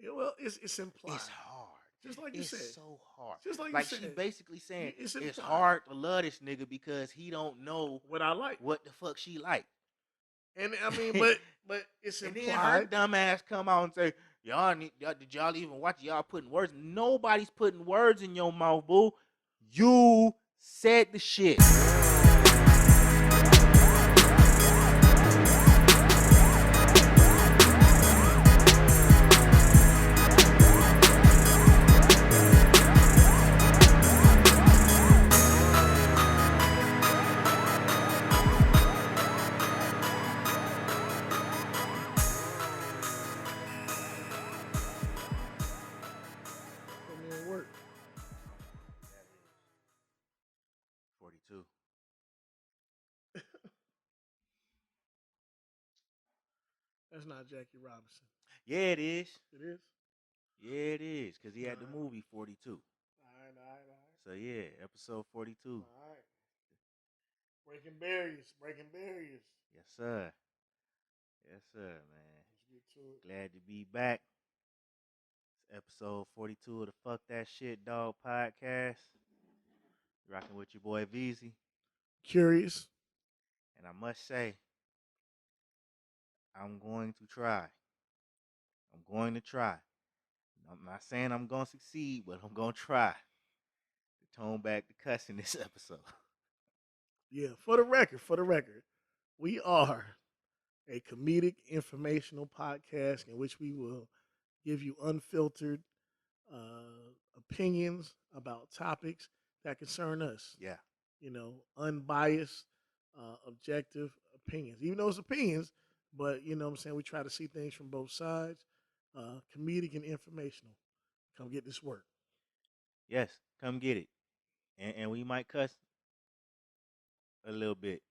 Yeah, well, it's implied. It's hard. Just like you It's said. so hard. Just like you Like said. she basically saying It's it's implied. hard to love this nigga because he don't know What I like. what the fuck she like. And I mean, And but it's then her implied. dumb ass come out and say, did y'all even watch y'all putting words? Nobody's putting words in your mouth, boo. You said the shit. Put me in work. That is 42. That's not Jackie Robinson. Yeah, it is. It is. Yeah, it is. Because he had the Alright. movie 42. All So, yeah, episode 42. right. All right. Breaking barriers. Breaking barriers. Yes, sir. Yes, sir, man. Let's get to it. Glad to be back. It's episode 42 of the Fuck That Shit Dog podcast. Rocking with your boy Veezy. Qurious. And I must say, I'm going to try. I'm going to try. I'm not saying I'm going to succeed, but I'm going to try to tone back the cussing this episode. Yeah, for the record, we are a comedic informational podcast in which we will give you unfiltered opinions about topics that concern us. Yeah. You know, unbiased, objective opinions. Even though it's opinions, but you know what I'm saying, we try to see things from both sides. Comedic and informational. Come get this work. Yes, come get it. And we might cuss a little bit.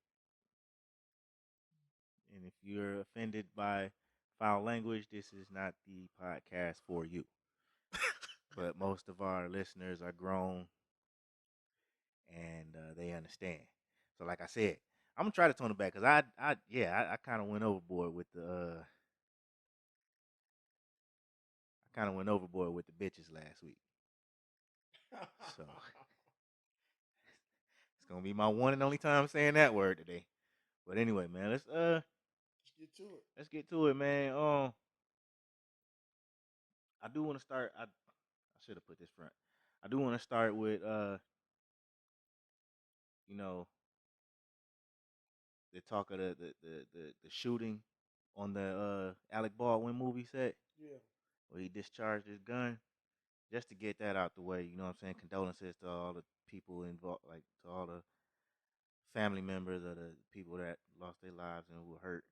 And if you're offended by foul language, this is not the podcast for you. But most of our listeners are grown and they understand. So, like I said, I'm gonna try to tone it back because I kind of went overboard with the I kind of went overboard with the bitches last week. So it's gonna be my one and only time saying that word today. But anyway, man, Let's get to it. let's get to it, man. I do want to start. I should have put this front. I do want to start with you know, the talk of the shooting on the Alec Baldwin movie set Yeah. where he discharged his gun. Just to get that out the way, you know what I'm saying? Condolences to all the people involved, like to all the family members of the people that lost their lives and who were hurt.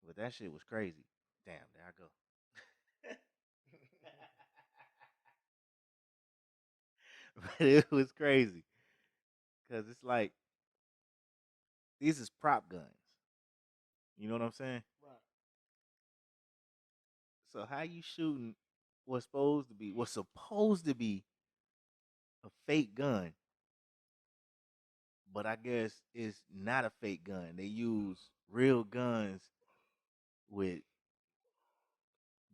But that shit was crazy. Damn, there I go. But it was crazy because it's like these is prop guns. You know what I'm saying? Right. So how you shooting what's supposed to be a fake gun, but I guess it's not a fake gun. They use real guns with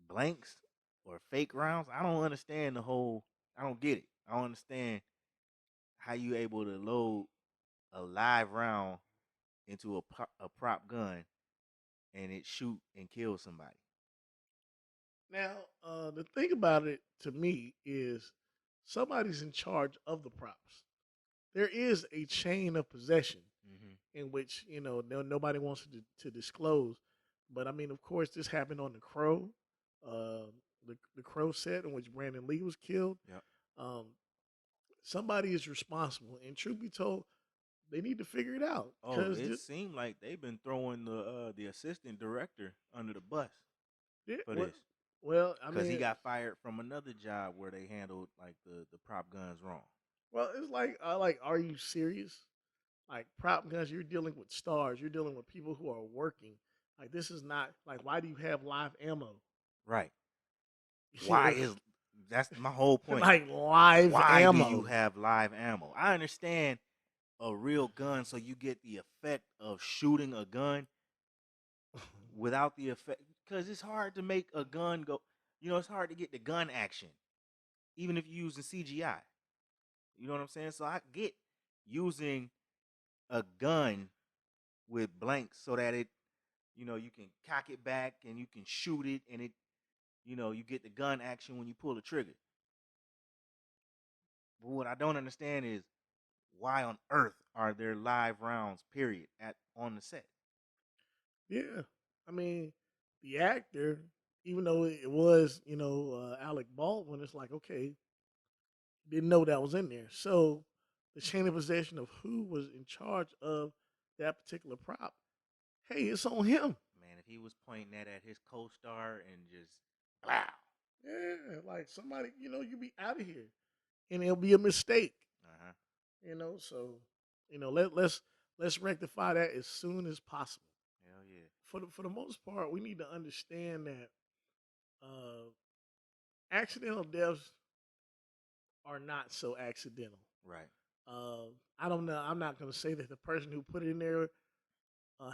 blanks or fake rounds. I don't understand the whole. I don't get it. I don't understand how you able to load a live round into a prop gun and it shoot and kill somebody. Now, the thing about it to me is somebody's in charge of the props. There is a chain of possession Mm-hmm. in which nobody wants to disclose. But I mean, of course, this happened on the Crow, the Crow set in which Brandon Lee was killed. Yep. Um, Somebody is responsible, and truth be told, they need to figure it out Oh, because it seemed like they've been throwing the assistant director under the bus yeah, for this I because he mean, got fired from another job where they handled like the prop guns wrong. it's like are you serious? Like prop guns, you're dealing with stars. You're dealing with people who are working. Like this is not like why do you have live ammo? Right. You Why know, is that's my whole point. like live Why do you ammo. have live ammo? I understand a real gun so you get the effect of shooting a gun without the effect because it's hard to make a gun go. it's hard to get the gun action, even if you're using CGI. You know what I'm saying? So I get using a gun with blanks so that you can cock it back and you can shoot it and you get the gun action when you pull the trigger. But what I don't understand is why on earth are there live rounds, period, on the set? Yeah, I mean, the actor, even though it was Alec Baldwin, it's like okay, didn't know that was in there. So the chain of possession of who was in charge of that particular prop, hey, it's on him. Man, if he was pointing that at his co-star and just wow. Yeah, like somebody, you be out of here, and it'll be a mistake. Uh-huh. So let's rectify that as soon as possible. Hell yeah. For the most part, we need to understand that uh, accidental deaths are not so accidental. Right. I don't know. I'm not going to say that the person who put it in there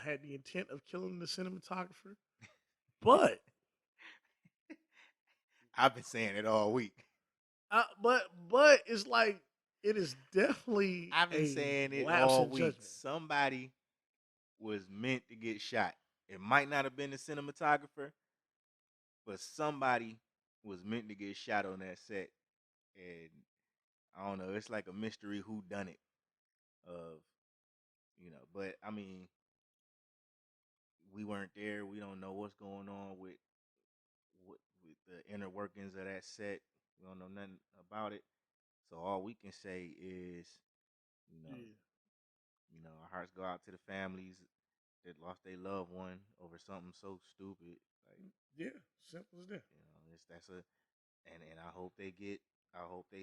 had the intent of killing the cinematographer, but I've been saying it all week. but it's like it is definitely I've been a saying it lapse all in week. judgment. Somebody was meant to get shot. It might not have been the cinematographer, but somebody was meant to get shot on that set. And I don't know, it's like a mystery who done it of, but I mean, we weren't there. We don't know what's going on with the inner workings of that set. We don't know nothing about it. So all we can say is, you know, Yeah, our hearts go out to the families that lost their loved one over something so stupid. Like, yeah, simple as that. it's that's a and I hope they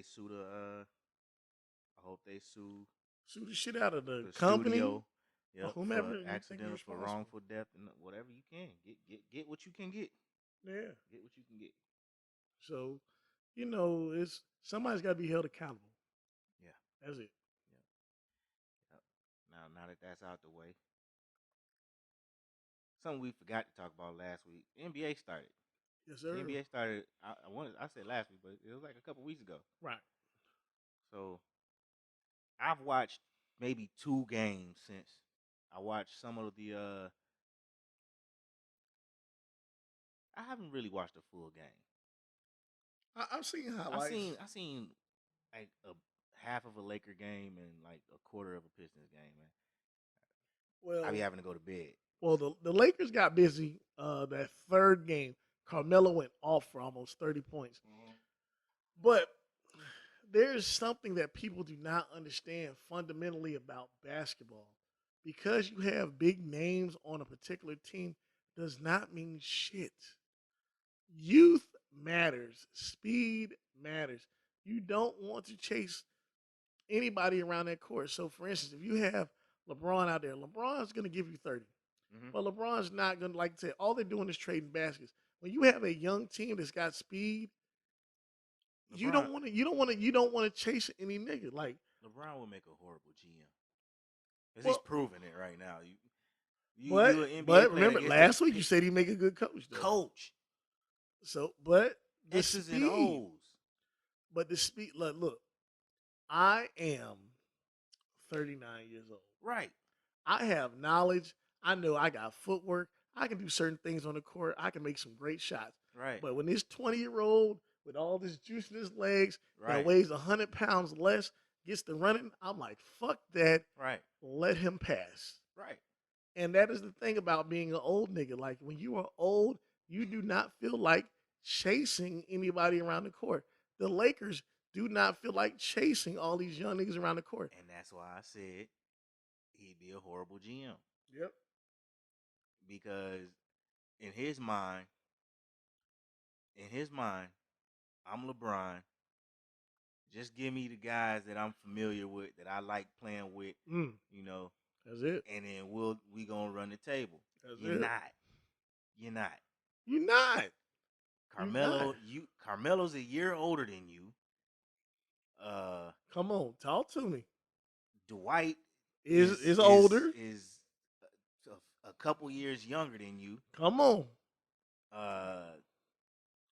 sue I hope they sue Sue the shit out of the the company studio. or Yep, whomever for you think is accidental, for responsible. wrongful death, and whatever you can get what you can get. Yeah. Get what you can get. So, it's somebody's got to be held accountable. Yeah, That's it. yeah, yeah. Now that that's out the way, something we forgot to talk about last week. The NBA started. Yes, The sir. NBA started. I said last week, but it was like a couple weeks ago. Right. So I've watched maybe 2 games since. I watched some of the. I haven't really watched a full game. I've seen I highlights. seen I seen like a half of a Laker game and like a quarter of a Pistons game. Man, I be Well, having to go to bed. well, the Lakers got busy. That third game, Carmelo went off for almost 30 points. Mhm. But there's something that people do not understand fundamentally about basketball. Because you have big names on a particular team does not mean shit. Youth matters, speed matters. You don't want to chase anybody around that court. So, for instance, if you have LeBron out there, LeBron's going to give you 30. Mhm. But LeBron's not going to, like I said, all they're doing is trading baskets. When you have a young team that's got speed, LeBron you don't want to chase any nigga. Like, LeBron would make a horrible GM because he's well, proving it right now. but You an NBA but playing remember against the last week you said he make a good coach though. coach So, but the X's and speed, O's. but the speed. Look, I am 39 years old. Right, I have knowledge. I know I got footwork. I can do certain things on the court. I can make some great shots. right, But when this 20-year-old with all this juice in his legs that right, weighs 100 pounds less gets to running, I'm like, fuck that. right, Let him pass. right. And that is the thing about being an old nigga. Like when you are old, you do not feel like chasing anybody around the court. The Lakers do not feel like chasing all these young niggas around the court. And that's why I said he'd be a horrible GM Yep. because in his mind, in his mind, I'm LeBron. Just give me the guys that I'm familiar with, that I like playing with, Mm, you know, that's it. and then we gonna run the table. That's You're it. not. You're not. You're not. You're not. Carmelo's a year older than you. Uh, Come on, talk to me. Dwight Is older. is a couple years younger than you. Come on. Uh,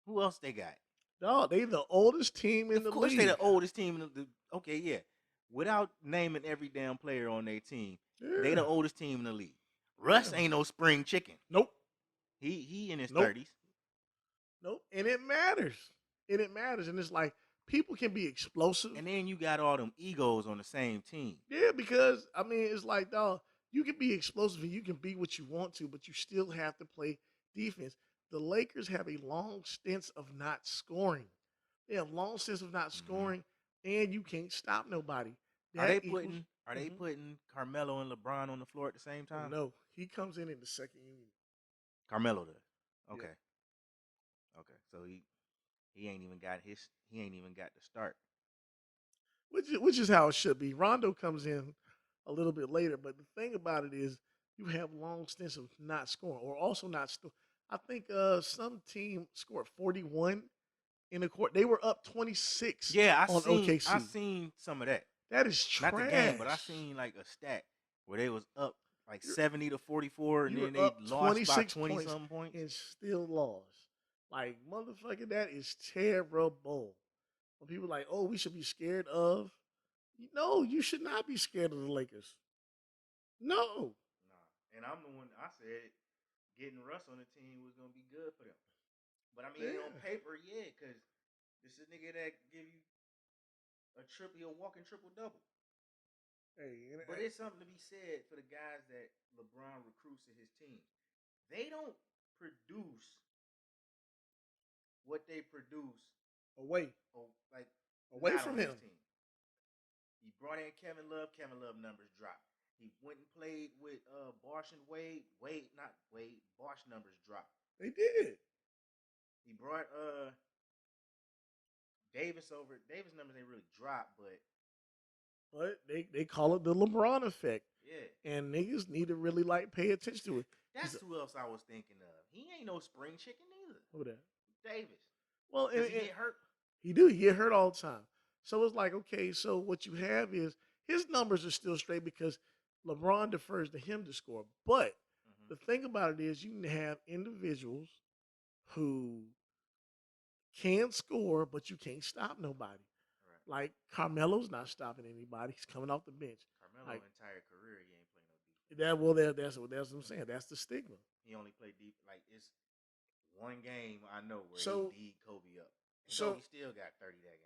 Who else they got? Dog, they the oldest team in Of the course, they the league. oldest team. Okay, yeah. Without naming every damn player on their team, they Yeah, the oldest team in the league. yeah. Russ ain't no spring chicken. Nope, He in his nope, 30s. nope. And it matters. And it matters. And it's like people can be explosive. And then you got all them egos on the same team. Yeah, because I mean, it's like, dog, you can be explosive and you can be what you want to, but you still have to play defense. The Lakers have a long stint of not scoring. They have long stints of not Mm-hmm. scoring, and you can't stop nobody. Are That they equals. putting Are they Mhm. putting Carmelo and LeBron on the floor at the same Oh time? no, he comes in the second unit. Carmelo does. Yeah, Okay. Okay. So he ain't even got to start. which is how it should be. Rondo comes in a little bit later, but the thing about it is, you have long stints of not scoring, or also not. I think some team scored 41 in the court. They were up 26 Yeah, on I OKC. seen some of that. That is Not the game, but I trash. seen like a stat where they was up like You're 70-44, and you were then they up lost by 26 20 points something points. and still lost. Like, motherfucker, that is terrible. When people are like, oh, we should be scared of. No, you should not be scared of the Lakers. No. Nah, and I'm the one I said getting Russ on the team was gonna be good for them. But I mean, on Yeah. paper, yeah, because this is a nigga that give you a walking triple double. Hey, But it's something to be said for the guys that LeBron recruits to his team. They don't produce what they produce, away, like away not from on his him. team. He brought in Kevin Love. Kevin Love numbers dropped. He went and played with Bosh and Wade. Not Wade. Bosh numbers dropped. They did. He brought Davis over. Davis numbers ain't really dropped, but But they call it the LeBron effect. yeah. And niggas need to really like pay attention to it. He's That's who else I was thinking of. He ain't no spring chicken either. who that? Davis. Well, Does he get hurt? he do. He get hurt all the time. So it's like, okay, so what you have is his numbers are still straight because LeBron defers to him to score. But Mm-hmm. the thing about it is, you can have individuals who can score, but you can't stop nobody. Right. Like Carmelo's not stopping anybody. He's coming off the bench. Carmelo Like entire career he ain't play no defense. that. Well, that's what I'm saying. That's the stigma. He only played deep. Like it's one game I know where he So D'd Kobe up, and so Kobe still got 30 that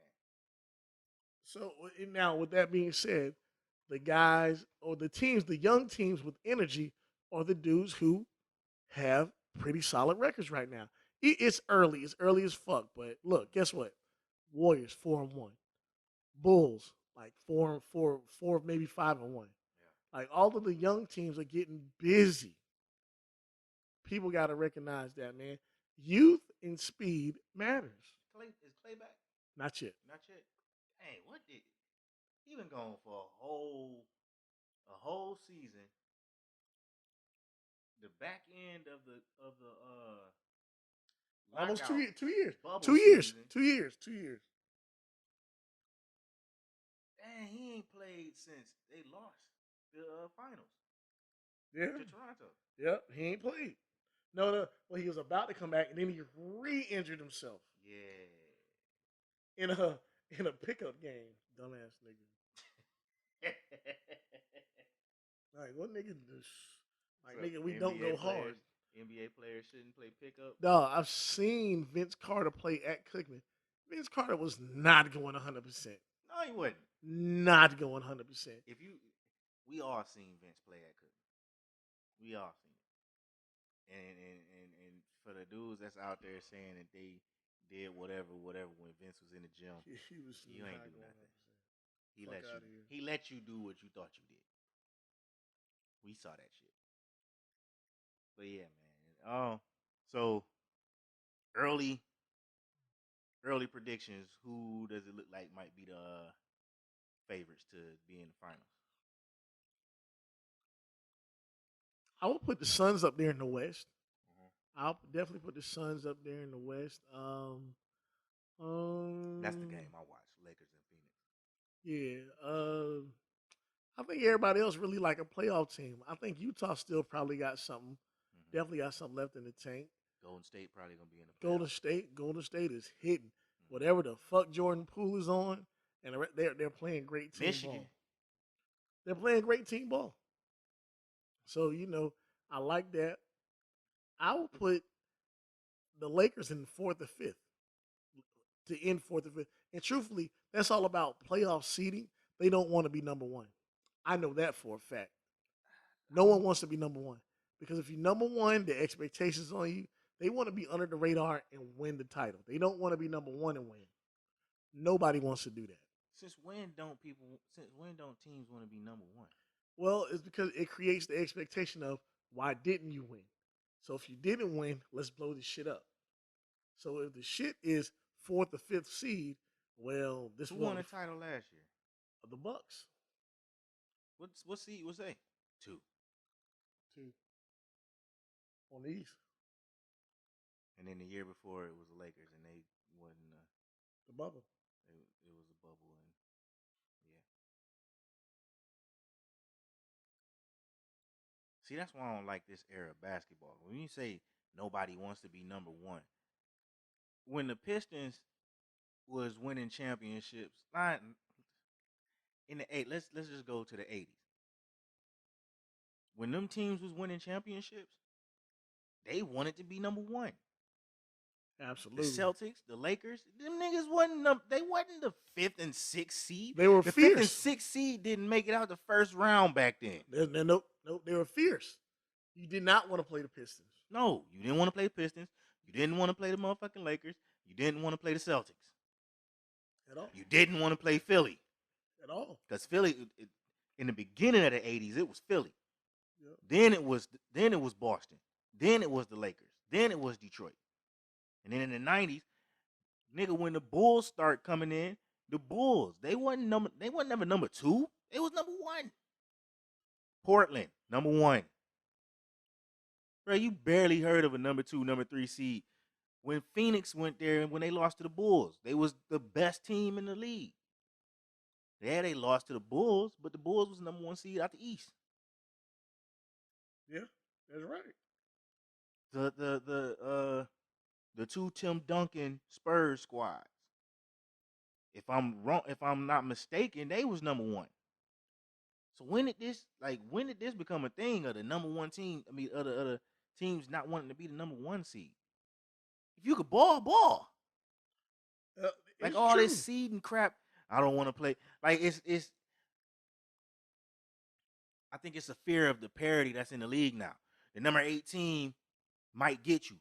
game. now, with that being said, the guys or the teams, the young teams with energy, are the dudes who have pretty solid records right now. It's early. It's early as fuck. But look, guess what? Warriors 4-1. Bulls like 4-4, maybe 5-1. Yeah. Like, all of the young teams are getting busy. People got to recognize that, man. Youth and speed matters. Is Clay back? Not yet. Not yet. Dang, what did he been gone for a whole season? The back end of the Almost two lockout years. 2 years. bubble 2 years. season. 2 years. 2 years. Dang, he ain't played since they lost the finals Yeah. to Toronto. Yep. He ain't played. No, no. Well, he was about to come back, and then he re-injured himself Yeah. in a pickup game. Dumbass nigga. Like, what nigga? Like, So nigga, we don't NBA go players, hard. NBA players shouldn't play pickup. Dog, I've seen Vince Carter play at Cookman. Vince Carter was not going 100%. No, he wouldn't. Not going 100%. We all seen Vince play at Cook. We all seen it. And for the dudes that's out there saying that they did whatever when Vince was in the gym, He was you not ain't do going nothing. 100%. He Fuck let you out of here. he let you do what you thought you did. We saw that shit. But yeah, man. So early early predictions. Who does it look like might be the favorites to be in the finals? I will put the Suns up there in the West. Mm-hmm. I'll definitely put the Suns up there in the West. That's the game I watch. Lakers and Phoenix. Yeah. I think everybody else really like a playoff team. I think Utah still probably got something. Mm-hmm. Definitely got something left in the tank. Golden State probably gonna be in the Golden playoffs. State, Golden State is hitting Mm. whatever the fuck Jordan Poole is on, and they're playing great team Michigan. ball. They're playing great team ball. So I like that. I will put the Lakers in fourth or fifth to end fourth or fifth. And truthfully, that's all about playoff seeding. They don't want to be number one. I know that for a fact. I No don't one know. wants to be number one because if you're number one, the expectations on you. They want to be under the radar and win the title. They don't want to be number one and win. Nobody wants to do that. Since when don't people? Since when don't teams want to be number one? Well, it's because it creates the expectation of why didn't you win? So if you didn't win, let's blow this shit up. So if the shit is fourth or fifth seed, well, this Who one won the title last year? of the Bucks. What seed was they? Two. Two on the East, And then the year before it was the Lakers, and they wasn't. the bubble. It was a bubble, and yeah. See, that's why I don't like this era of basketball. When you say nobody wants to be number one, when the Pistons was winning championships, not in the eight. Let's just go to the '80s. When them teams was winning championships, they wanted to be number one. The Absolutely, Celtics, the Lakers, them niggas they wasn't the fifth and sixth seed. they were The fifth and fierce. sixth seed didn't make it out the first round back then. Nope, they were fierce. You did not want to play the Pistons No, you didn't want to play the Pistons. You didn't want to play the motherfucking Lakers. You didn't want to play the Celtics. at all. You didn't want to play Philly. At all. Because Philly, in the beginning of the '80s, it was Philly. Yep. Then it was Boston. Then it was the Lakers. Then it was Detroit. And then in the '90s, nigga, when the Bulls start coming in, the Bulls they wasn't never number two. They was number one. Portland number one. Bro, you barely heard of a number two, number three seed. When Phoenix went there and when they lost to the Bulls, they was the best team in the league. Yeah, they lost to the Bulls, but the Bulls was the number one seed out the East. Yeah, that's right. The two Tim Duncan Spurs squads. If I'm not mistaken, they was number one. So when did this become a thing of the number one team? I mean, other teams not wanting to be the number one seed. If you could ball. Like It's all true. this seed and crap, I don't want to play. Like it's. I think it's a fear of the parity that's in the league now. The number 8 team might get you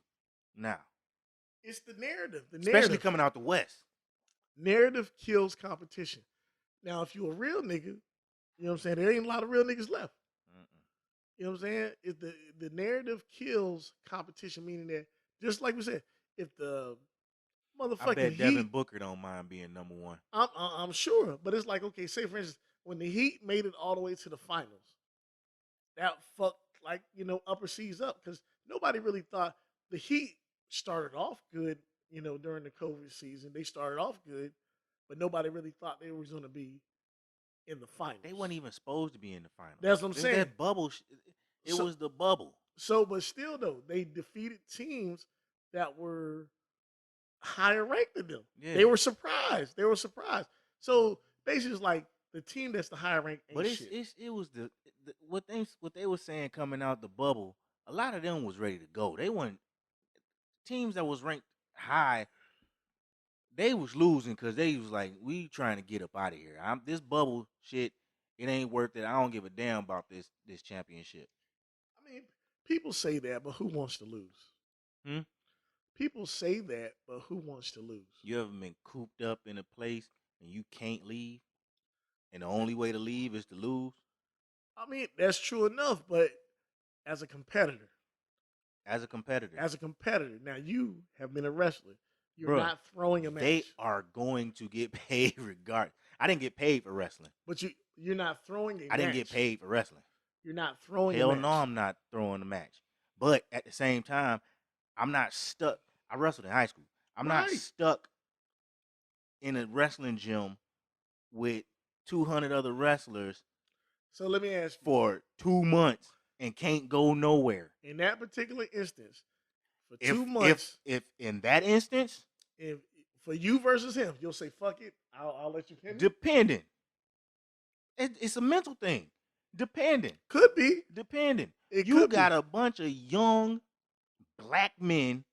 now, It's the narrative. The especially narrative. coming out the West. Narrative kills competition. Now, if you're a real nigga, you know what I'm saying? There ain't a lot of real niggas left. Mm-mm. You know what I'm saying? If the narrative kills competition, meaning that just like we said, if the I motherfucking bet Devin Heat, Booker don't mind being number one. I'm sure, but it's like okay, say for instance, when the Heat made it all the way to the finals, that fucked like upper seas up because nobody really thought the Heat started off good. During the COVID season, they started off good, but nobody really thought they was going to be in the finals. They wasn't even supposed to be in the finals. That's what I'm It was saying. that bubble. It So- was the bubble. So, but still, though, they defeated teams that were higher ranked than them. Yeah. They were surprised. So basically, it's like the team that's the higher ranked ain't But shit. it was the what they were saying coming out the bubble. A lot of them was ready to go. They weren't teams that was ranked high. They was losing because they was like, we trying to get up out of here. This bubble shit. It ain't worth it. I don't give a damn about this championship. I mean, people say that, but who wants to lose? Hmm? People say that, but who wants to lose? You ever been cooped up in a place and you can't leave, and the only way to leave is to lose? I mean, that's true enough, but as a competitor, As a competitor, now you have been a wrestler. You're Bruh, not throwing a match. they are going to get paid regardless. I didn't get paid for wrestling. But you're not throwing a match. I didn't get paid for wrestling. You're not throwing Hell a match. no, I'm not throwing a match. But at the same time, I'm not stuck. I wrestled in high school. I'm not Right. stuck in a wrestling gym with 200 other wrestlers So let me ask you. for 2 months and can't go nowhere. In that particular instance, for if 2 months. if in that instance, If for you versus him, you'll say fuck it. I'll let you pin me. depending, it's a mental thing. Depending, Could be. depending, It you could be. got a bunch of young black men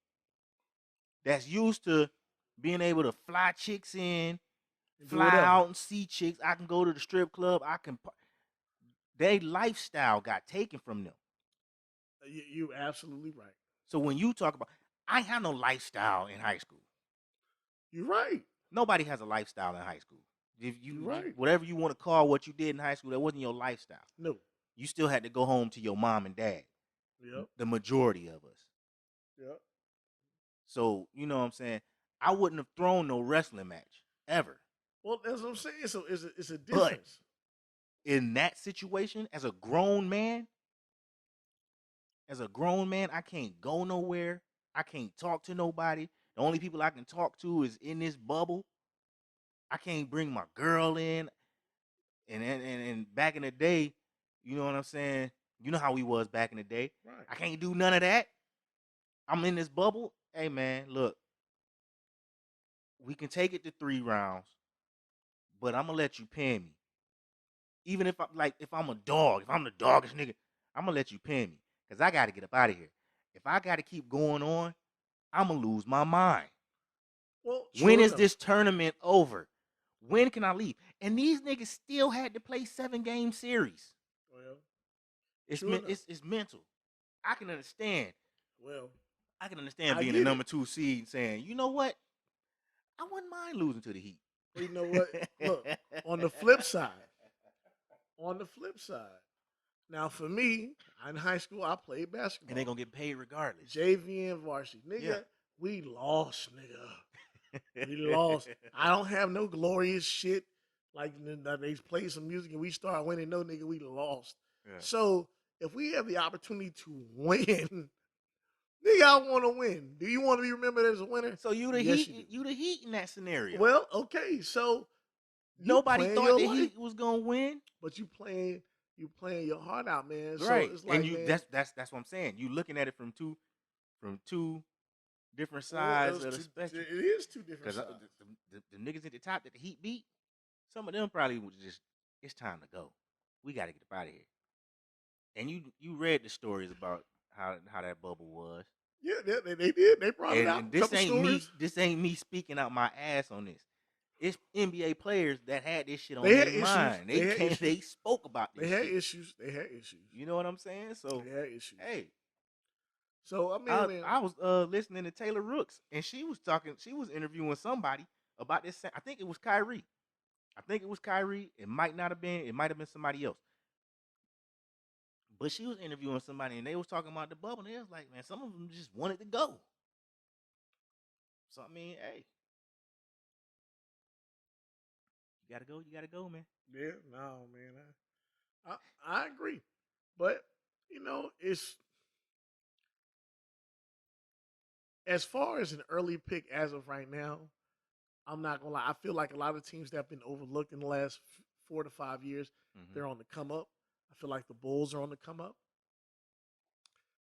that's used to being able to fly chicks in, And do fly whatever. out and see chicks. I can go to the strip club. Their lifestyle got taken from them. You absolutely right. So when you talk about, I ain't had no lifestyle in high school. You're right. Nobody has a lifestyle in high school. If You're you right. whatever you want to call what you did in high school, that wasn't your lifestyle. No. You still had to go home to your mom and dad. Yep. The majority of us. Yep. So you know what I'm saying. I wouldn't have thrown no wrestling match ever. Well, that's what I'm saying. So it's a But difference. in that situation, as a grown man, I can't go nowhere. I can't talk to nobody. The only people I can talk to is in this bubble. I can't bring my girl in. And back in the day, you know what I'm saying? You know how we was back in the day. Right. I can't do none of that. I'm in this bubble. Hey man, look, we can take it to 3 rounds, but I'm gonna let you pin me. Even if I'm a dog, if I'm the doggish nigga, I'm gonna let you pin me. Cause I gotta get up out of here. If I gotta keep going on, I'm gonna lose my mind. Well, When true is enough. this tournament over? When can I leave? And these niggas still had to play 7 game series. Well, It's true enough. it's mental. I can understand. Well, I can understand I being the get it. number 2 seed and saying, you know what? I wouldn't mind losing to the Heat. Well, you know what? Look, on the flip side, on the flip side. Now, for me, in high school, I played And they basketball, gonna get paid regardless. JV and varsity. Yeah. Nigga, we lost, nigga. We lost. I don't have no glorious shit like they play some music and we start winning. No, nigga, we lost. Yeah. So if we have the opportunity to win, nigga, I want to win. Do you want to be remembered as a winner? So you the Yes, you Heat, do. you the Heat in that scenario. Well, okay, so you Nobody playing thought your the life, Heat was gonna win. but you playing your heart out, man. So Right. it's And like, you man, that's what I'm saying. You looking at it from two different well, sides of the spectrum. it is two different Because sides. the niggas at the top that the Heat beat, some of them probably was just, it's time to go. We got to get up out of here. And you read the stories about how that bubble was. Yeah, they did. They brought it out. And A couple stories. this ain't me speaking out my ass on this. It's NBA players that had this shit on They had their issues. mind. They They had came, issues. they spoke about They this had shit. issues. They had issues. You know what I'm saying? So They had issues. hey, So I mean, man, I was listening to Taylor Rooks, and she was interviewing somebody about this. I think it was Kyrie. I think it was Kyrie. It might not have been. It might have been somebody else. But she was interviewing somebody, and they was talking about the bubble. And they was like, man, some of them just wanted to go. So I mean, hey, you gotta go. You gotta go, man. yeah, no, man, I agree, but it's as far as an early pick as of right now. I'm not gonna lie. I feel like a lot of teams that have been overlooked in the last 4 to 5 years, Mm-hmm. they're on the come up. I feel like the Bulls are on the come up.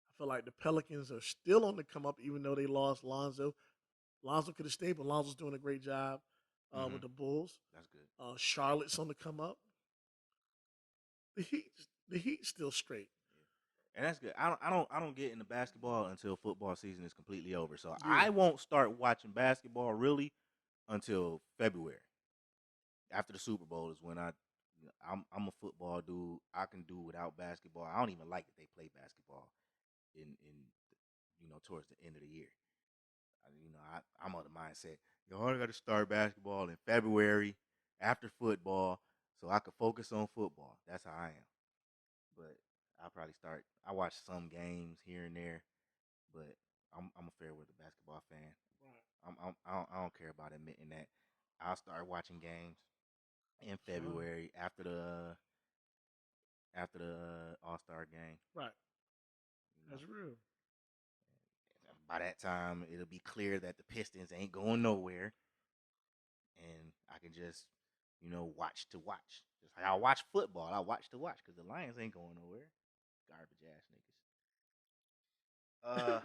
I feel like the Pelicans are still on the come up, even though they lost Lonzo. Lonzo could have stayed, but Lonzo's doing a great job Mm-hmm. with the Bulls. That's good. Charlotte's on the come up. The Heat, the Heat's still straight. And that's good. I don't get into basketball until football season is completely over. So Yeah, I won't start watching basketball really until February. After the Super Bowl is when I'm a football dude. I can do without basketball. I don't even like that they play basketball in towards the end of the year. I'm of the mindset. I got to start basketball in February after football so I can focus on football. That's how I am. But I'll probably start. I watch some games here and there, but I'm a fair weather basketball fan. right. I don't care about admitting that. I'll start watching games in Fine. February after the All Star game. Right. You know, That's real. by that time it'll be clear that the Pistons ain't going nowhere, and I can just watch to watch. Just like I watch football, I watch to watch because the Lions ain't going nowhere. Garbage ass niggas. Uh,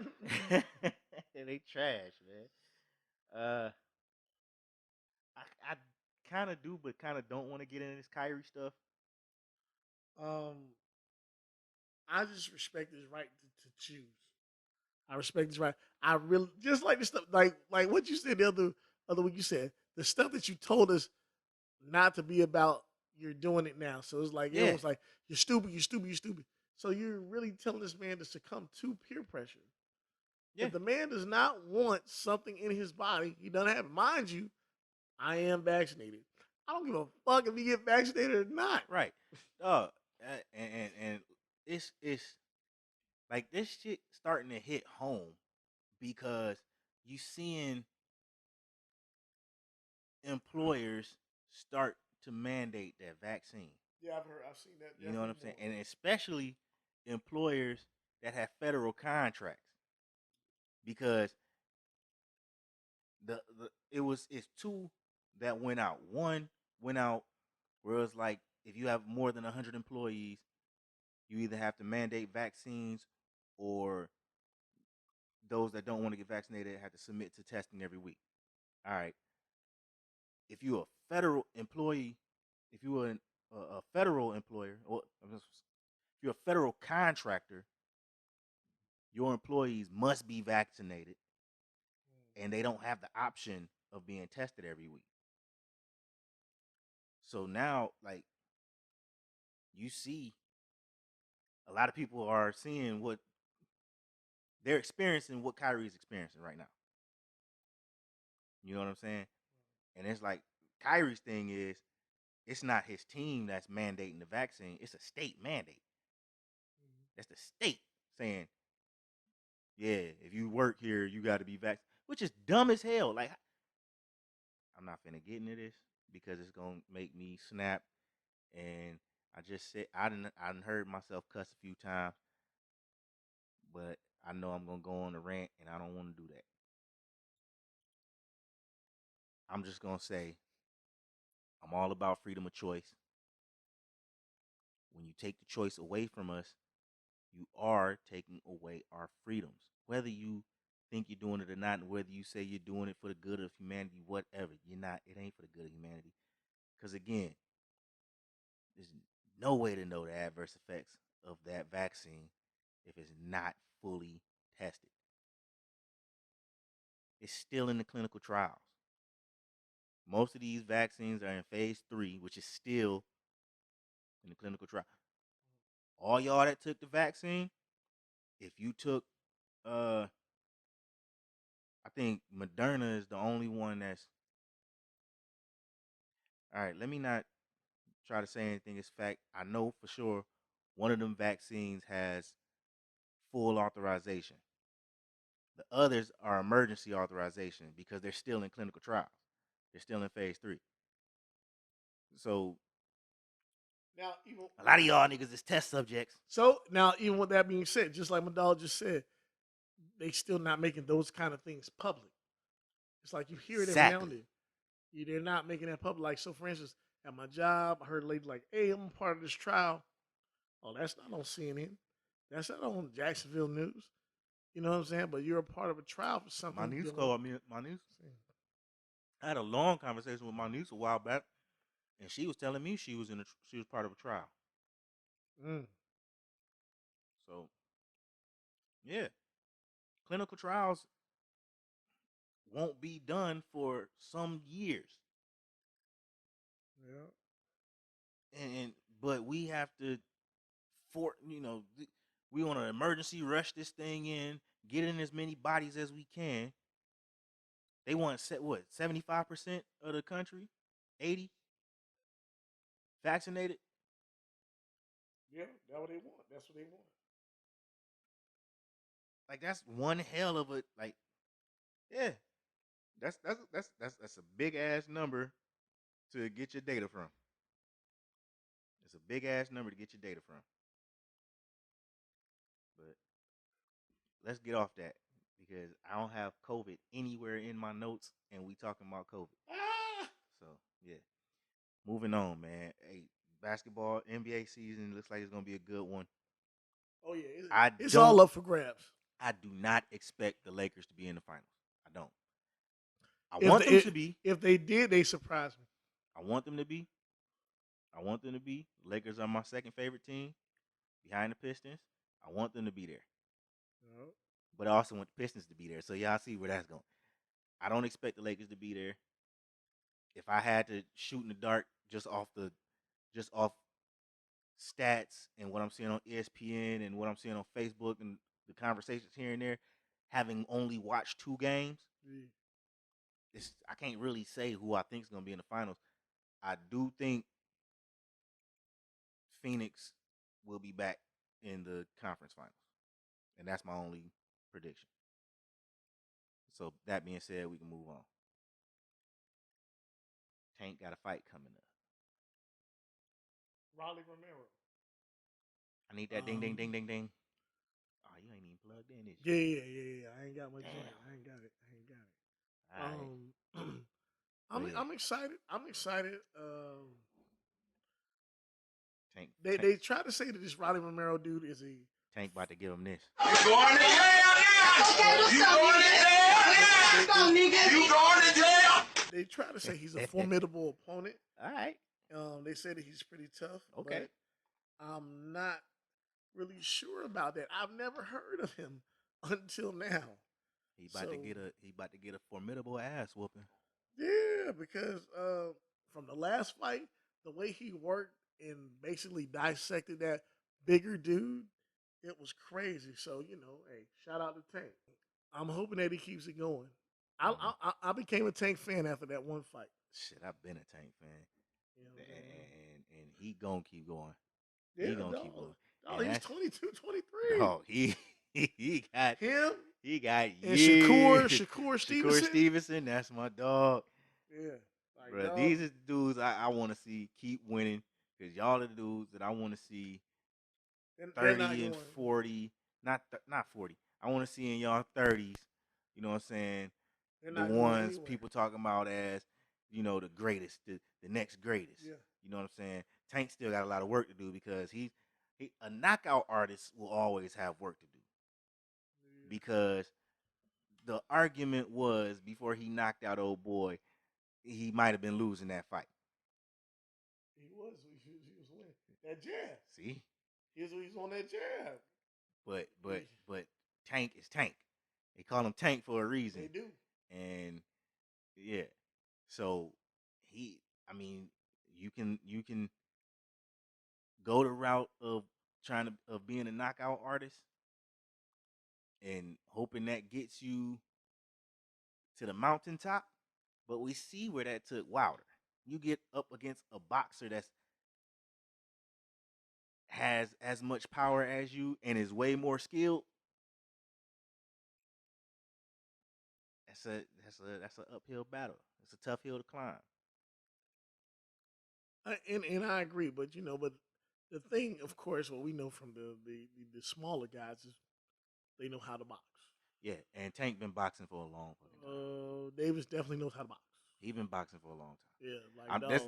they trash, man. Uh, I kind of do, but kind of don't want to get into this Kyrie stuff. um, I just respect his right to choose. I respect his right. I really just like the stuff like what you said the other week. You said the stuff that you told us not to be about. You're doing it now, so it's like Yeah, everyone's like, "You're stupid, you're stupid, you're stupid." So you're really telling this man to succumb to peer pressure. yeah, If the man does not want something in his body, he doesn't have it. Mind you, I am vaccinated. I don't give a fuck if he get vaccinated or not. right. Uh, and it's like this shit starting to hit home because you seeing employers start to mandate that vaccine. Yeah, I've seen that You know what definitely I'm saying? more. And especially employers that have federal contracts because it's two that went out. One went out where it's like if you have more than 100 employees, you either have to mandate vaccines or those that don't want to get vaccinated have to submit to testing every week. All right. If you're a federal employee, if you're a federal employer, or if you're a federal contractor, your employees must be vaccinated and they don't have the option of being tested every week. So now, like, you see, a lot of people are seeing what they're experiencing, what Kyrie's experiencing right now. You know what I'm saying? And it's like Kyrie's thing is it's not his team that's mandating the vaccine, it's a state mandate. That's the state saying, yeah, if you work here, you got to be vaccinated, which is dumb as hell. Like, I'm not finna get into this because it's gonna make me snap. And I just said I didn't heard myself cuss a few times, but I know I'm gonna go on a rant, and I don't want to do that. I'm just gonna say I'm all about freedom of choice. When you take the choice away from us, you are taking away our freedoms. Whether you think you're doing it or not, and whether you say you're doing it for the good of humanity, whatever, you're not. It ain't for the good of humanity. Because again, there's no way to know the adverse effects of that vaccine if it's not fully tested. It's still in the clinical trials. Most of these vaccines are in phase 3, which is still in the clinical trial. All y'all that took the vaccine, if you took, I think Moderna is the only one that's, all right, let me not try to say anything as fact. I know for sure one of them vaccines has full authorization. The others are emergency authorization because they're still in clinical trials. They're still in phase 3. So Now, even a lot of y'all niggas is test subjects. even with that being said, just like my dog just said, they still not making those kind of things public. It's like you hear it every now and Exactly. then. They're not making that public. Like, so for instance, at my job, I heard a lady like, "Hey, I'm a part of this trial." Oh, that's not on CNN. That's not on Jacksonville News. You know what I'm saying? But you're a part of a trial for My something niece dealing with. called me. My niece. I had a long conversation with my niece a while back, and she was telling me she was part of a trial. Mm, So yeah, clinical trials won't be done for some years, yeah. and but we have to we want to emergency rush this thing in, get in as many bodies as we can. They want set what 75% of the country, 80 vaccinated. Yeah, that's what they want. That's what they want. Like that's one hell of a like yeah. That's a big ass number to get your data from. It's a big ass number to get your data from. But let's get off that because I don't have COVID anywhere in my notes, and we talking about COVID. Ah! So yeah, moving on, man. Hey, basketball NBA season looks like it's gonna be a good one. Oh yeah, I it's all don't up for grabs. I do not expect the Lakers to be in the finals. I don't. I If want them they, to be. if they did, they surprised me. I want them to be. I want them to be. Lakers are my second favorite team behind the Pistons. I want them to be there. No. But I also want the Pistons to be there. So y'all see where that's going. I don't expect the Lakers to be there. If I had to shoot in the dark just off stats and what I'm seeing on ESPN and what I'm seeing on Facebook and the conversations here and there, having only watched 2 games, Yeah. I can't really say who I think is going to be in the finals. I do think Phoenix will be back in the conference finals, and that's my only prediction. So that being said, we can move on. Tank got a fight coming up. Raleigh Romero. I need that ding, ding, ding, ding, ding. Oh, you ain't even plugged in, is you? Yeah. I ain't got my Damn. joint. I ain't got it. All right. Yeah. I'm excited. I'm excited. Tank, They try to say that this Raleigh Romero dude is a. Tank about to give him this. You going to jail now? You going to jail now? You going to jail? They try to say he's a formidable opponent. All right. They say that he's pretty tough. Okay. But I'm not really sure about that. I've never heard of him until now. He about to get a formidable ass whooping. Yeah, because from the last fight, the way he worked and basically dissected that bigger dude, it was crazy. So hey, shout out to Tank. I'm hoping that he keeps it going. I became a Tank fan after that one fight. Shit, I've been a Tank fan, and he gonna keep going. Yeah, he gonna keep going. Oh, he's 22, 23. Oh, he got him. He got and years. Shakur Stevenson. Shakur Stevenson, that's my dog. Yeah, bro. These are the dudes I want to see keep winning because y'all are the dudes that I want to see 30 and 40. Not 40. I want to see in y'all 30s. You know what I'm saying? The ones people talking about as the greatest, the next greatest. Yeah. You know what I'm saying? Tank still got a lot of work to do because he a knockout artist will always have work to do. Yeah. Because the argument was before he knocked out old boy, he might have been losing that fight. He was winning that jab. See, he was on that jab. But Tank is Tank. They call him Tank for a reason. They do. And yeah, so you can go the route of being a knockout artist and hoping that gets you to the mountaintop, but we see where that took Wilder. You get up against a boxer that has as much power as you and is way more skilled. That's an uphill battle. It's a tough hill to climb. And I agree, but the thing, of course, what we know from the smaller guys is they know how to box. Yeah, and Tank been boxing for a long time. Davis definitely knows how to box. He been boxing for a long time. Yeah,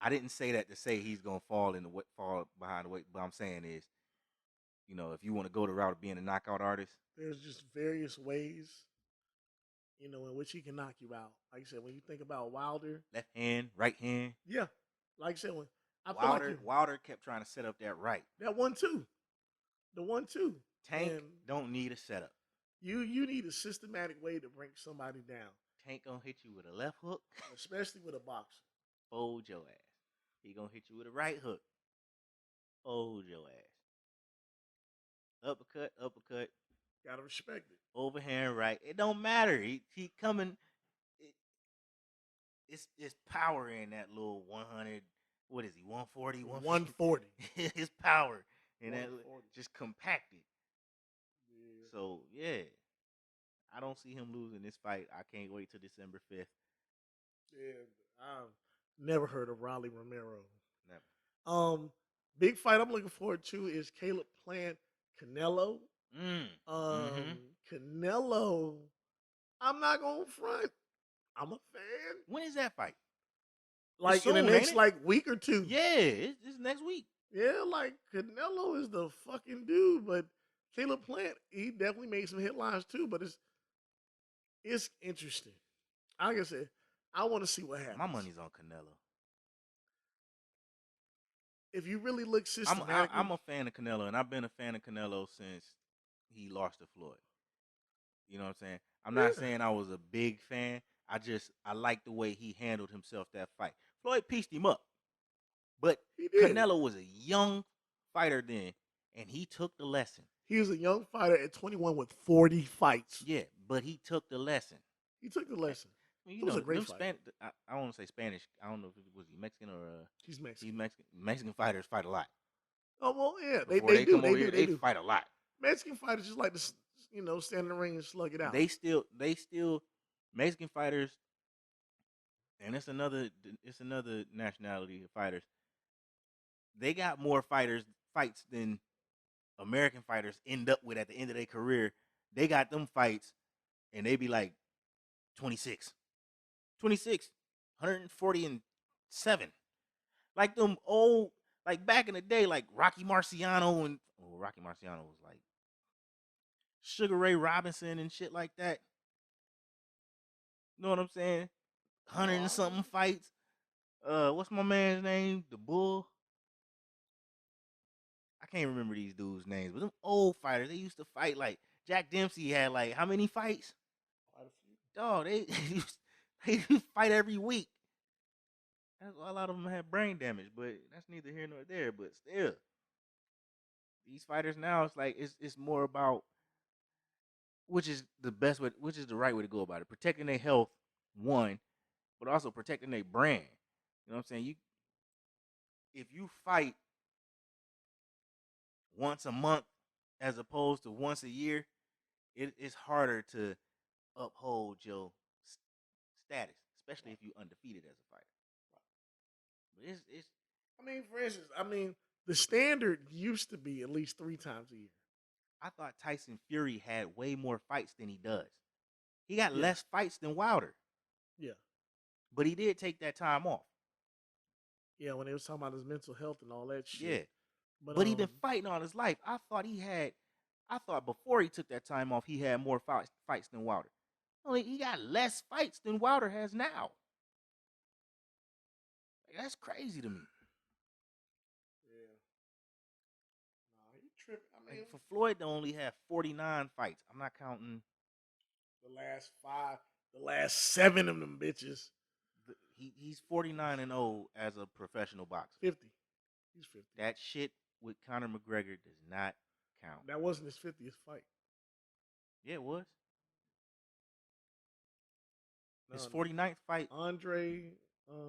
I didn't say that to say he's gonna fall behind the weight, but I'm saying is, if you want to go the route of being a knockout artist, there's just various ways, in which he can knock you out. Like I said, when you think about Wilder, left hand, right hand. Yeah, like I said, when Wilder kept trying to set up that right. That 1-2, the 1-2. Tank don't need a setup. You need a systematic way to bring somebody down. Tank gonna hit you with a left hook, especially with a boxer. Fold your ass. He gonna hit you with a right hook. Fold your ass. Uppercut. Gotta respect it. Overhand right. It don't matter. He coming. It's power in that little 100. What is he? 140. 140. His power and that just compacted. Yeah. So yeah, I don't see him losing this fight. I can't wait till December 5th. Yeah, I've never heard of Raleigh Romero. Never. Big fight I'm looking forward to is Caleb Plant Canelo. Canelo, I'm not gonna front. I'm a fan. When is that fight? Like soon, in the next week or two. Yeah, it's next week. Yeah, like Canelo is the fucking dude, but Caleb Plant, he definitely made some headlines too, but it's interesting. Like I said, I want to see what My happens. money's on Canelo. If you really look I'm systematically, a fan of Canelo, and I've been a fan of Canelo since he lost to Floyd. You know what I'm saying? I'm not yeah, saying I was a big fan. I like the way he handled himself that fight. Floyd pieced him up, but he did. Canelo was a young fighter then, and he took the lesson. He was a young fighter at 21 with 40 fights. Yeah, but he took the lesson. He took the I lesson. mean, It was a great them fight. I don't want to say Spanish. I don't know if was he Mexican or He's he's Mexican. Mexican. Mexican fighters fight a lot. Oh well, yeah, Before they they do, come they over do, here, they they do. fight a lot. Mexican fighters just like to stand in the ring and slug it out. They still Mexican fighters, and it's another nationality of fighters. They got more fights than American fighters end up with at the end of their career. They got them fights, and they be like 26, 26, 147. Like them old, like back in the day, like Rocky Marciano and Rocky Marciano was like Sugar Ray Robinson and shit like that. You know what I'm saying? No, 100 and something fights. What's my man's name? The Bull. I can't remember these dudes' names, but them old fighters, they used to fight like Jack Dempsey had like how many fights? quite a few. Dog, they used to fight every week. A lot of them had brain damage, but that's neither here nor there. But still, these fighters now, it's like it's more about which is the best way, which is the right way to go about it. Protecting their health, one, but also protecting their brand. You know what I'm saying? If you fight once a month as opposed to once a year, it's harder to uphold your status, especially if you're undefeated as a fighter. But it's For instance, the standard used to be at least 3 times a year. I thought Tyson Fury had way more fights than he does. He got Yeah. less fights than Wilder, Yeah, but he did take that time off. yeah. When they was talking about his mental health and all that shit. Yeah, But but he been fighting all his life. I thought before he took that time off, he had more fights than Wilder. Only he got less fights than Wilder has now. Like, that's crazy to me. yeah, nah, he tripping. Like, for Floyd to only have 49 fights, I'm not counting the last 7 of them bitches. He's 49-0 as a professional boxer. 50. He's 50. That shit with Conor McGregor does not count. That wasn't his 50th fight. Yeah, it was. No, His 49th fight. Andre.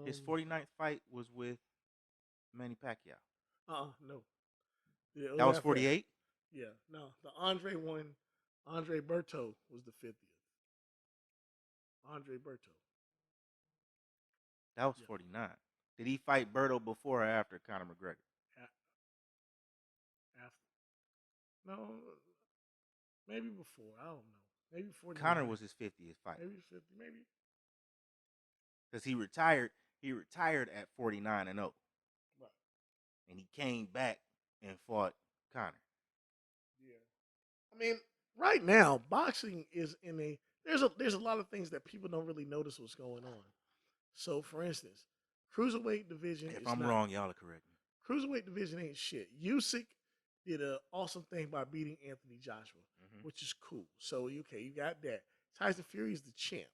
His 49th fight was with Manny Pacquiao. No. Yeah, That was 48. Yeah, no. The Andre one, Andre Berto was the 50th. Andre Berto. That was 49. Did he fight Berto before or after Conor McGregor? After. No, maybe before. I don't know. Maybe 49. Conor was his 50th fight. Maybe 50. Maybe. Because he retired. He retired at 49-0. Right. And he came back and fought Conor. Yeah. Right now, boxing is in a there's a lot of things that people don't really notice what's going on. So, for instance, cruiserweight division. If I'm wrong, y'all are correct me. Cruiserweight division ain't shit. Usyk did an awesome thing by beating Anthony Joshua, which is cool. So, you got that. Tyson Fury is the champ.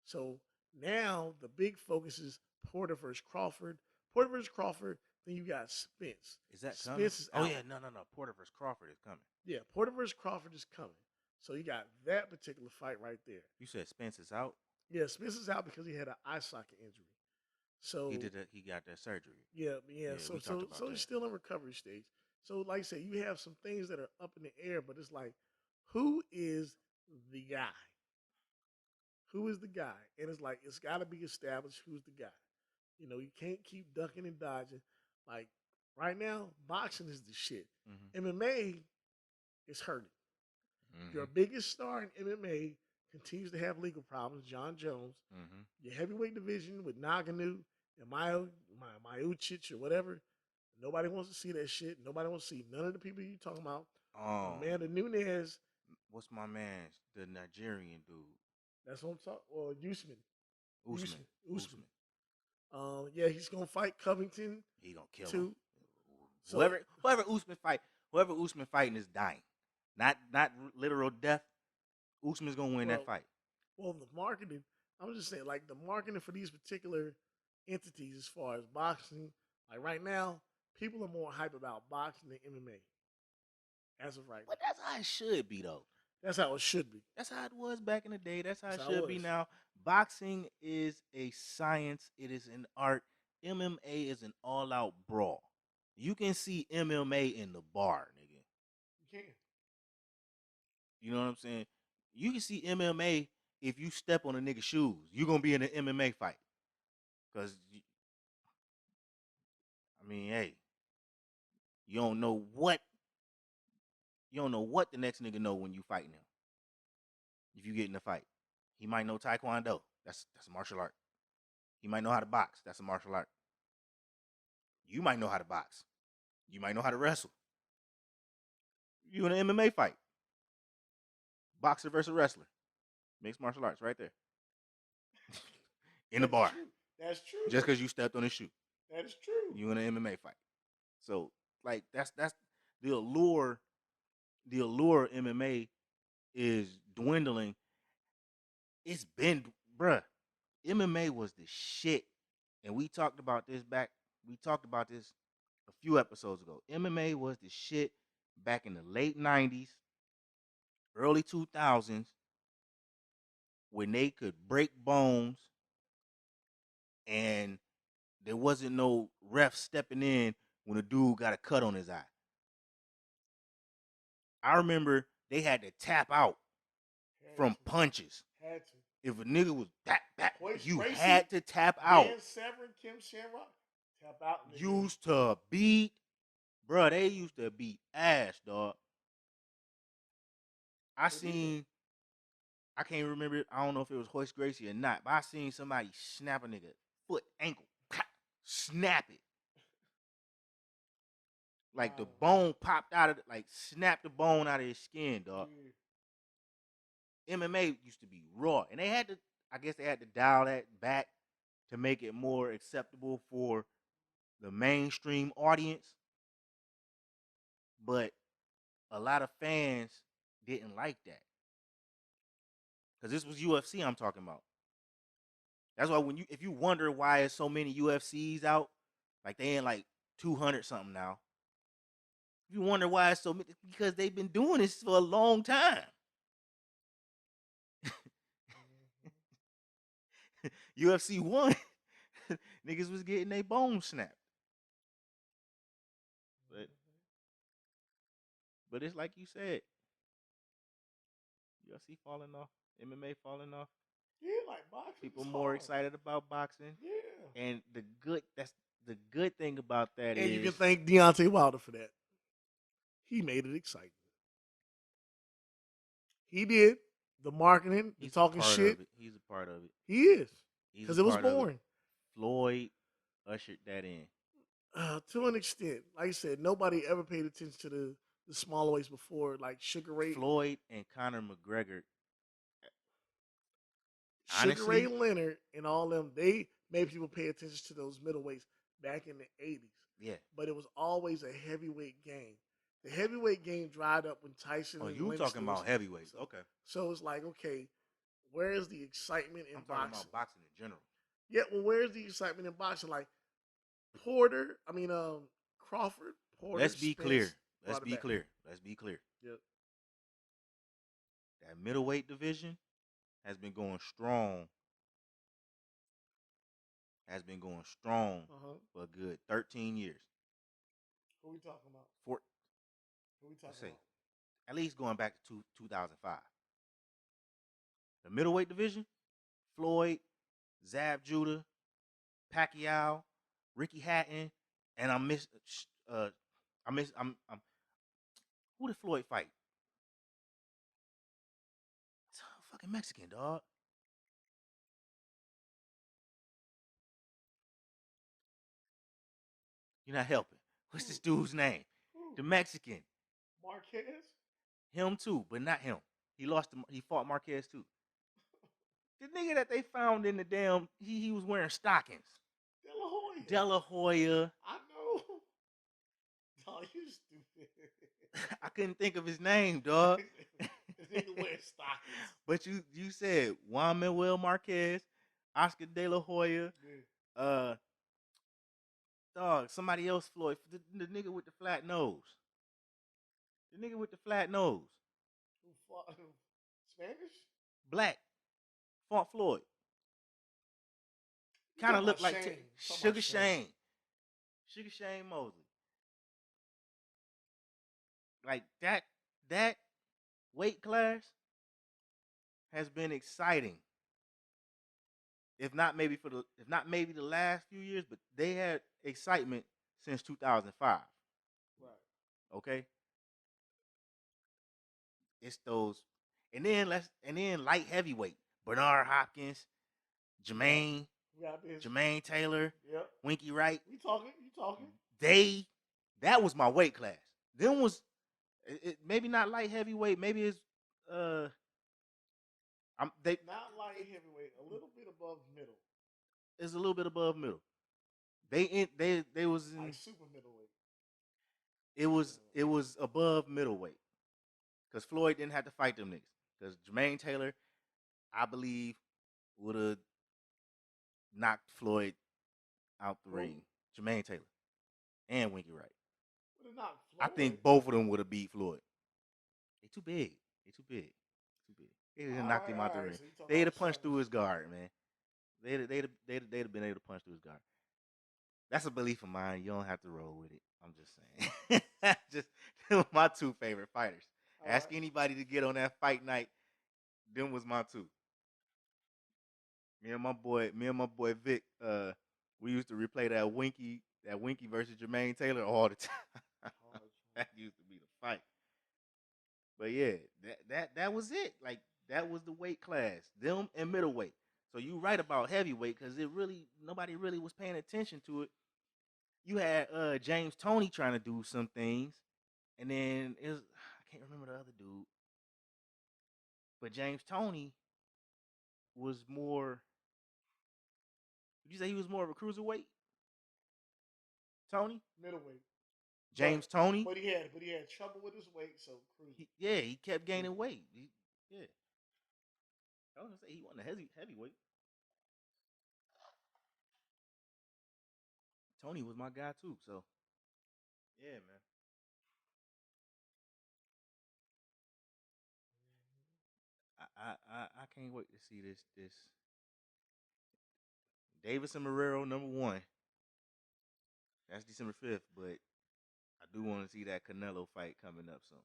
So now the big focus is Porter versus Crawford. Porter versus Crawford. Then you got Spence. Is that Spence coming? is out. Oh yeah, no. Porter versus Crawford is coming. Yeah, Porter versus Crawford is coming. So you got that particular fight right there. You said Spence is out. Yeah, Spence is out because he had an eye socket injury. So He got that surgery. Yeah. we talked about So that. he's still in recovery stage. So like I said, you have some things that are up in the air, but it's like, who is the guy? Who is the guy? And it's like it's got to be established who's the guy. You can't keep ducking and dodging. Like right now, boxing is the shit. MMA is hurting. Your biggest star in MMA continues to have legal problems, John Jones. Your heavyweight division with Nagano and Mayuchich or whatever, nobody wants to see that shit. Nobody wants to see none of the people you talking about Amanda Nunes. What's my man's the Nigerian dude? That's what I'm talking. Or Usman. Usman. Usman. Yeah, he's gonna fight Covington He gonna kill him. too. So Whoever Usman fighting is dying. Not literal death. Usman's gonna win that fight. Well, the marketing. I'm just saying, like the marketing for these particular entities, as far as boxing, like right now, people are more hype about boxing than MMA. As of right But now, that's how it should be though. that's how it should be. That's how it was back in the day. That's how That's it how it should be was. now. Boxing is a science. It is an art. MMA is an all-out brawl. You can see MMA in the bar, nigga. You can. You know what I'm saying? You can see MMA if you step on a nigga's shoes. You're gonna be in an MMA fight. Cause I mean, hey, you don't know what the next nigga know when you fighting him. If you get in a fight, he might know Taekwondo. That's a martial art. He might know how to box. That's a martial art. You might know how to box. You might know how to wrestle. You in an MMA fight. Boxer versus wrestler. Mixed martial arts right there. In the bar. True. That's true. Just because you stepped on his shoe. That is true. You in an MMA fight. So, like, that's the allure. The allure of MMA is dwindling. It's been, bruh. MMA was the shit. And we talked about this a few episodes ago. MMA was the shit back in the late 90s, early 2000s, when they could break bones and there wasn't no ref stepping in when a dude got a cut on his eye. I remember they had to tap out from punches. Had to. If a nigga was back, you Tracy, had to tap out. Dan Severn, Kim Shamrock, tap out. Used to beat, bro. They used to beat ass, dog. I can't remember. I don't know if it was Hoist Gracie or not, but I seen somebody snap a nigga foot, ankle, snap it. Like the bone popped out of like snapped the bone out of his skin, dog. Yeah. MMA used to be raw, and I guess they had to dial that back to make it more acceptable for the mainstream audience. But a lot of fans didn't like that. Because this was UFC I'm talking about. That's why if you wonder why there's so many UFCs out, like they in like 200 something now. If you wonder why it's so many, because they've been doing this for a long time. UFC 1, niggas was getting their bones snapped. But it's like you said, UFC falling off, MMA falling off. Yeah, like boxing. People more excited about boxing. Yeah. And that's the good thing about that and is, you can thank Deontay Wilder for that. He made it exciting. He did the marketing, the talking shit. He's a part of it. He is, because it was boring. Floyd ushered that in. To an extent, like I said, nobody ever paid attention to the smaller weights before, like Sugar Ray. Floyd and Conor McGregor. Sugar Ray Leonard and all them, they made people pay attention to those middleweights back in the 80s. Yeah. But it was always a heavyweight game. The heavyweight game dried up when Tyson. Oh, you talking about heavyweights? Okay. So it's like, okay, where is the excitement in boxing? I'm talking about boxing in general. Yeah, well, where's the excitement in boxing? Like Crawford, Porter. Let's be clear. Let's be clear. Yep. That middleweight division has been going strong. For a good 13 years. Who are we talking about? Who we talking about? At least going back to 2005. The middleweight division, Floyd, Zab Judah, Pacquiao, Ricky Hatton, and I'm who did Floyd fight? It's a fucking Mexican, dog. You're not helping. What's this dude's name? The Mexican. Marquez? Him too, but not him. He lost. He fought Marquez too. The nigga that they found in the damn, he was wearing stockings. De La Hoya. De La Hoya. I know. Dog, you stupid. I couldn't think of his name, dog. The nigga wears stockings. But you said Juan Manuel Marquez, Oscar De La Hoya, Yeah. dog, somebody else, Floyd, the nigga with the flat nose. The nigga with the flat nose. Who fought Spanish? Black. Fought Floyd. You Kind of talking looked about like Shane. Sugar Shane. Sugar Shane Mosley. Like that weight class has been exciting. If not maybe the last few years, but they had excitement since 2005. Right. Okay? It's those and then light heavyweight. Bernard Hopkins, Jermaine Taylor, Yep. Winky Wright. You talking? That was my weight class. Then was maybe not light heavyweight, maybe it's not light heavyweight, a little bit above middle. It's a little bit above middle. They was in like super middleweight. It was above middleweight because Floyd didn't have to fight them niggas because Jermaine Taylor, I believe, would have knocked Floyd out the ring. Jermaine Taylor and Winky Wright. Would have knocked Floyd? I think both of them would have beat Floyd. They too big. They didn't knock him out the ring. So they'd have punched through his guard, man. They'd have been able to punch through his guard. That's a belief of mine. You don't have to roll with it. I'm just saying. Just my two favorite fighters. Ask anybody to get on that fight night. Them was my two. Me and my boy Vic, we used to replay that Winky versus Jermaine Taylor all the time. That used to be the fight. But yeah, that was it. Like that was the weight class. Them and middleweight. So you right about heavyweight because nobody really was paying attention to it. You had James Toney trying to do some things, and then I can't remember the other dude, but James Toney was more. Would you say he was more of a cruiserweight? Tony? Middleweight. James Toney? But he had trouble with his weight, so cruiser. He kept gaining weight. I was gonna say he wasn't a heavyweight. Tony was my guy too, so yeah, man. I can't wait to see this Davis and Marrero #1. That's December 5th, but I do want to see that Canelo fight coming up soon.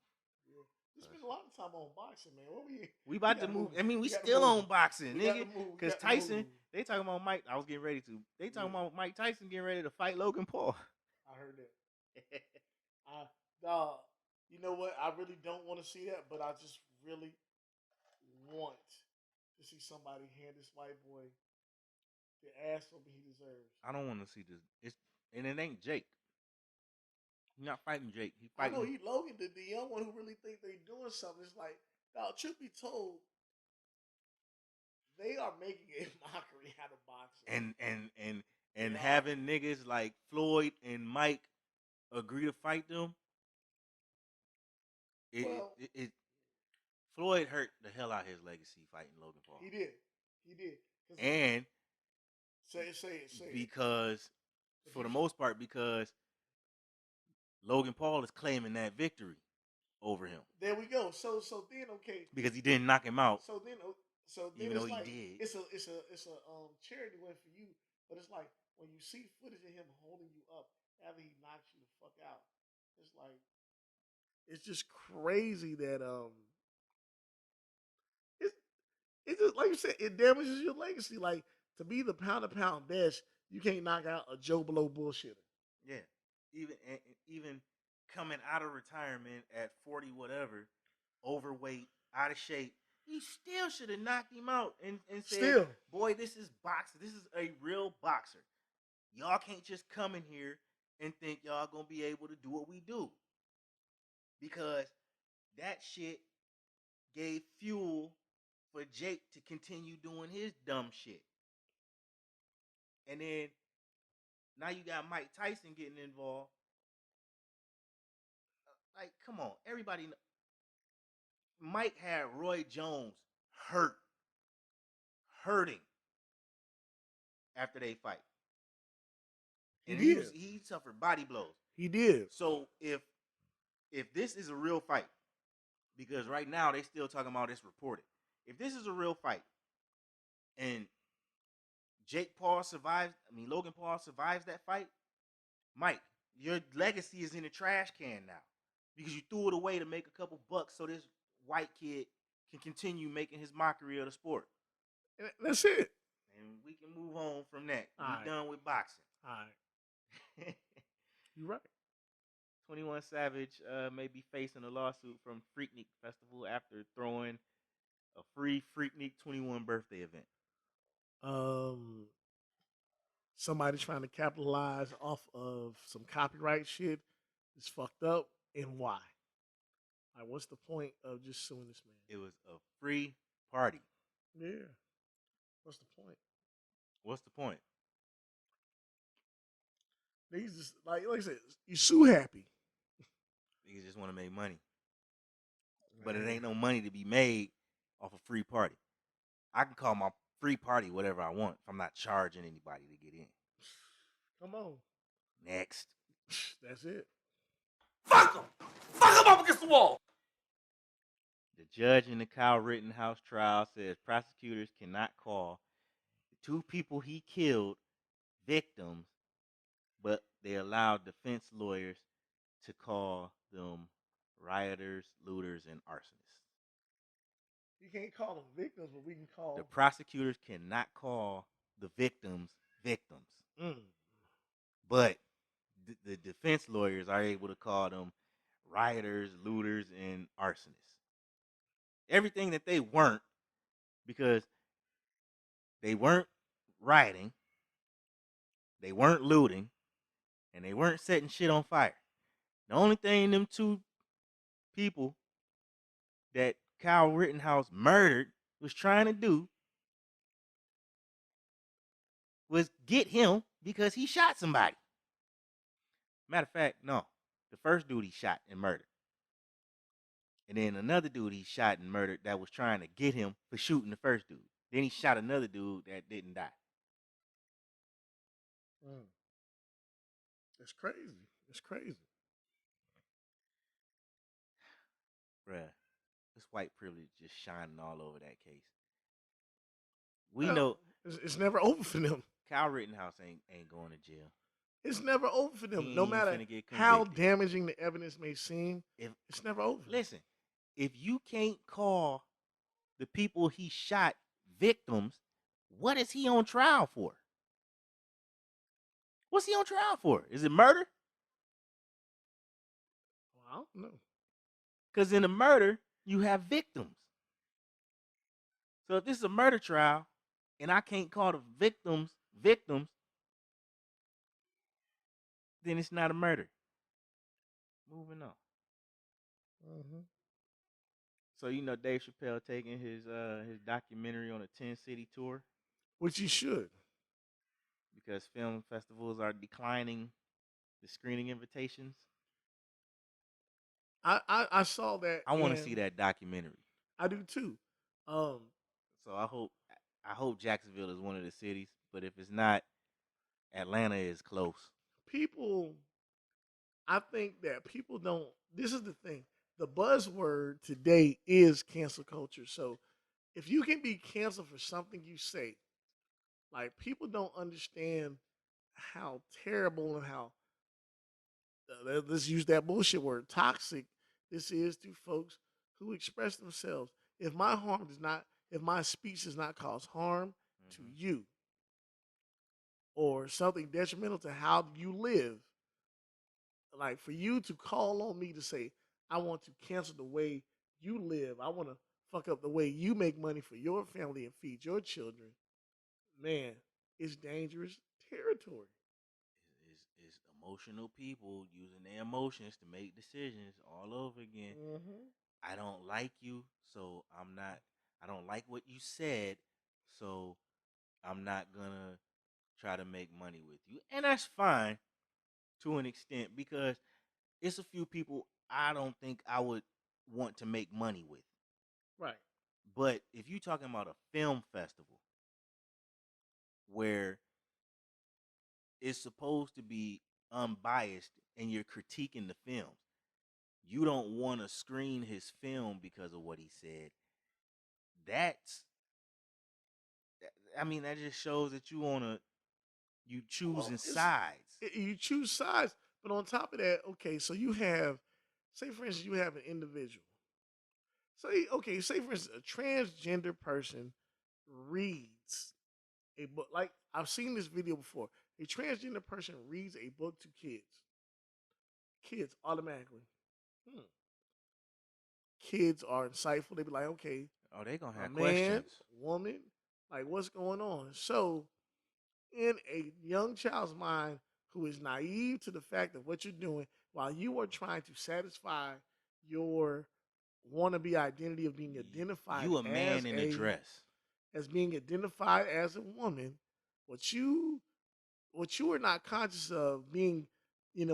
Yeah. We spend a lot of time on boxing, man. We about to move. I mean, we still on boxing, nigga. Because Tyson, they talking about Mike. I was getting ready to. They talking about Mike Tyson getting ready to fight Logan Paul. I heard that. Dog, you know what? I really don't want to see that, but I just really want to see somebody hand this white boy the ass whooping he deserves. I don't want to see this. And it ain't Jake. He's not fighting Jake. He fighting. I know he Logan, the young one who really think they doing something. It's like, dog, truth be told, they are making a mockery out of boxing. And having niggas like Floyd and Mike agree to fight them. Floyd hurt the hell out of his legacy fighting Logan Paul. He did. And say it. Because for the most part, because Logan Paul is claiming that victory over him. There we go. So then okay. Because he didn't knock him out. So then even though he like, did. It's a charity win for you, but it's like when you see footage of him holding you up after he knocks you the fuck out, it's like it's just crazy that it's just like you said, it damages your legacy. Like to be the pound best, you can't knock out a Joe Blow bullshitter. Yeah. Even coming out of retirement at 40 whatever, overweight, out of shape, he still should have knocked him out and said, boy, this is boxing. This is a real boxer. Y'all can't just come in here and think y'all gonna be able to do what we do. because that shit gave fuel for Jake to continue doing his dumb shit. And then now you got Mike Tyson getting involved. Like, come on, everybody. Mike had Roy Jones hurting after they fight, and he suffered body blows. He did. So if this is a real fight, because right now they still talking about this reported. If this is a real fight, and Logan Paul survives that fight, Mike, your legacy is in the trash can now because you threw it away to make a couple bucks so this white kid can continue making his mockery of the sport. That's it. And we can move on from that. We're done with boxing. All right. You're right. 21 Savage may be facing a lawsuit from Freaknik Festival after throwing a free Freaknik 21 birthday event. Somebody trying to capitalize off of some copyright shit is fucked up, and why? Like, what's the point of just suing this man? It was a free party. Yeah. What's the point? What's the point? Niggas just like I said, you sue happy. Niggas just want to make money. But it ain't no money to be made off a free party. I can call my free party whatever I want if I'm not charging anybody to get in. Come on. Next. That's it. Fuck him! Fuck him up against the wall! The judge in the Kyle Rittenhouse trial says prosecutors cannot call the two people he killed victims, but they allowed defense lawyers to call them rioters, looters, and arsonists. You can't call them victims, but we can call The prosecutors cannot call the victims victims. But the defense lawyers are able to call them rioters, looters, and arsonists. Everything that they weren't, because they weren't rioting, they weren't looting, and they weren't setting shit on fire. The only thing them two people that Kyle Rittenhouse murdered was trying to do was get him because he shot somebody. Matter of fact, no. The first dude he shot and murdered. And then another dude he shot and murdered that was trying to get him for shooting the first dude. Then he shot another dude that didn't die. It's crazy. It's crazy. Bruh, this white privilege just shining all over that case. We know it's never over for them. Kyle Rittenhouse ain't going to jail. It's never over for them. He No ain't matter finna get how convicted. damaging the evidence may seem, it's never over. Listen, if you can't call the people he shot victims, what is he on trial for? What's he on trial for? Is it murder? Well, I don't know. Because in a murder, you have victims. So if this is a murder trial and I can't call the victims, then it's not a murder. Moving on. So you know Dave Chappelle taking his documentary on a 10-city tour, which he should, because film festivals are declining the screening invitations. I saw that. I want to see that documentary. I do too. So I hope Jacksonville is one of the cities, but if it's not, Atlanta is close. I think that people don't. This is the thing. The buzzword today is cancel culture. So if you can be canceled for something you say, like, people don't understand how terrible and how let's use that bullshit word, toxic, this is to folks who express themselves. If my speech does not cause harm to you or something detrimental to how you live, like, for you to call on me to say, I want to cancel the way you live, I want to fuck up the way you make money for your family and feed your children, man, it's dangerous territory. is emotional people using their emotions to make decisions all over again. Mm-hmm. I don't like you, so I'm not. I don't like what you said, so I'm not gonna try to make money with you, and that's fine to an extent because it's a few people I don't think I would want to make money with. Right. But if you're talking about a film festival where it's supposed to be unbiased and you're critiquing the films, you don't want to screen his film because of what he said. That's, I mean, that just shows that you Well, choosing sides. you choose sides, but on top of that, okay, so you have, say for instance, you have an individual. Say for instance, a transgender person reads a book. Like I've seen this video before. A transgender person reads a book to kids. Kids automatically. Hmm. Kids are insightful. They be like, okay, Oh, they gonna a have man, questions. woman, like what's going on? So, in a young child's mind who is naive to the fact of what you're doing, while you are trying to satisfy your wannabe identity of being identified You a man in a dress. as being identified as a woman, what you what you are not conscious of being,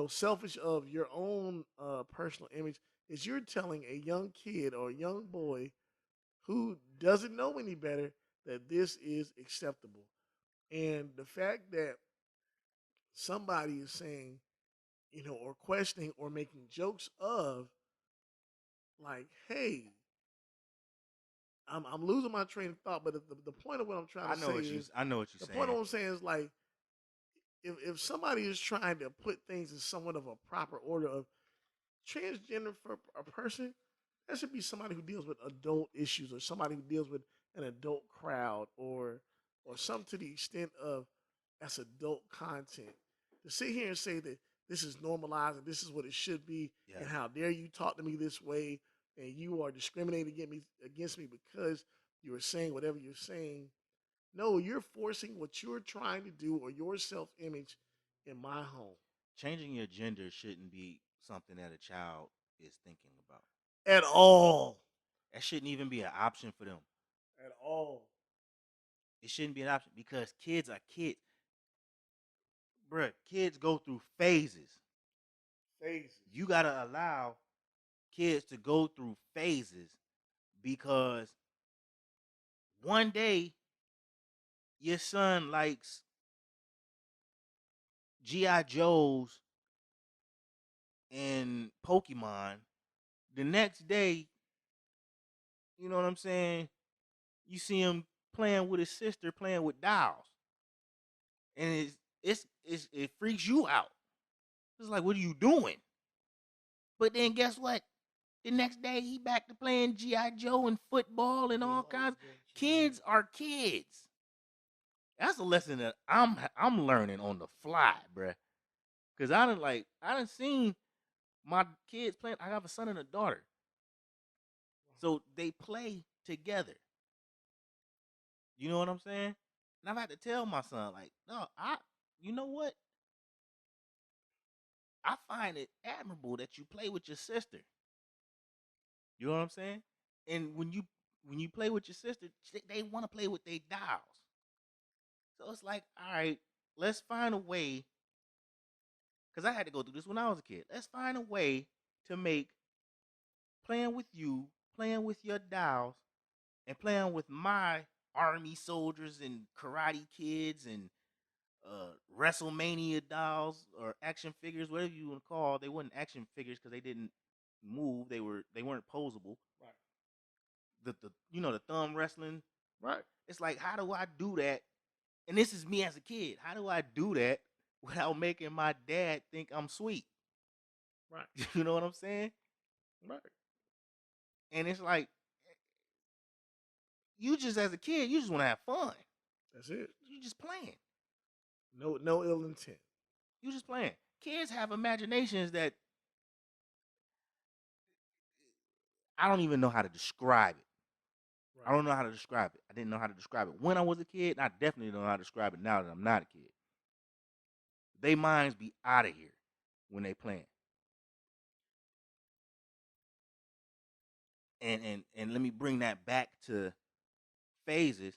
selfish of your own personal image is you're telling a young kid or a young boy who doesn't know any better that this is acceptable. And the fact that somebody is saying, or questioning or making jokes of, like, hey, I'm losing my train of thought, but the point of what I'm trying to say is, I know what you're the point of saying. what I'm saying is like, if somebody is trying to put things in somewhat of a proper order of transgender for a person, that should be somebody who deals with adult issues or somebody who deals with an adult crowd or some to the extent of that's adult content. To sit here and say that this is normalized and this is what it should be, Yeah. and how dare you talk to me this way, and you are discriminating against me because you are saying whatever you're saying. No, you're forcing what you're trying to do or your self image in my home. Changing your gender shouldn't be something that a child is thinking about. At all. That shouldn't even be an option for them. At all. It shouldn't be an option because kids are kids. Bruh, kids go through phases. Phases. You gotta allow kids to go through phases because one day your son likes G.I. Joes and Pokemon. The next day, you know what I'm saying? You see him playing with his sister, playing with dolls. And it freaks you out. It's like, what are you doing? But then guess what? The next day he back to playing G.I. Joe and football and all kinds. Kids are kids. That's a lesson that I'm learning on the fly, bruh. Cause I done seen my kids playing. I have a son and a daughter. So they play together. You know what I'm saying? And I've had to tell my son, like, no, you know what? I find it admirable that you play with your sister. You know what I'm saying? And when you play with your sister, they want to play with their dolls. So it's like, all right, let's find a way. Because I had to go through this when I was a kid. Let's find a way to make playing with you, playing with your dolls, and playing with my army soldiers and karate kids and WrestleMania dolls or action figures, whatever you want to call. They weren't action figures because they didn't move. They weren't posable. Right. The the thumb wrestling. Right. It's like, how do I do that? And this is me as a kid. How do I do that without making my dad think I'm sweet? Right. You know what I'm saying? Right. And it's like, you just as a kid, you just want to have fun. That's it. You just playing. No ill intent. You just playing. Kids have imaginations that I don't even know how to describe it. Right. I don't know how to describe it. I didn't know how to describe it when I was a kid, and I definitely don't know how to describe it now that I'm not a kid. they minds be out of here when they playing. And let me bring that back to phases.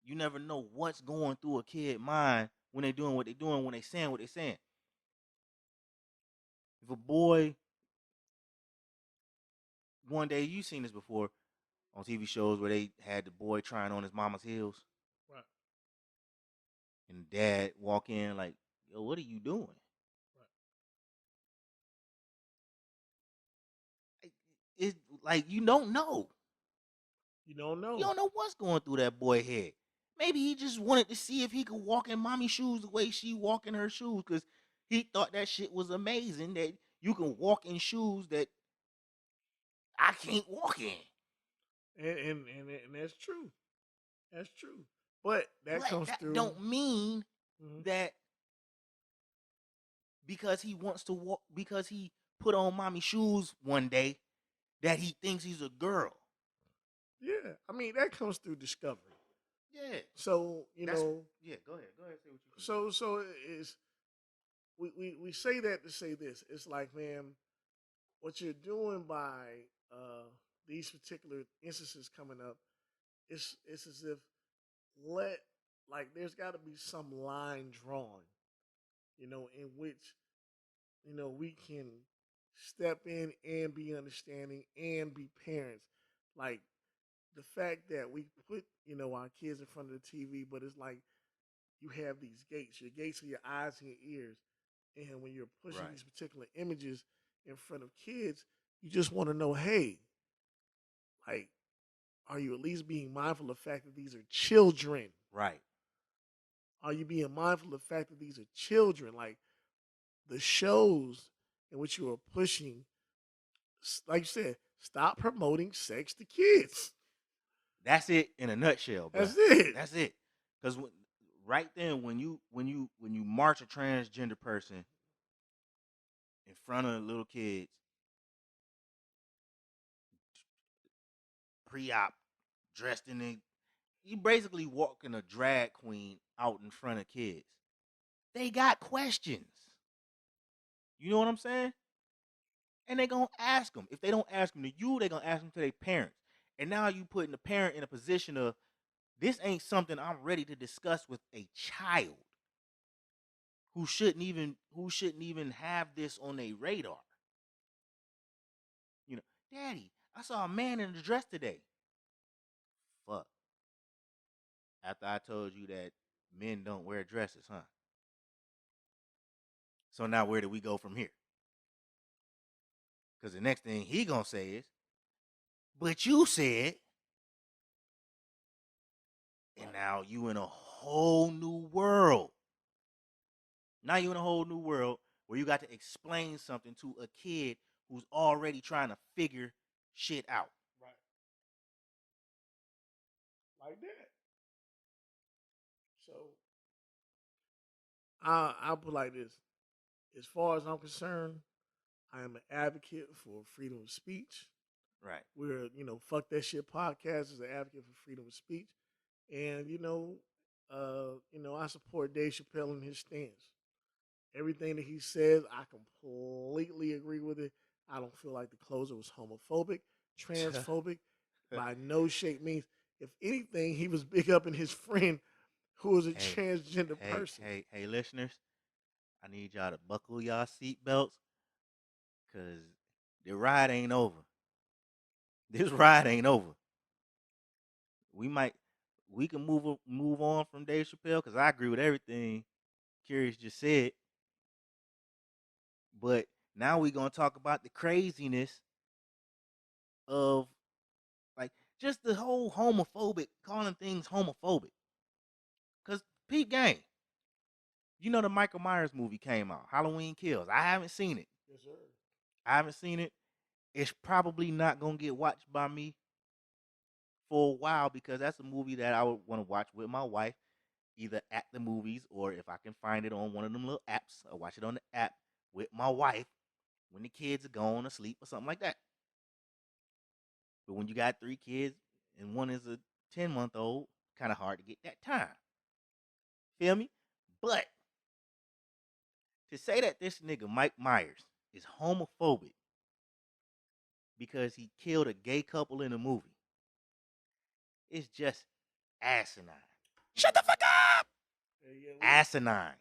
You never know what's going through a kid mind when they doing what they doing, when they saying what they saying. If a boy, one day you seen this before on TV shows where they had the boy trying on his mama's heels, Right. and dad walk in like, "Yo, what are you doing?" Right. It's like you don't know. You don't You know. don't know what's going through that boy head. Maybe he just wanted to see if he could walk in mommy's shoes the way she walk in her shoes, because he thought that shit was amazing that you can walk in shoes that I can't walk in. And that's true. That's true. But that But comes that through. don't mean Mhm. that because he wants to walk, because he put on mommy's shoes one day, that he thinks he's a girl. Yeah, I mean that comes through discovery. Yeah, So that's yeah. Go ahead, say what you think. so it's we say that to say this. It's like, man, what you're doing by these particular instances coming up, it's as if let like there's got to be some line drawn, in which we can step in and be understanding and be parents. Like the fact that we put our kids in front of the TV, but it's like you have these gates. Your gates are your eyes and your ears, and when you're pushing Right, these particular images in front of kids, you just want to know, hey, like, are you at least being mindful of the fact that these are children? right. Are you being mindful of the fact that these are children? Like the shows in which you are pushing, like you said, stop promoting sex to kids. That's it in a nutshell, bro. That's it. That's it. Because right then, when you march a transgender person in front of little kids, pre-op, dressed in a, you basically walking a drag queen out in front of kids. They got questions. You know what I'm saying? And they gonna ask them. If they don't ask them to you, they gonna ask them to their parents. And now you putting the parent in a position of, this ain't something I'm ready to discuss with a child who shouldn't even have this on their radar. You know, Daddy, I saw a man in a dress today. Fuck. After I told you that men don't wear dresses, huh? So now where do we go from here? Because the next thing he gonna say is, but you said, and now you in a whole new world. Now you in a whole new world where you got to explain something to a kid who's already trying to figure shit out. Right. Like that. So I'll put it like this. As far as I'm concerned, I am an advocate for freedom of speech. Right. We're, fuck that shit podcast is an advocate for freedom of speech. And, I support Dave Chappelle in his stance. Everything that he says, I completely agree with it. I don't feel like the closer was homophobic, transphobic, by no shape means. If anything, he was big up in his friend who was a hey, transgender hey, person. hey, listeners, I need y'all to buckle y'all seatbelts because the ride ain't over. This ride ain't over. We might, we can move on from Dave Chappelle because I agree with everything Qurious just said. But now we gonna talk about the craziness of, like, just the whole homophobic, calling things homophobic. Cause peep game, the Michael Myers movie came out, Halloween Kills. I haven't seen it. Yes, sir. I haven't seen it. It's probably not gonna get watched by me for a while because that's a movie that I would want to watch with my wife, either at the movies or if I can find it on one of them little apps. I'll watch it on the app with my wife when the kids are going to sleep or something like that. But when you got 3 kids and one is a 10-month-old, kind of hard to get that time. Feel me? But To say that this nigga Mike Myers is homophobic because he killed a gay couple in a movie is just asinine. Shut the fuck up! Yeah, Asinine.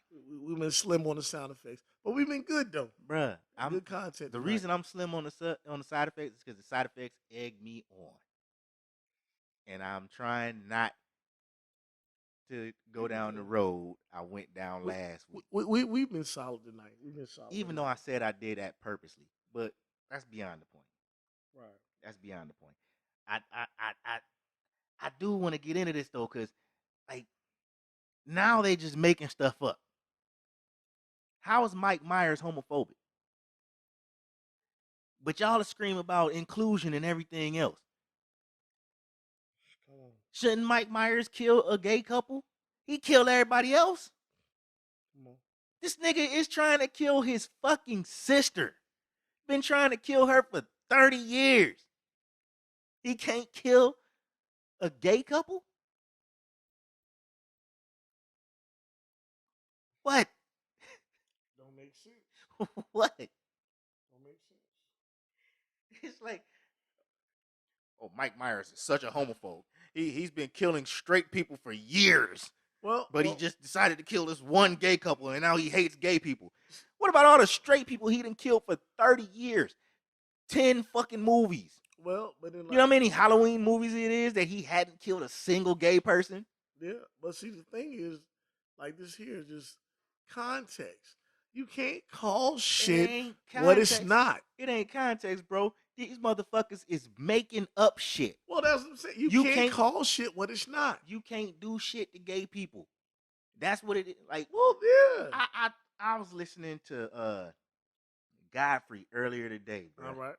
we've been slim on the sound effects, but we've been good though. Bruh, Good content. the tonight. reason I'm slim on the side effects is because the side effects egg me on. And I'm trying not to go down the road I went down last week. We've been solid tonight. We've been solid. Even though I said I did that purposely. But that's beyond the point. Right. That's beyond the point. I I I I, I do want to get into this though, because like now they just making stuff up. How is Mike Myers homophobic? But y'all are screaming about inclusion and everything else. Come on. Shouldn't Mike Myers kill a gay couple? He killed everybody else. Come on. This nigga is trying to kill his fucking sister. Been trying to kill her for 30 years. He can't kill a gay couple? What? Don't make sense. What? Don't make sense. It's like, oh, Mike Myers is such a homophobe. He's been killing straight people for years. But he just decided to kill this one gay couple, and now he hates gay people. What about all the straight people he done killed for 30 years? 10 fucking movies. Well, but then, like, you know how many Halloween movies it is that he hadn't killed a single gay person? Yeah, but see, the thing is, like this here is just context. You can't call shit what it's not. It ain't context, bro. These motherfuckers is making up shit. Well, that's what I'm saying. You can't call shit what it's not. You can't do shit to gay people. That's what it is. Like, well, yeah. I was listening to Godfrey earlier today, bro. All right.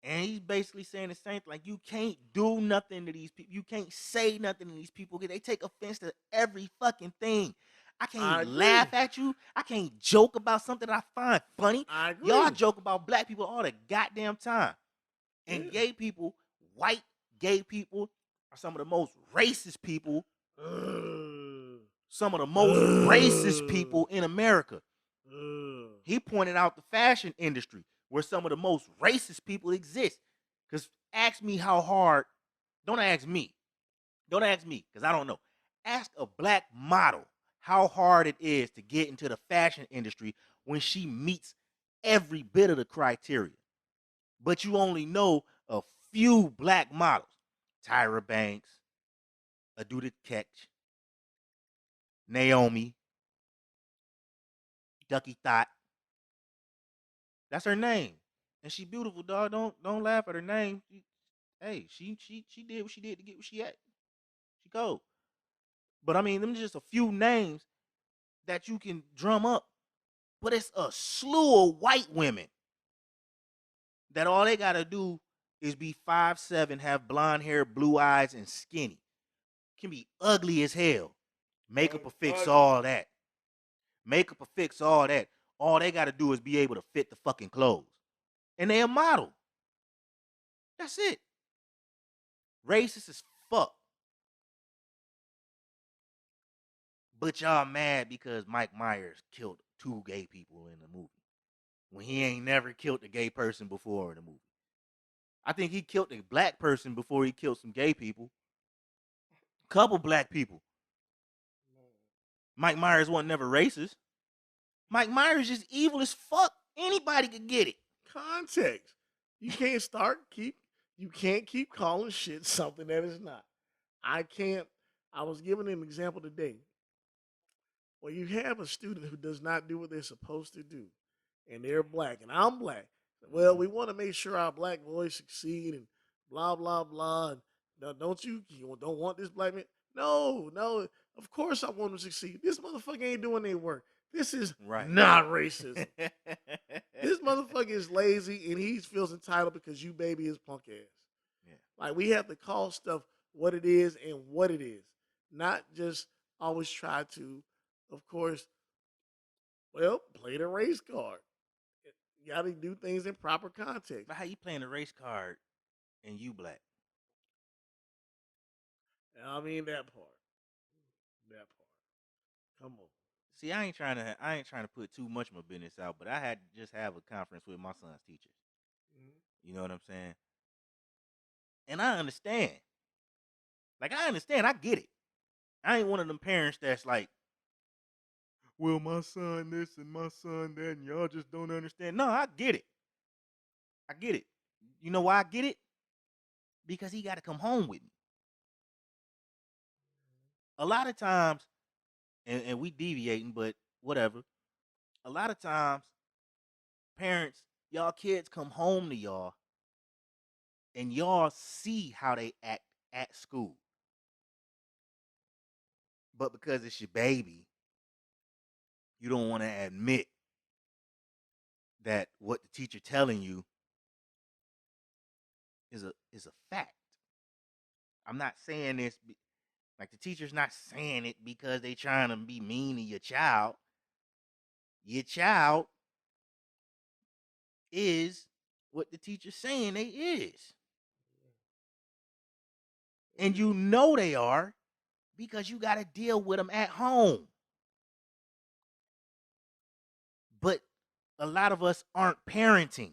And he's basically saying the same thing. Like, you can't do nothing to these people. You can't say nothing to these people because they take offense to every fucking thing. I can't laugh at you. I can't joke about something that I find funny. I agree. Y'all joke about black people all the goddamn time. And gay people, white gay people, are some of the most racist people. Some of the most racist people in America. He pointed out the fashion industry where some of the most racist people exist. Because ask me how hard. Don't ask me. Don't ask me because I don't know. Ask a black model how hard it is to get into the fashion industry when she meets every bit of the criteria. But you only know a few black models. Tyra Banks, Aduda Ketch, Naomi, Ducky Thought. That's her name. And she beautiful, dog. Don't laugh at her name. Hey, she did what she did to get where she at. She cold. But I mean, them just a few names that you can drum up. But it's a slew of white women that all they gotta do is be 5'7", have blonde hair, blue eyes, and skinny. Can be ugly as hell. Makeup will fix all that. Makeup will fix all that. All they gotta do is be able to fit the fucking clothes. And they a model. That's it. Racist as fuck. But y'all mad because Mike Myers killed 2 gay people in the movie when he ain't never killed a gay person before in the movie. I think he killed a black person before he killed some gay people. Couple black people. Mike Myers wasn't never racist. Mike Myers is evil as fuck. Anybody could get it. Context. You can't keep calling shit something that is not. I can't. I was giving an example today. Well, you have a student who does not do what they're supposed to do, and they're black, and I'm black. Well, we want to make sure our black boys succeed, and blah blah blah. And don't you don't want this black man? No, no. Of course I want them to succeed. This motherfucker ain't doing their work. This is not racism. This motherfucker is lazy, and he feels entitled because you baby his punk ass. Yeah. Like, we have to call stuff what it is and what it is, not just always try to, of course, play the race card. You got to do things in proper context. But how you playing the race card and you black? I mean, that part. Come on. See, I ain't trying to put too much of my business out, but I had to just have a conference with my son's teachers. You know what I'm saying? And I understand. Like I understand, I get it. I ain't one of them parents that's like, well, my son this and my son that, and y'all just don't understand. No, I get it. I get it. You know why I get it? Because he got to come home with me. A lot of times, and we deviating, but whatever. A lot of times, parents, y'all kids come home to y'all, and y'all see how they act at school. But because it's your baby, you don't want to admit that what the teacher telling you is a fact. I'm not saying this like the teacher's not saying it because they trying to be mean to your child. Your child is what the teacher's saying they is. And you know they are because you got to deal with them at home. But a lot of us aren't parenting.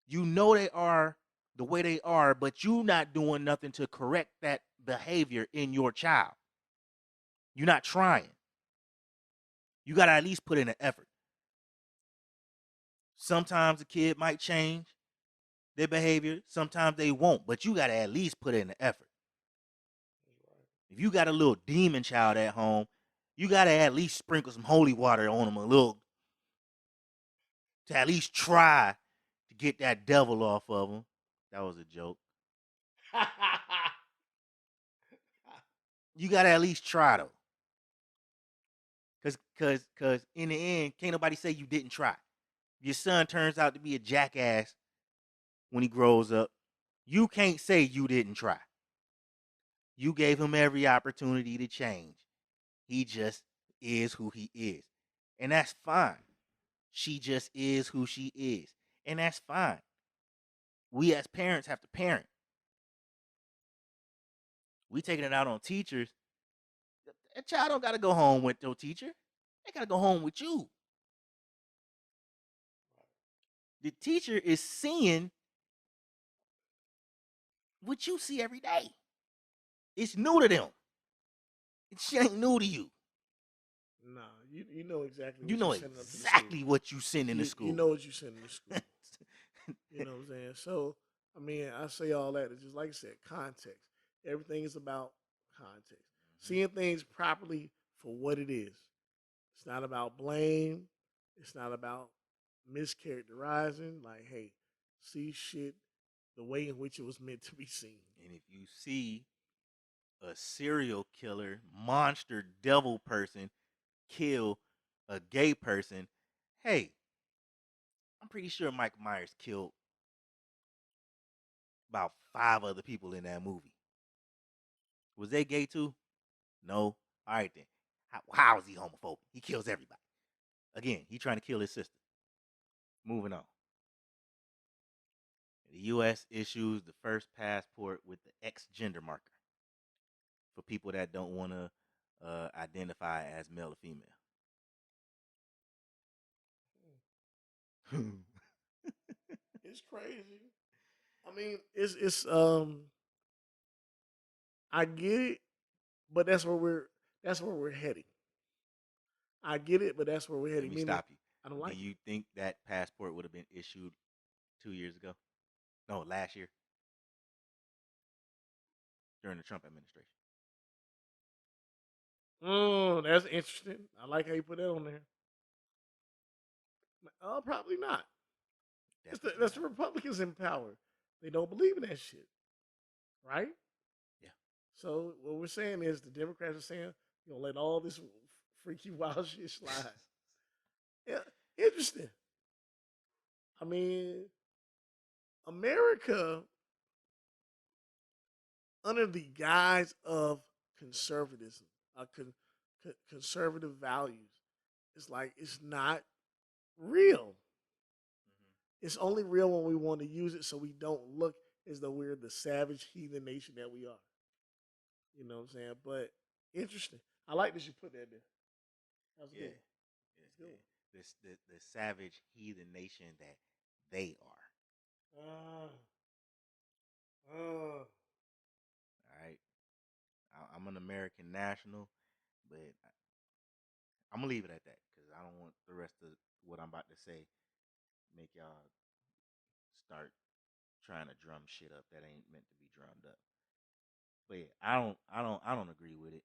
You know they are the way they are, but you not doing nothing to correct that behavior in your child. You're not trying. You got to at least put in an effort. Sometimes the kid might change their behavior, sometimes they won't, but you got to at least put in the effort. If you got a little demon child at home, you got to at least sprinkle some holy water on them a little to at least try to get that devil off of them. That was a joke. You got to at least try though. Cause in the end, can't nobody say you didn't try. Your son turns out to be a jackass when he grows up. You can't say you didn't try. You gave him every opportunity to change. He just is who he is. And that's fine. She just is who she is. And that's fine. We as parents have to parent. We taking it out on teachers. A child don't got to go home with your teacher. They got to go home with you. The teacher is seeing what you see every day. It's new to them. It ain't new to you. Nah, you know exactly You what know you're sending up to the school. exactly what you sending to school. You know what you're sending to school. You know what I'm saying? So, I mean, I say all that. It's just like I said, context. Everything is about context. Seeing things properly for what it is. It's not about blame. It's not about mischaracterizing. Like, hey, see shit the way in which it was meant to be seen. And if you see a serial killer, monster, devil person kill a gay person, hey, I'm pretty sure Mike Myers killed about 5 other people in that movie. Was they gay too? No. All right then. How is he homophobic? He kills everybody. Again, he trying to kill his sister. Moving on. The U.S. issues the first passport with the X gender marker for people that don't want to identify as male or female. It's crazy. I mean, it's I get it, but that's where we're heading. I get it, but that's where we're Let heading. me Meaning, stop you. I don't Do like you think that passport would have been issued 2 years ago? No, last year during the Trump administration. it. Oh, that's interesting. I like how you put that on there. Probably not. Definitely That's the not. Republicans in power. They don't believe in that shit, right? Yeah. So what we're saying is the Democrats are saying you know let all this freaky wild shit slide. Yeah, interesting. I mean, America under the guise of conservatism, conservative values, it's like it's not real. It's only real when we want to use it so we don't look as though we're the savage heathen nation that we are. You know what I'm saying? But interesting. I like that you put that there. That's Yeah, good. yeah, That's yeah. good. The savage heathen nation that they are. Uh, All right, I'm an American national, but I'm gonna leave it at that because I don't want the rest of what I'm about to say make y'all start trying to drum shit up that ain't meant to be drummed up. But yeah, I don't agree with it.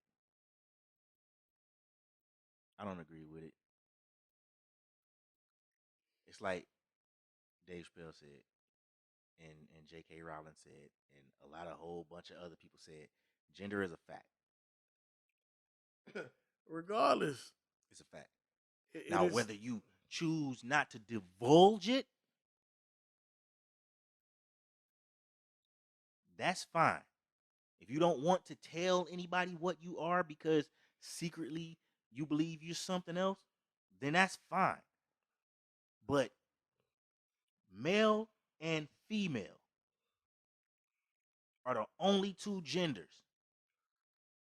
I don't agree with it. It's like Dave Chappelle said, and J.K. Rowling said, and a lot of whole bunch of other people said, gender is a fact. regardless, It's a fact. it Now, is. whether you choose not to divulge it, that's fine. If you don't want to tell anybody what you are because secretly you believe you're something else, then that's fine. But male and female are the only two genders.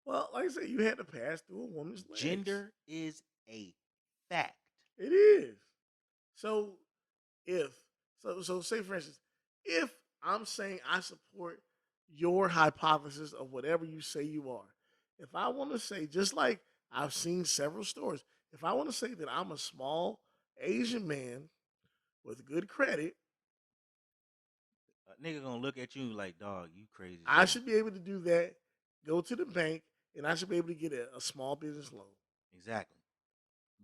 Well, like I said, you had to pass through a woman's legs. Gender is a fact. It is. So if so say for instance, if I'm saying I support your hypothesis of whatever you say you are, if I want to say just like I've seen several stories, if I want to say that I'm a small Asian man with good credit, A nigga gonna look at you like, dog, you crazy as I hell. should be able to do that. Go to the bank, and I should be able to get a small business loan. Exactly.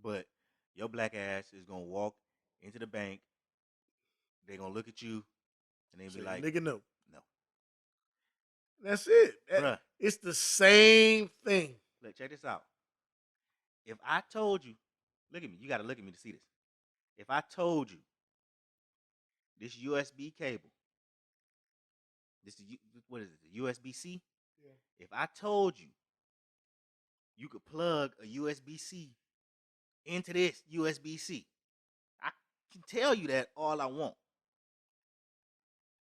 But your black ass is gonna walk into the bank. They gonna look at you and they be Say, like, nigga, no. no, That's it. bruh. It's the same thing. Look, check this out. If I told you, look at me. You gotta look at me to see this. If I told you this USB cable, this is what is it? The USB C. Yeah. If I told you you could plug a USB C into this USB C, I can tell you that all I want.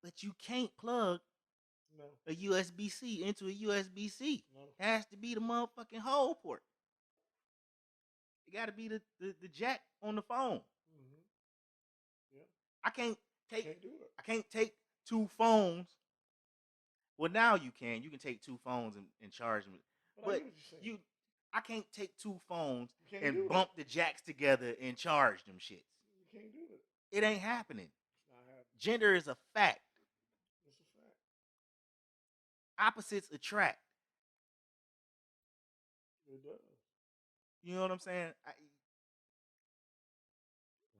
But you can't plug No. a USB C into a USB C. No. It has to be the motherfucking hole port. It got to be the jack on the phone. Mm-hmm. Yeah. I can't take Can't do it. I can't take two phones. Well, now you can. You can take two phones and charge them. But I But get what you're saying. you, I can't take two phones You can't and do bump the jacks together and charge them shits. You can't do it. It ain't happening. It's not happening. Gender is a fact. It's a fact. Opposites attract. It does. You know what I'm saying?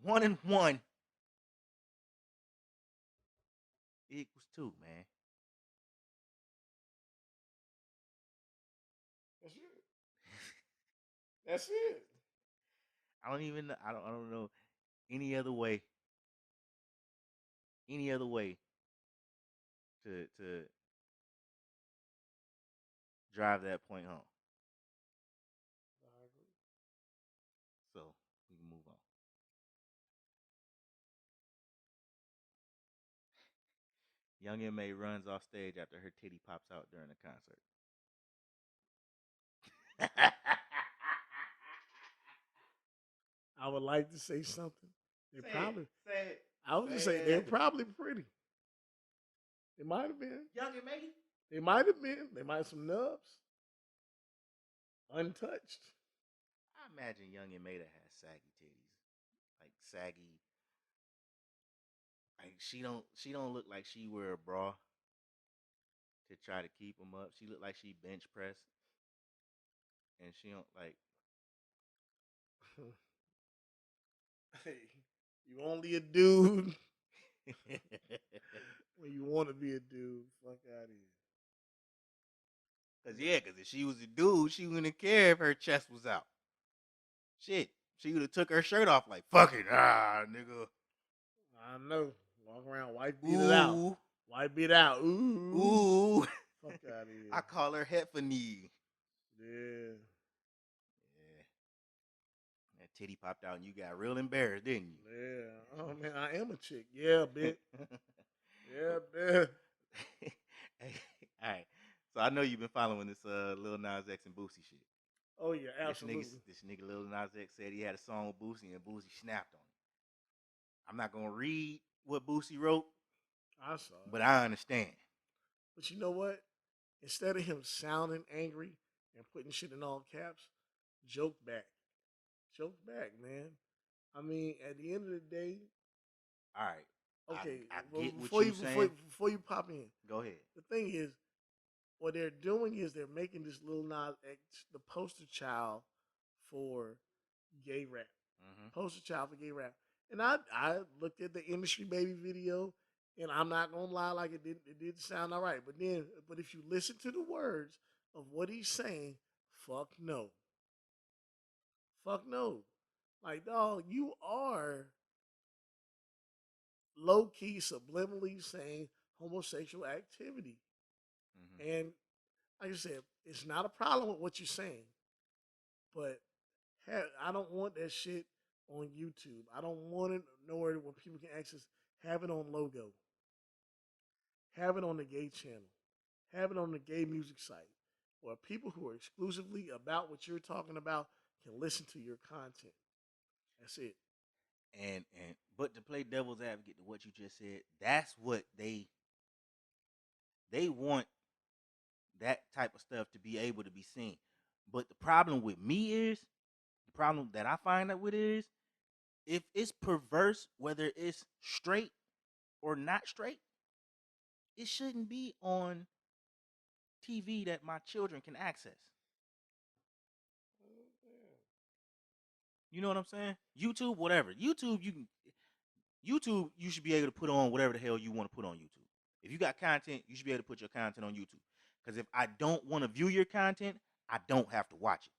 One and one equals two, man. That's it. That's it. I don't even. I don't know any other way. Any other way to drive that point home. I agree. So we can move on. Young M.A. runs off stage after her titty pops out during a concert. I would like to say something. They probably. Say it. I was just saying they're probably pretty. They might have been. Young M.A. They might have been. They might have some nubs. Untouched. I imagine Young M.A. that has saggy titties, like saggy. Like she don't look like she wear a bra to try to keep them up. She look like she bench press, and she don't like. Hey, you only a dude when you want to be a dude. Fuck out of here. Cause if she was a dude, she wouldn't care if her chest was out. Shit, she would have took her shirt off like fuck it, nigga. I know. Walk around, white beat it out. Ooh, White beat out. Ooh. ooh. Fuck out of here. I call her Hefany. Yeah. Yeah, that titty popped out and you got real embarrassed, didn't you? Yeah. Oh man, I am a chick. Yeah, bitch. Yeah, bitch. Hey, all right. So I know you've been following this Lil Nas X and Boosie shit. Oh yeah, absolutely. This nigga Lil Nas X said he had a song with Boosie and Boosie snapped on it. I'm not gonna read what Boosie wrote, I saw it. but I understand. But you know what? Instead of him sounding angry and putting shit in all caps, joke back. Joke back, man. I mean, at the end of the day, All right, okay. I Well, get what you saying. before you pop in, Go ahead. the thing is, what they're doing is they're making this Lil Nas X the poster child for gay rap. Mm-hmm. Poster child for gay rap. And I looked at the industry baby video, and I'm not gonna lie, like it did sound all right. But if you listen to the words of what he's saying, fuck no, fuck no. Like dog, you are low key subliminally saying homosexual activity, Mm-hmm. and like I said, it's not a problem with what you're saying, but I don't want that shit on YouTube. I don't want it nowhere where people can access. Have it on logo. Have it on the gay channel. Have it on the gay music site, where people who are exclusively about what you're talking about can listen to your content. That's it. And but to play devil's advocate to what you just said, that's what they want that type of stuff to be able to be seen. But the problem with me is the problem that I find out with is if it's perverse, whether it's straight or not straight, it shouldn't be on TV that my children can access. You know what I'm saying? YouTube, whatever. YouTube, you should be able to put on whatever the hell you want to put on YouTube. If you got content, you should be able to put your content on YouTube. Because if I don't want to view your content, I don't have to watch it.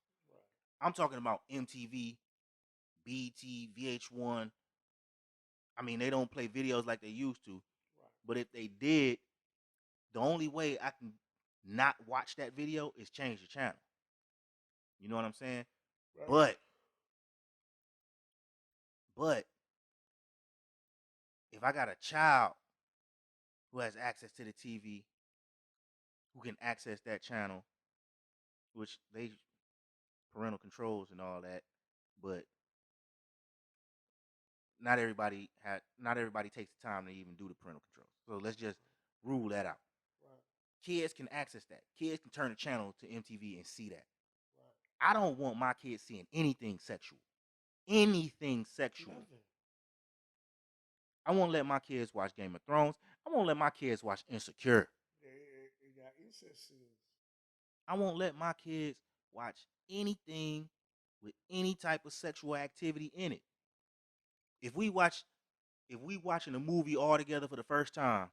I'm talking about MTV, BT, VH1. I mean, they don't play videos like they used to. But if they did, the only way I can not watch that video is change the channel. You know what I'm saying? Right. But but if I got a child who has access to the TV, who can access that channel, which they parental controls and all that, but not everybody takes the time to even do the parental controls. So let's just rule that out. Right. Kids can access that. Kids can turn the channel to MTV and see that. Right. I don't want my kids seeing anything sexual. Anything sexual. Nothing. I won't let my kids watch Game of Thrones. I won't let my kids watch Insecure. They got incest scenes. I won't let my kids watch anything with any type of sexual activity in it. If we watching a movie all together for the first time,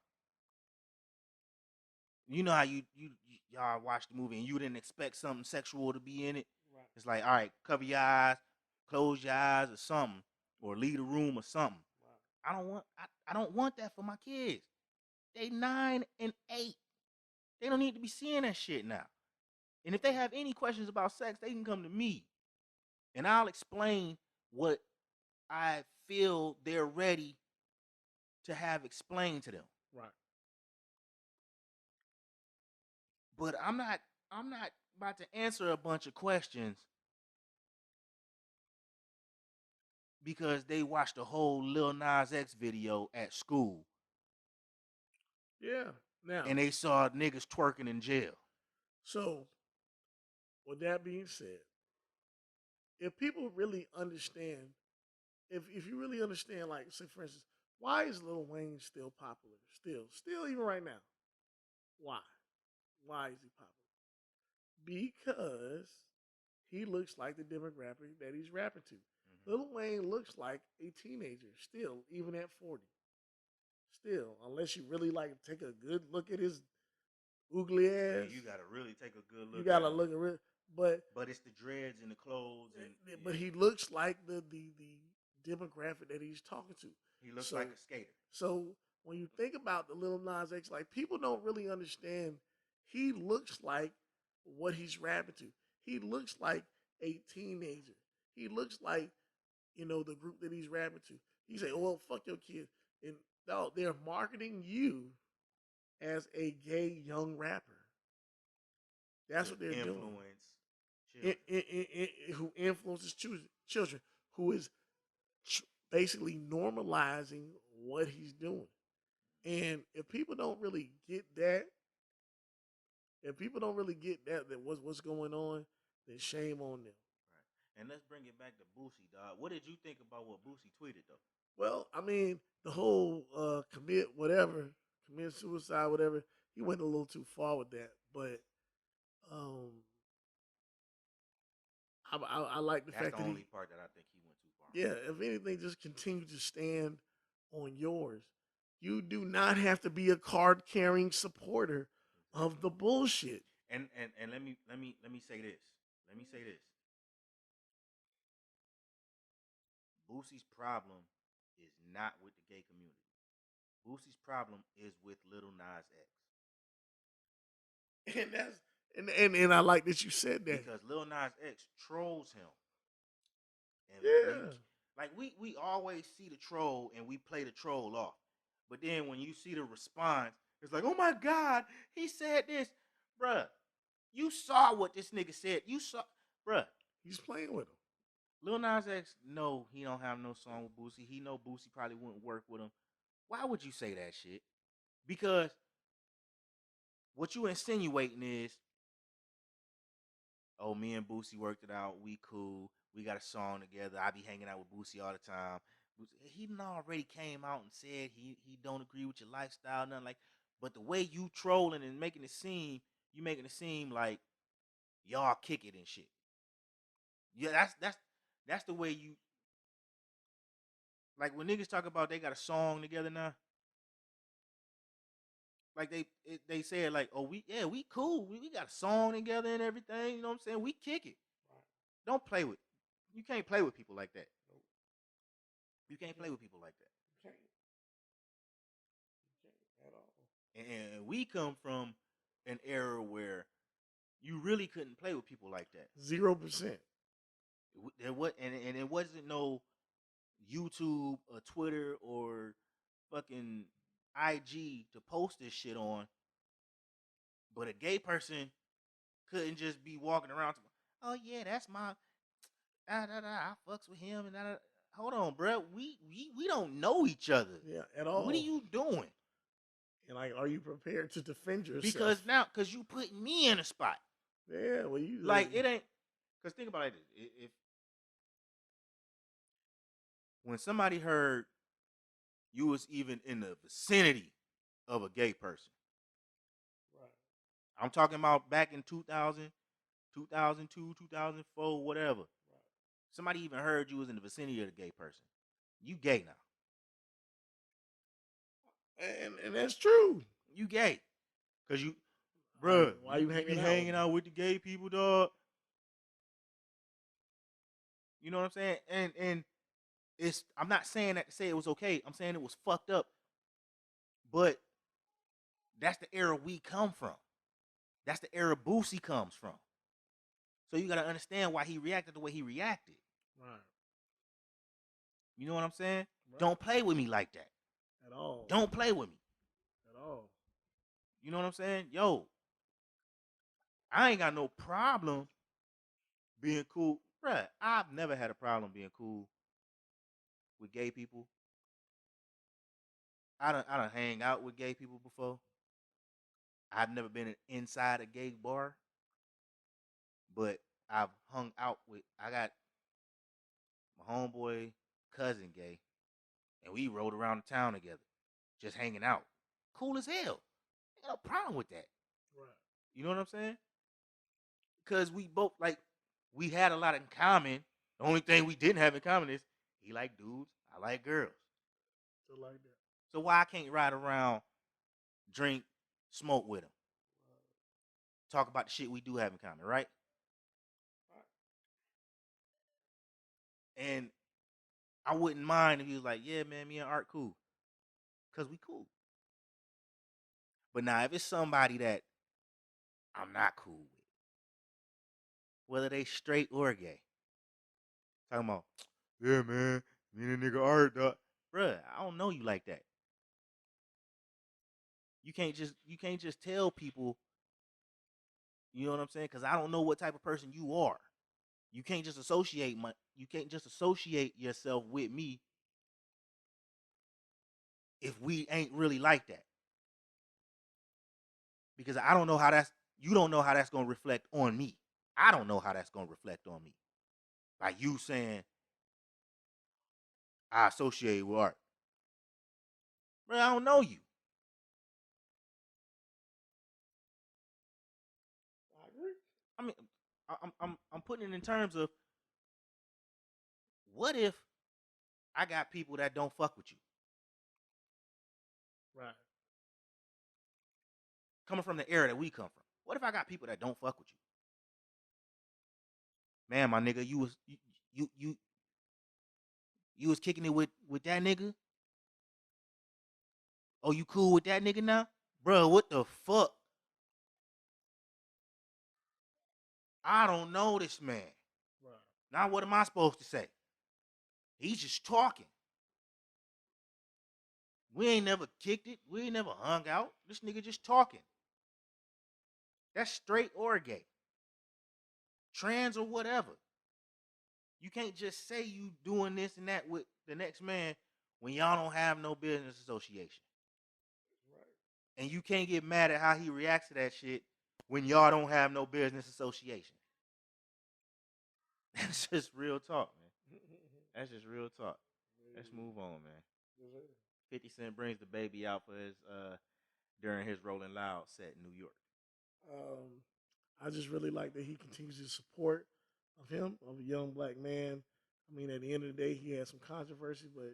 you know how y'all watch the movie and you didn't expect something sexual to be in it. Right. It's like, all right, cover your eyes, close your eyes, or something, or leave the room or something. Right. I don't want that for my kids. They 9 and 8. They don't need to be seeing that shit now. And if they have any questions about sex, they can come to me, and I'll explain what I feel they're ready to have explained to them. Right. But I'm not about to answer a bunch of questions because they watched a whole Lil Nas X video at school Yeah. Now, and they saw niggas twerking in jail. so with that being said, if people really understand, if you really understand, like say for instance, why is Lil Wayne still popular? Still even right now. Why? Why is he popular? Because he looks like the demographic that he's rapping to. Mm-hmm. Lil Wayne looks like a teenager still, even at 40. Still, unless you really like take a good look at his oogly ass. Yeah, you gotta really take a good look. You gotta look at it, but it's the dreads and the clothes and but he looks like the demographic that he's talking to. He looks like a skater. So when you think about the Lil Nas X, like people don't really understand. He looks like what he's rapping to. He looks like a teenager. He looks like the group that he's rapping to. He say, "Oh well, fuck your kid," and no, they're marketing you as a gay young rapper. That's what they're doing. who influences children, who is basically normalizing what he's doing. And if people don't really get that, that what's going on, then shame on them. Right. And let's bring it back to Boosie, dog. What did you think about what Boosie tweeted though? Well, I mean, the whole commit suicide, whatever. He went a little too far with that, but um, I like the That's fact the that only part that I think he went too far on. yeah, if anything, just continue to stand on yours. You do not have to be a card carrying supporter of the bullshit. And let me say this. Let me say this. Boosie's problem is not with the gay community. Boosie's problem is with Little Nas X. And that's and I like that you said that. Because Lil Nas X trolls him. And you Yeah. like we always see the troll and we play the troll off. But then when you see the response, it's like, oh my God, he said this. Bruh, you saw what this nigga said. You saw, bruh. He's playing with him. Lil Nas X, no, he don't have no song with Boosie. He know Boosie probably wouldn't work with him. Why would you say that shit? Because what you insinuating is, oh, me and Boosie worked it out. We cool. We got a song together. I be hanging out with Boosie all the time. He done already came out and said he don't agree with your lifestyle, nothing like. But the way you trolling and making it seem, you making it seem like y'all kick it and shit. Yeah, that's the way you like when niggas talk about they got a song together now. Like they said like, oh we cool. We got a song together and everything. You know what I'm saying? We kick it. Don't play with. You can't play with people like that. You can't play with people like that. You can't. You can't at all. And we come from an era where you really couldn't play with people like that. 0%. There was, and it wasn't no YouTube or Twitter or fucking IG to post this shit on. But a gay person couldn't just be walking around. Oh yeah, that's my. I fucks with him and da. Hold on, bro. We don't know each other. Yeah, at all. What are you doing? And like, are you prepared to defend yourself? Because you put me in a spot. Yeah, well, you Like it ain't. Because think about it. If when somebody heard you was even in the vicinity of a gay person, right. I'm talking about back in 2000, 2002, 2004, whatever. Right. Somebody even heard you was in the vicinity of the gay person. You gay now. And that's true. You gay. Because you, bruh, why you be hanging out with the gay people, dog. You know what I'm saying? And it's I'm not saying that to say it was okay. I'm saying it was fucked up. But that's the era we come from. That's the era Boosie comes from. So you gotta understand why he reacted the way he reacted. Right. You know what I'm saying? Right. Don't play with me like that. At all. Don't play with me. At all. You know what I'm saying? Yo, I ain't got no problem being cool. Bruh, I've never had a problem being cool with gay people. I don't hang out with gay people before. I've never been inside a gay bar, but I've hung out with. I got my homeboy cousin gay, and we rode around the town together, just hanging out. Cool as hell. Ain't no problem with that. Right. You know what I'm saying? Because we both like we had a lot in common. The only thing we didn't have in common is he like dudes, I like girls. Still like that. So why I can't ride around, drink, smoke with him? Talk about the shit we do have in common, right? And I wouldn't mind if he was like, yeah, man, me and Art cool. Because we cool. But now, if it's somebody that I'm not cool with, whether they straight or gay, talking about, yeah, man, me and a nigga Art, dog. Bruh, I don't know you like that. You can't just tell people You know what I'm saying? Because I don't know what type of person you are. You can't just associate yourself with me if we ain't really like that. Because I don't know how that's you don't know how that's gonna reflect on me. I don't know how that's gonna reflect on me. Like you saying I associate with art. Bro, I don't know you. I agree. I mean, I'm putting it in terms of what if I got people that don't fuck with you? Right. Coming from the era that we come from. What if I got people that don't fuck with you? Man, my nigga, you you was kicking it with that nigga? Oh, you cool with that nigga now? Bro, what the fuck? I don't know this man. Right. Now what am I supposed to say? He's just talking. We ain't never kicked it. We ain't never hung out. This nigga just talking. That's straight or gay. Trans or whatever. You can't just say you doing this and that with the next man when y'all don't have no business association. Right. And you can't get mad at how he reacts to that shit when y'all don't have no business association. That's just real talk, man. That's just real talk. Let's move on, man. 50 Cent brings the baby out for his during his Rolling Loud set in New York. Um, I just really like that he continues to support of him, of a young black man. I mean, at the end of the day, he had some controversy, but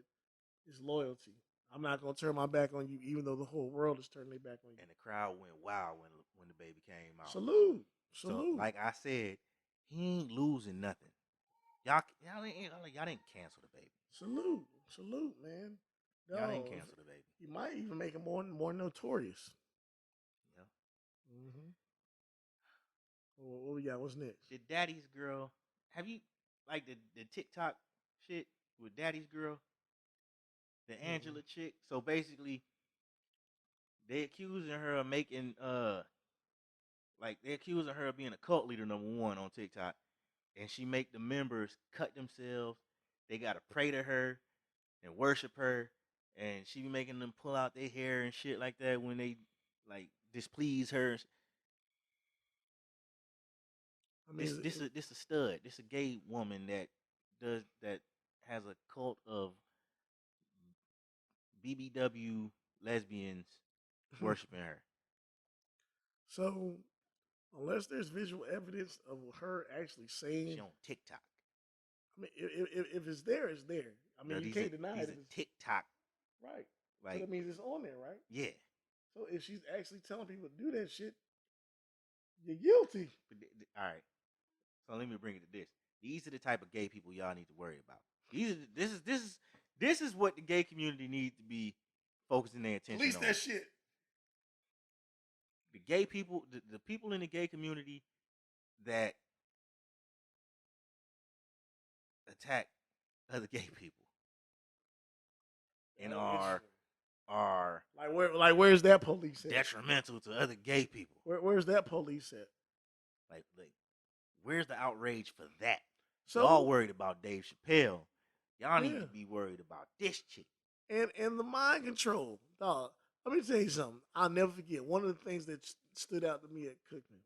his loyalty. I'm not gonna turn my back on you, even though the whole world is turning their back on you. And the crowd went wild when the baby came out. Salute, So, salute. like I said, he ain't losing nothing. Y'all didn't cancel the baby. Salute, man. Y'all didn't No, cancel the baby. you might even make him more notorious. Yeah. Mm-hmm. What we got? What's next? The Daddy's Girl. Have you like the TikTok shit with Daddy's Girl? The Angela chick. So basically, they accusing her of making like they accusing her of being a cult leader number one on TikTok, and she make the members cut themselves. They gotta pray to her and worship her, and she be making them pull out their hair and shit like that when they like displease her. I mean, This a stud. This a gay woman that has a cult of BBW lesbians worshiping her. so unless there's visual evidence of her actually saying, She on TikTok. I mean, if it's there, it's there. I mean, Yo, you can't deny it. these are TikTok. Right. So Like, that means it's on there, right? yeah. So if she's actually telling people to do that shit, you're guilty. All right. So let me bring it to this. These are the type of gay people y'all need to worry about. This is what the gay community needs to be focusing their attention Police on. that shit. The gay people, the people in the gay community that attack other gay people and are where's that police at? detrimental to other gay people. Where's that police at? Like where's the outrage for that? So Y'all worried about Dave Chappelle. Y'all need yeah. to be worried about this chick. And the mind control, dog. Let me tell you something. I'll never forget. One of the things that stood out to me at Cookman,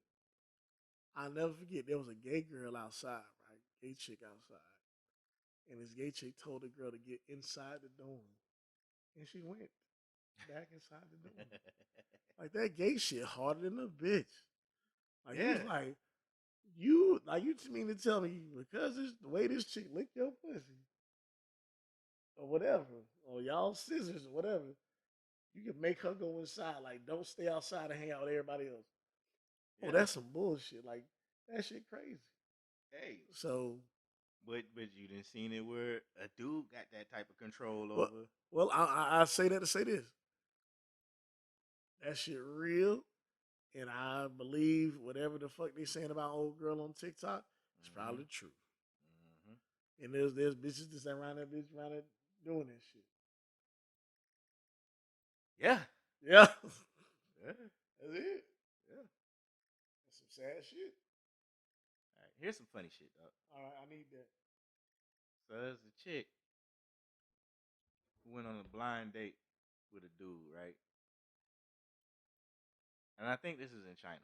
I'll never forget. There was a gay girl outside, right? Gay chick outside, and this gay chick told the girl to get inside the dorm, and she went back inside the dorm. Like that gay shit harder than a bitch. Like he was like you mean to tell me because it's the way this chick licked your pussy or whatever, or y'all scissors or whatever, you can make her go inside. Like don't stay outside and hang out with everybody else. Yeah. Oh, that's some bullshit. Like that shit crazy. Hey. So But you didn't seen it where a dude got that type of control well, over. well, I say that to say this. That shit real. And I believe whatever the fuck they saying about old girl on TikTok is probably the truth. Mm-hmm. And there's bitches that's around that bitch around there doing that shit. Yeah. Yeah. Yeah. That's it. Yeah. That's some sad shit. All right, here's some funny shit, dog. All right, I need that. So there's a chick who went on a blind date with a dude, right? And I think this is in China.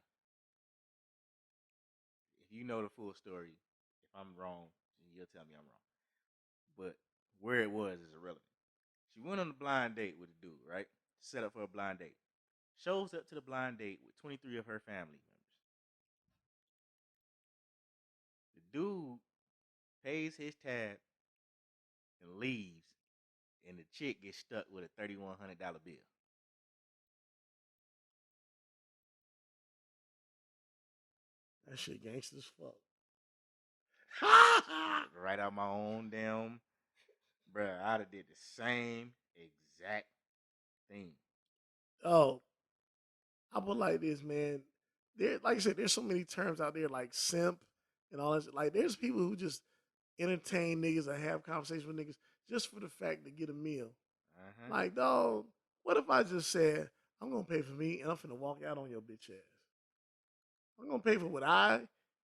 If you know the full story, if I'm wrong, you'll tell me I'm wrong. But where it was is irrelevant. She went on a blind date with a dude, right? Set up for a blind date. Shows up to the blind date with 23 of her family members. The dude pays his tab and leaves, and the chick gets stuck with a $3,100 bill. That shit gangster as fuck. Right out my own damn, bruh. I'd have did the same exact thing. Oh, I put like this, man. There, like I said, there's so many terms out there like simp and all that. Like, there's people who just entertain niggas or have conversations with niggas just for the fact to get a meal. Uh-huh. Like, dog, what if I just said, I'm gonna pay for me and I'm finna walk out on your bitch ass? I'm gonna pay for what I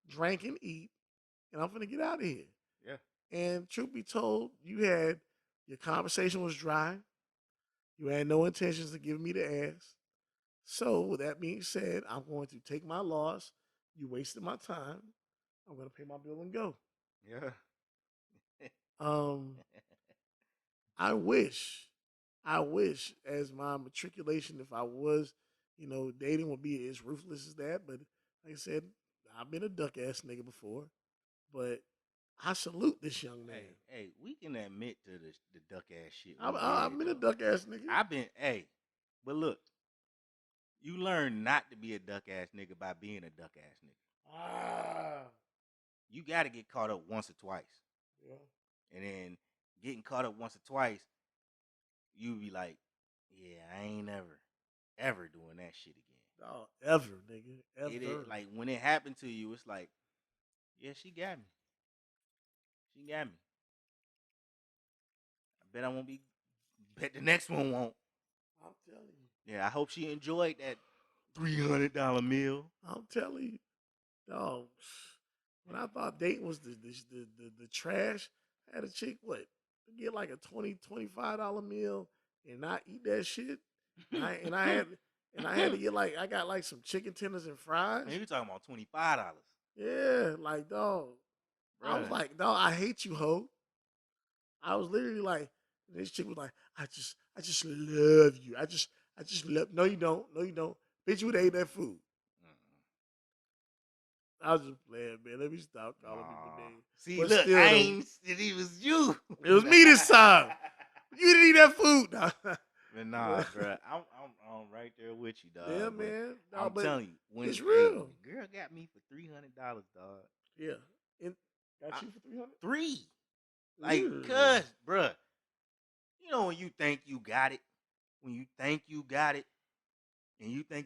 drank and eat, and I'm finna get out of here. Yeah. And truth be told, your conversation was dry. You had no intentions of giving me the ass. So, with that being said, I'm going to take my loss. You wasted my time. I'm going to pay my bill and go. Yeah. Um, I wish, as my matriculation, if I was, dating would be as ruthless as that. But like I said, I've been a duck ass nigga before. But I salute this young man. Hey, we can admit to the duck ass shit. I've been a duck ass nigga. I've been, but look, you learn not to be a duck ass nigga by being a duck ass nigga. You got to get caught up once or twice. Yeah. And then getting caught up once or twice, you be like, yeah, I ain't ever doing that shit again. Oh, ever, nigga. Ever. Like, when it happened to you, it's like, yeah, she got me. She got me. I bet I won't be. Bet the next one won't. I'm telling you. Yeah, I hope she enjoyed that $300 meal. I'm telling you, dog. When I thought dating was the trash, I had a chick get like a $20-$25 meal and not eat that shit. And I had to get I got like some chicken tenders and fries. Man, you talking about $25? Yeah, like, dog. Bruh. I was like, dog, I hate you, ho. I was literally like, this chick was like, I just love you. I just love. No, you don't. No, you don't. Bitch, you would ate that food. I was just playing, man. Let me stop calling people names. See, but look, still, I ain't said it was you. It was me this time. You didn't eat that food. But nah, bro, I'm right there with you, dog. Yeah, man. No, I'm telling you, when it's real. the girl got me for $300, dog. Yeah, got you for 300. $300. Like, cuz, bruh, you know when you think you got it, and you think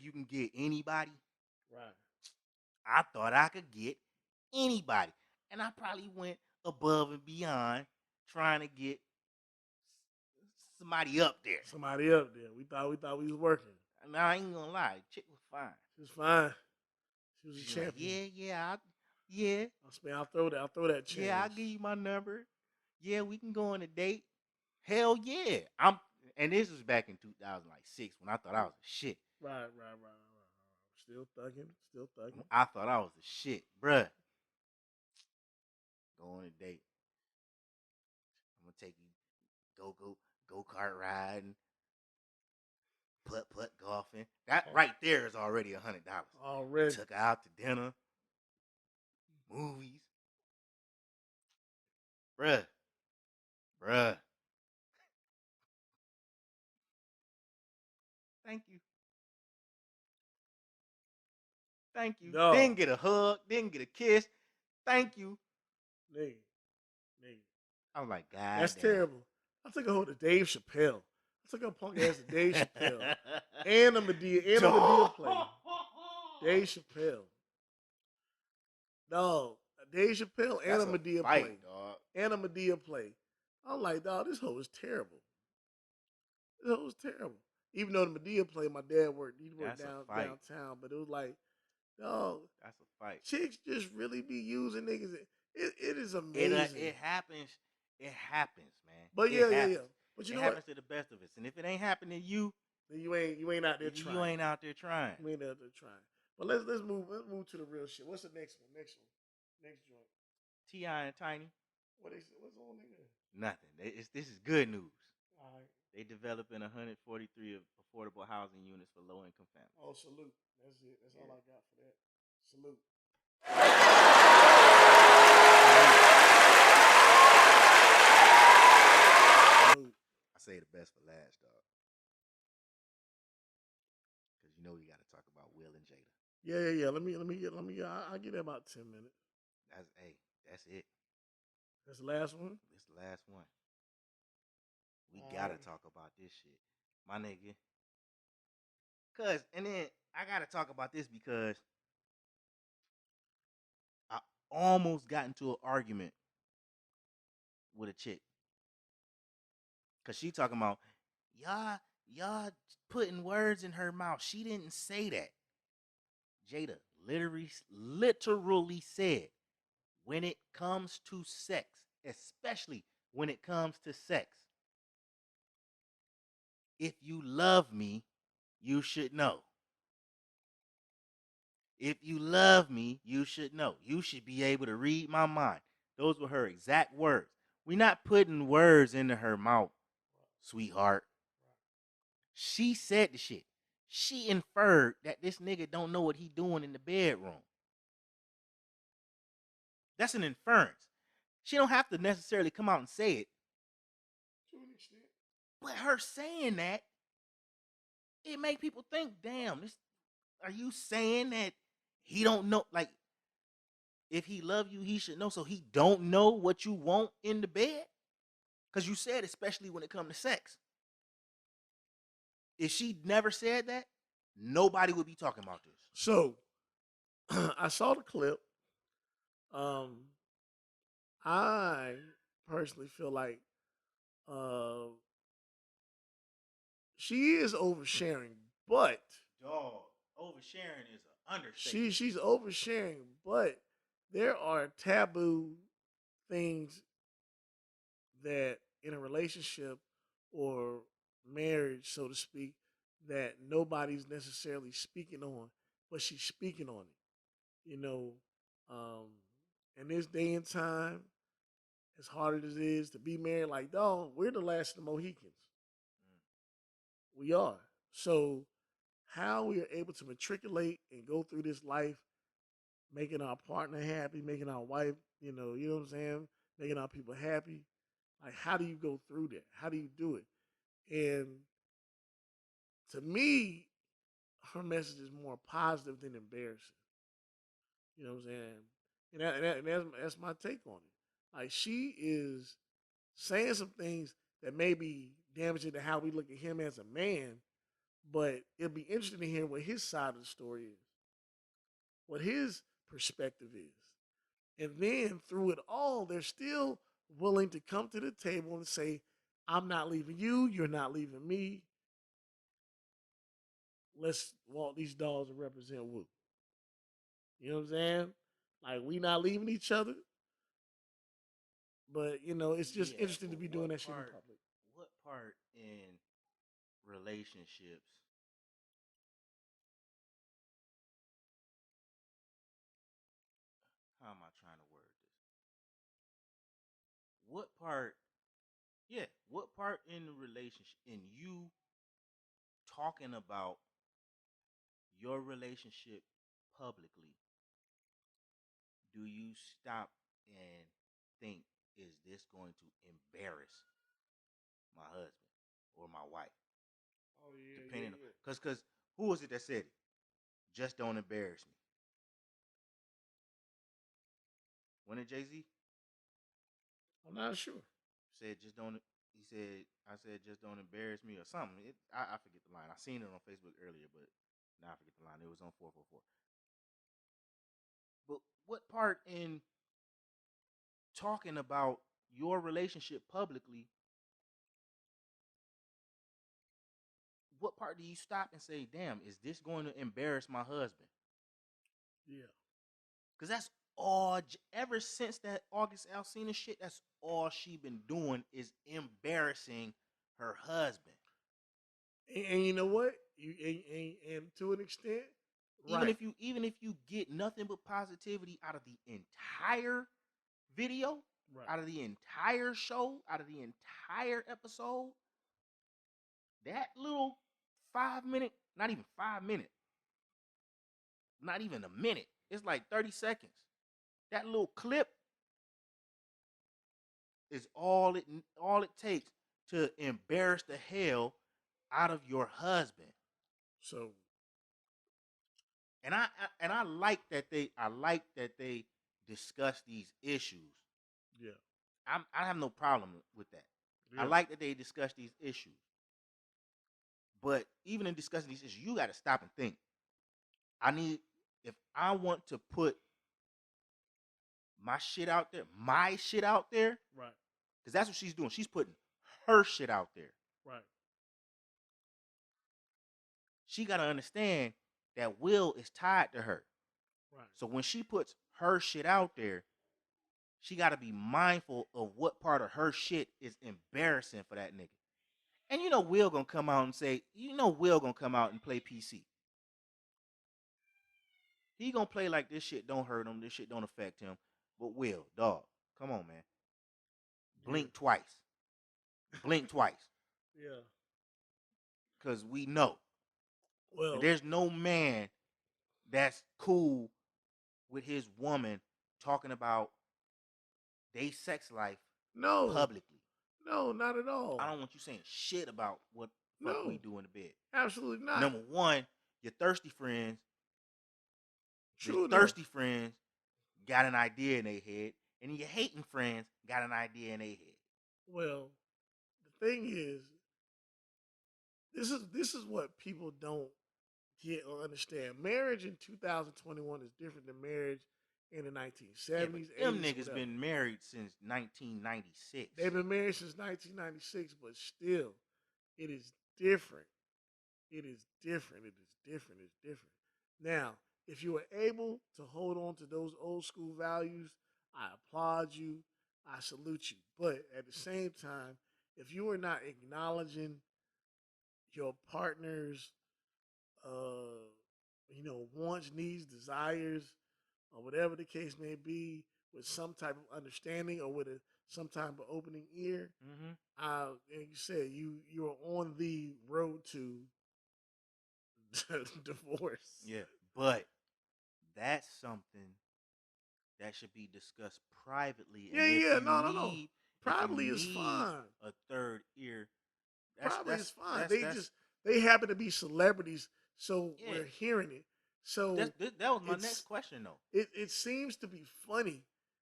you can get anybody. Right. I thought I could get anybody, and I probably went above and beyond trying to get somebody up there. We thought we was working. Now I ain't gonna lie, chick was fine. She was fine. She was a She's champion. Like, yeah. I'll throw that change. Yeah, I'll give you my number. Yeah, we can go on a date. Hell yeah. And this was back in 2006 when I thought I was a shit. Right. Still thugging. I thought I was a shit, bruh. Go on a date. I'm gonna take you go kart riding, putt golfing. That right there is already $100. Already. Took her out to dinner, movies, bruh. Thank you. No. Didn't get a hug, didn't get a kiss. Thank you. Nigga. I'm like, God, that's damn. terrible. I took a hold of Dave Chappelle. I took a punk ass to Dave Chappelle and a Madea play. Dave Chappelle. Dog. Dave Chappelle and a Madea play. Dog. And a Madea play. I'm like, dog, this hoe is terrible. Even though the Madea play, my dad worked. He worked downtown, but it was like, Dog, That's a fight. chicks just really be using niggas. It is It amazing. it happens. It happens, man. But It yeah. happens. But you It know what? happens to the best of us. And if it ain't happening to you, Then you ain't out there you trying. ain't out there trying. You ain't out there trying. But let's move to the real shit. What's the next one? Next joint. T.I. and Tiny, What's on nigga? nothing. This is good news. All right. They developing 143 affordable housing units for low income families. Oh, salute. That's it. That's all Yeah. I got for that. Salute. Salute. I say the best for last, dog. Because you know we got to talk about Will and Jada. Yeah. I'll give that about 10 minutes. That's it. That's the last one. This the last one. We All gotta right. talk about this shit, my nigga. And then I gotta talk about this because I almost got into an argument with a chick because she talking about y'all putting words in her mouth. She didn't say that. Jada literally said, when it comes to sex, especially when it comes to sex, if you love me, you should know. If you love me, you should know. You should be able to read my mind. Those were her exact words. We're not putting words into her mouth, sweetheart. She said the shit. She inferred that this nigga don't know what he doing in the bedroom. That's an inference. She don't have to necessarily come out and say it. To an extent. But her saying that, it make people think, damn, are you saying that he don't know? Like, if he love you, he should know. So he don't know what you want in the bed? Because you said, especially when it comes to sex. If she never said that, nobody would be talking about this. So I saw the clip. Um, I personally feel like uh, she is oversharing, but Dog, oversharing is an understatement. she's oversharing, but there are taboo things that in a relationship or marriage, so to speak, that nobody's necessarily speaking on, but she's speaking on it. Um, in this day and time, as hard as it is to be married, like, dog, we're the last of the Mohicans. We are. So, how we are able to matriculate and go through this life, making our partner happy, making our wife, you know what I'm saying, making our people happy. Like, how do you go through that? How do you do it? And to me, her message is more positive than embarrassing. You know what I'm saying? And that's my take on it. Like, she is saying some things that may be damaging to how we look at him as a man, but it'll be interesting to hear what his side of the story is, what his perspective is. And then through it all, they're still willing to come to the table and say, I'm not leaving you, you're not leaving me. Let's walk these dogs and represent Woo. You know what I'm saying? Like, we not leaving each other, but it's just Yeah, interesting to but be doing that shit in public. what part in relationships, how am I trying to word this? What part, yeah, what part in the relationship, in you talking about your relationship publicly, do you stop and think, is this going to embarrass my husband or my wife? Oh yeah, Depending on, because who was it that said it? Just don't embarrass me. When did Jay-Z I'm not sure. said just don't? He said, I said just don't embarrass me or something. I forget the line. I seen it on Facebook earlier, but now I forget the line. It was on 444. But what part in talking about your relationship publicly, what part do you stop and say, damn, is this going to embarrass my husband? Yeah. Cause that's all. Ever since that August Alsina shit, that's all she been doing is embarrassing her husband. And you know what? And to an extent, Even right. if you get nothing but positivity out of the entire video, Right. out of the entire show, out of the entire episode, that little 5 minute, not even 5 minutes, not even a minute. It's like 30 seconds. That little clip is all it takes to embarrass the hell out of your husband. So And I like that they discuss these issues. yeah. I have no problem with that. I Yeah. like that they discuss these issues. But even in discussing these issues, you got to stop and think. If I want to put my shit out there, Right. because that's what she's doing. She's putting her shit out there. Right. She got to understand that Will is tied to her. Right. So when she puts her shit out there, she got to be mindful of what part of her shit is embarrassing for that nigga. And Will gonna come out and say, Will gonna come out and play PC. He gonna play like this shit don't hurt him, this shit don't affect him. But Will, dog, come on, man. Yeah. Blink twice. Blink twice. Yeah. Cause we know. And Well, there's no man that's cool with his woman talking about their sex life no. publicly. No, not at all. I don't want you saying shit about what fuck we No. do in the bed. Absolutely not. Number one, your thirsty friends True enough. got an idea in their head, and your hating friends got an idea in their head. Well, the thing is, this is what people don't get or understand. Marriage in 2021 is different than marriage in the Yeah, but 1970s, them 80s, niggas whatever. been married since 1996. They've been married since 1996, but still, it is different. It is different. It is different. It's different. Now, if you were able to hold on to those old school values, I applaud you. I salute you. But at the same time, if you are not acknowledging your partner's, wants, needs, desires, or whatever the case may be, with some type of understanding or with some type of opening ear, Mm-hmm. and you said you're on the road to divorce. Yeah, but that's something that should be discussed privately. Yeah, And yeah, no. if you Privately is need fine. a third ear, Probably is fine. that's They happen to be celebrities, so yeah. we're hearing it. So That was my next it's question though. it seems to be funny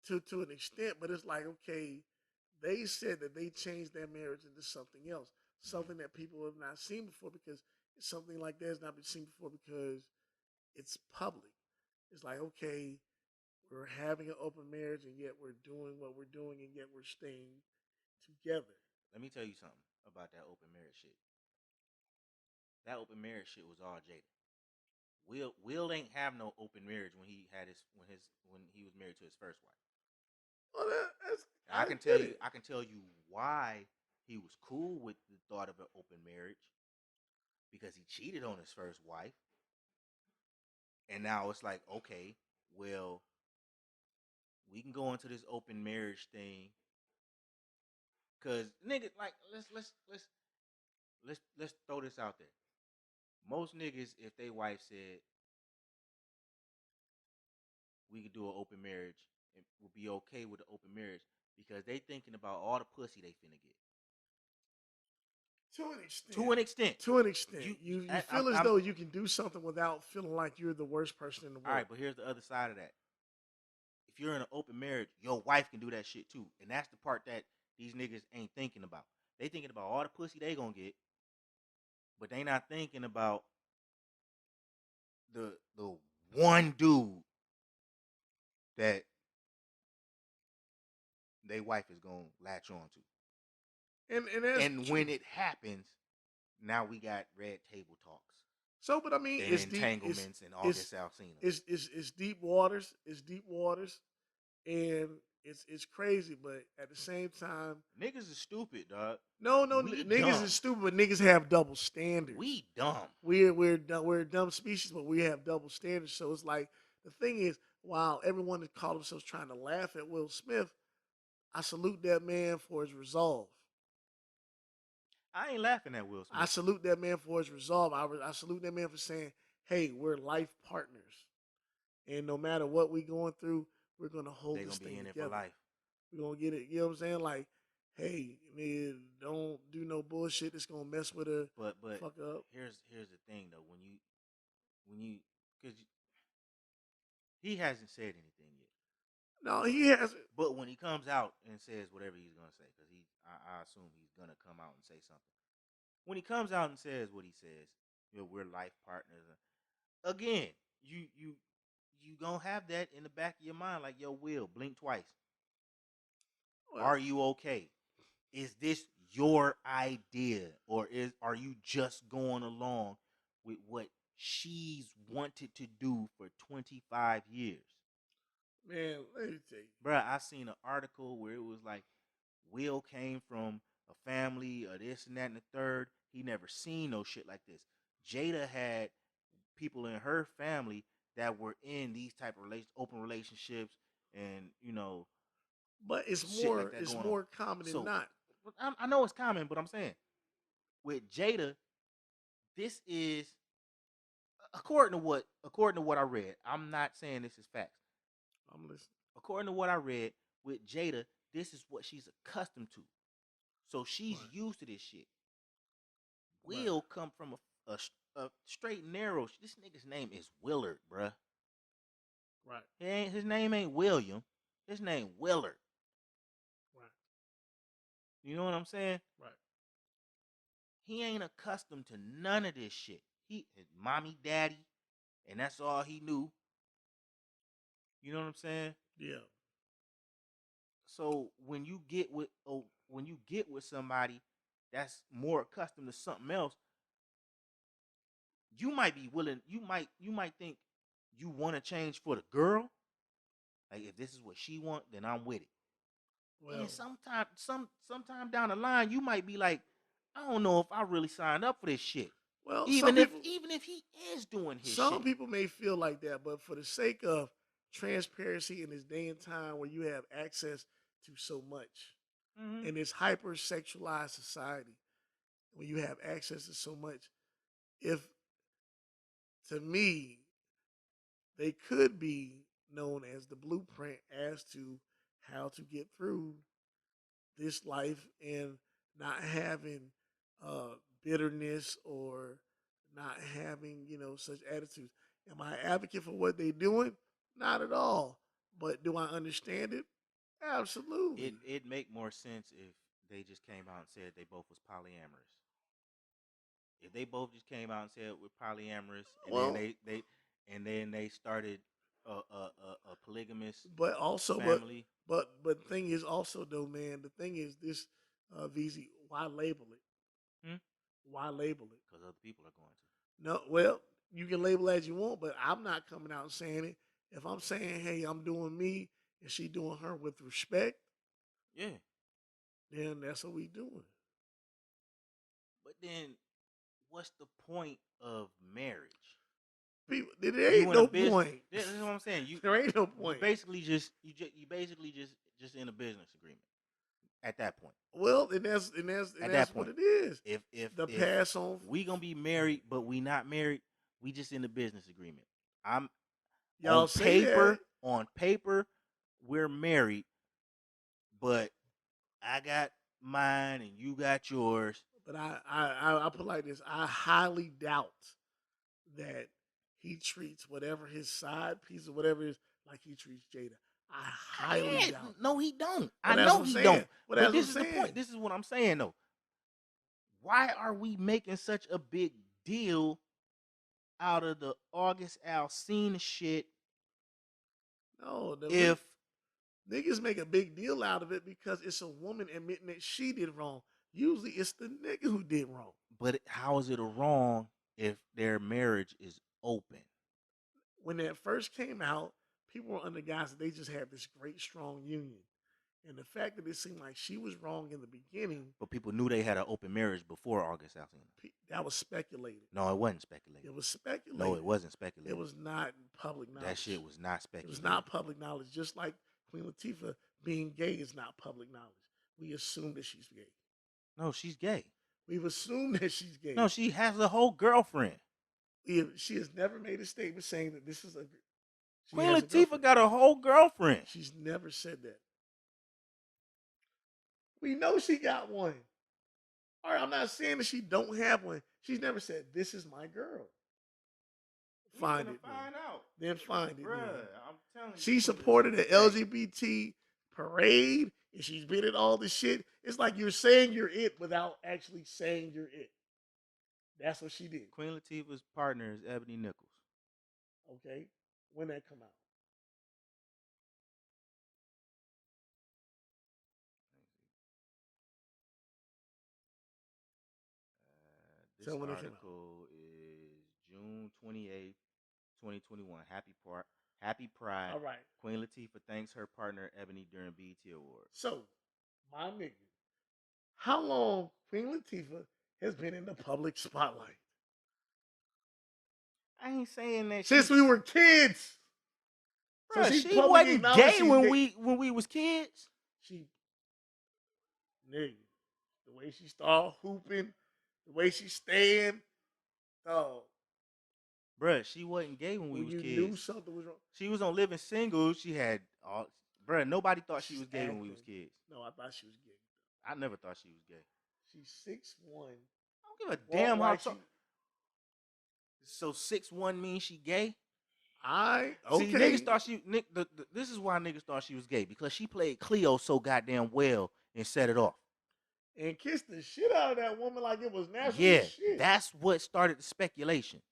to an extent, but it's like, okay, they said that they changed their marriage into something else, something that people have not seen before, because something like that has not been seen before because it's public. It's like, okay, we're having an open marriage and yet we're doing what we're doing and yet we're staying together. Let me tell you something about that open marriage shit. That open marriage shit was all Jada. Will ain't have no open marriage when he had when he was married to his first wife. Well, that's I I can tell get you it. I can tell you why he was cool with the thought of an open marriage, because he cheated on his first wife. And now it's like, okay, well, we can go into this open marriage thing. Cause niggas, like, let's throw this out there. Most niggas, if they wife said we could do an open marriage, and would be okay with the open marriage, because they thinking about all the pussy they finna get. To an extent. To an extent. To an extent. You, You feel as I'm though you can do something without feeling like you're the worst person in the all world. right, but here's the other side of that. If you're in an open marriage, your wife can do that shit too, and that's the part that these niggas ain't thinking about. They thinking about all the pussy they gonna get, but they not thinking about the one dude that they wife is gonna latch on to. And that's And true. when it happens, now we got red table talks. So, but I mean, and it's deep. entanglements and It's August Alsina. it's deep waters. It's deep waters, and it's crazy. But at the same time, Niggas is stupid, dog. no, We niggas dumb. is stupid, but niggas have double standards. We dumb. We're a dumb species, but we have double standards. So it's like the thing is, while everyone that called themselves trying to laugh at Will Smith, I salute that man for his resolve. I ain't laughing at Will I Smith. salute that man for his resolve. I salute that man for saying, "Hey, we're life partners, and no matter what we're going through, we're gonna hold They this gonna be thing in it for together. life. We're gonna get it." You know what I'm saying? Like, hey, man, don't do no bullshit that's gonna mess with her. But Fuck up. here's the thing though. When you because he hasn't said anything yet. No, he hasn't. But when he comes out and says whatever he's gonna say, because I assume he's gonna come out and say something. When he comes out and says what he says, we're life partners. Again, you gonna have that in the back of your mind, like, yo, Will, blink twice. Well, Are you okay? Is this your idea, or are you just going along with what she's wanted to do for 25 years? man, let me tell you. Bruh, I seen an article where it was like Will came from a family of this and that and the third. He never seen no shit like this. Jada had people in her family that were in these type of open relationships, and But shit like that it's going on. more common than So not. I know it's common, but I'm saying with Jada, this is according to what I read. I'm not saying this is facts. I'm listening. According to what I read with Jada, this is what she's accustomed to. So she's Right. used to this shit. Right. Will come from a straight and narrow. This nigga's name is Willard, bruh. Right. His name ain't William. His name Willard. Right. You know what I'm saying? Right. He ain't accustomed to none of this shit. His mommy, daddy, and that's all he knew. You know what I'm saying? Yeah. So when you get with somebody that's more accustomed to something else, you might be willing. You might think you want to change for the girl. Like, if this is what she want, then I'm with it. Well, And sometime down the line, you might be like, I don't know if I really signed up for this shit. well, Even if he is doing his some shit. people may feel like that, but for the sake of transparency in this day and time where you have access to so much Mm-hmm. in this hyper sexualized society, when you have access to so much, if to me they could be known as the blueprint as to how to get through this life and not having uh, bitterness or not having such attitudes. Am I an advocate for what they're doing? Not at all. But do I understand it? Absolutely. It make more sense if they just came out and said they both was polyamorous. If they both just came out and said we're polyamorous, and then Well, they started a polygamous but also, family, but thing is also though, man. The thing is this, VZ. Why label it? hmm? Why label it? Because other people are going to. No, well, you can label as you want, but I'm not coming out and saying it. If I'm saying, hey, I'm doing me and she doing her with respect, Yeah, then that's what we doing. but then what's the point of marriage? People, there You ain't in a no business. point. This is what I'm saying. You There ain't no you point. basically just in a business agreement at that point. Well, and At that's that what point, it is. The if pass on. we gonna be married but we not married, we just in a business agreement. I'm Y'all say that, on paper we're married, but I got mine and you got yours. but I put it like this. I highly doubt that he treats whatever his side piece or whatever it is like he treats Jada. I highly Yeah, doubt it. no, he don't. Well, I that's know what I'm he saying. don't. Well, But that's what I'm this is the saying. point. This is what I'm saying though. Why are we making such a big deal out of the August Alsina shit No, if niggas make a big deal out of it because it's a woman admitting that she did wrong. Usually it's the nigga who did wrong. but how is it a wrong if their marriage is open. When that first came out, people were under guise that they just had this great, strong union. And the fact that it seemed like she was wrong in the beginning, But people knew they had an open marriage before August Alsina. that was speculated. No, it wasn't speculated. It was speculated. No, it wasn't speculated. It was not public knowledge. That shit was not It speculated. was not public knowledge. Just like Queen Latifah being gay is not public knowledge. We assume that she's gay. No, she's gay. We've assumed that she's gay. No, she has a whole girlfriend. She has never made a statement saying that this is a. Queen Latifah got a whole girlfriend. She's never said that. We know she got one. All right, I'm not saying that she don't have one. She's never said, this is my girl. Find it. Find out. Then find it. Bruh, I'm telling you. She supported the LGBT parade, and she's been in all this shit. It's like you're saying you're it without actually saying you're it. That's what she did. Queen Latifah's partner is Ebony Nichols. Okay? When that come out? This article is June 28th, 2021. Happy Pride. All right. Queen Latifah thanks her partner Ebony during BET Awards. So, my nigga, how long Queen Latifah has been in the public spotlight? I ain't saying that since we were kids. Bruh, so she wasn't gay when we was kids. She, nigga, the way she started hooping, the way she stand, dog. Bruh, she wasn't gay when we was kids. You knew something was wrong. She was on Living Single. She had all. Bruh, nobody thought she was gay when we was kids. No, I thought she was gay. I never thought she was gay. She's 6'1". I don't give a damn how tall. So 6'1" means she gay? Okay. See, niggas thought she. This is why niggas thought she was gay, because she played Cleo so goddamn well and set it off. And kissed the shit out of that woman like it was natural shit. That's what started the speculation.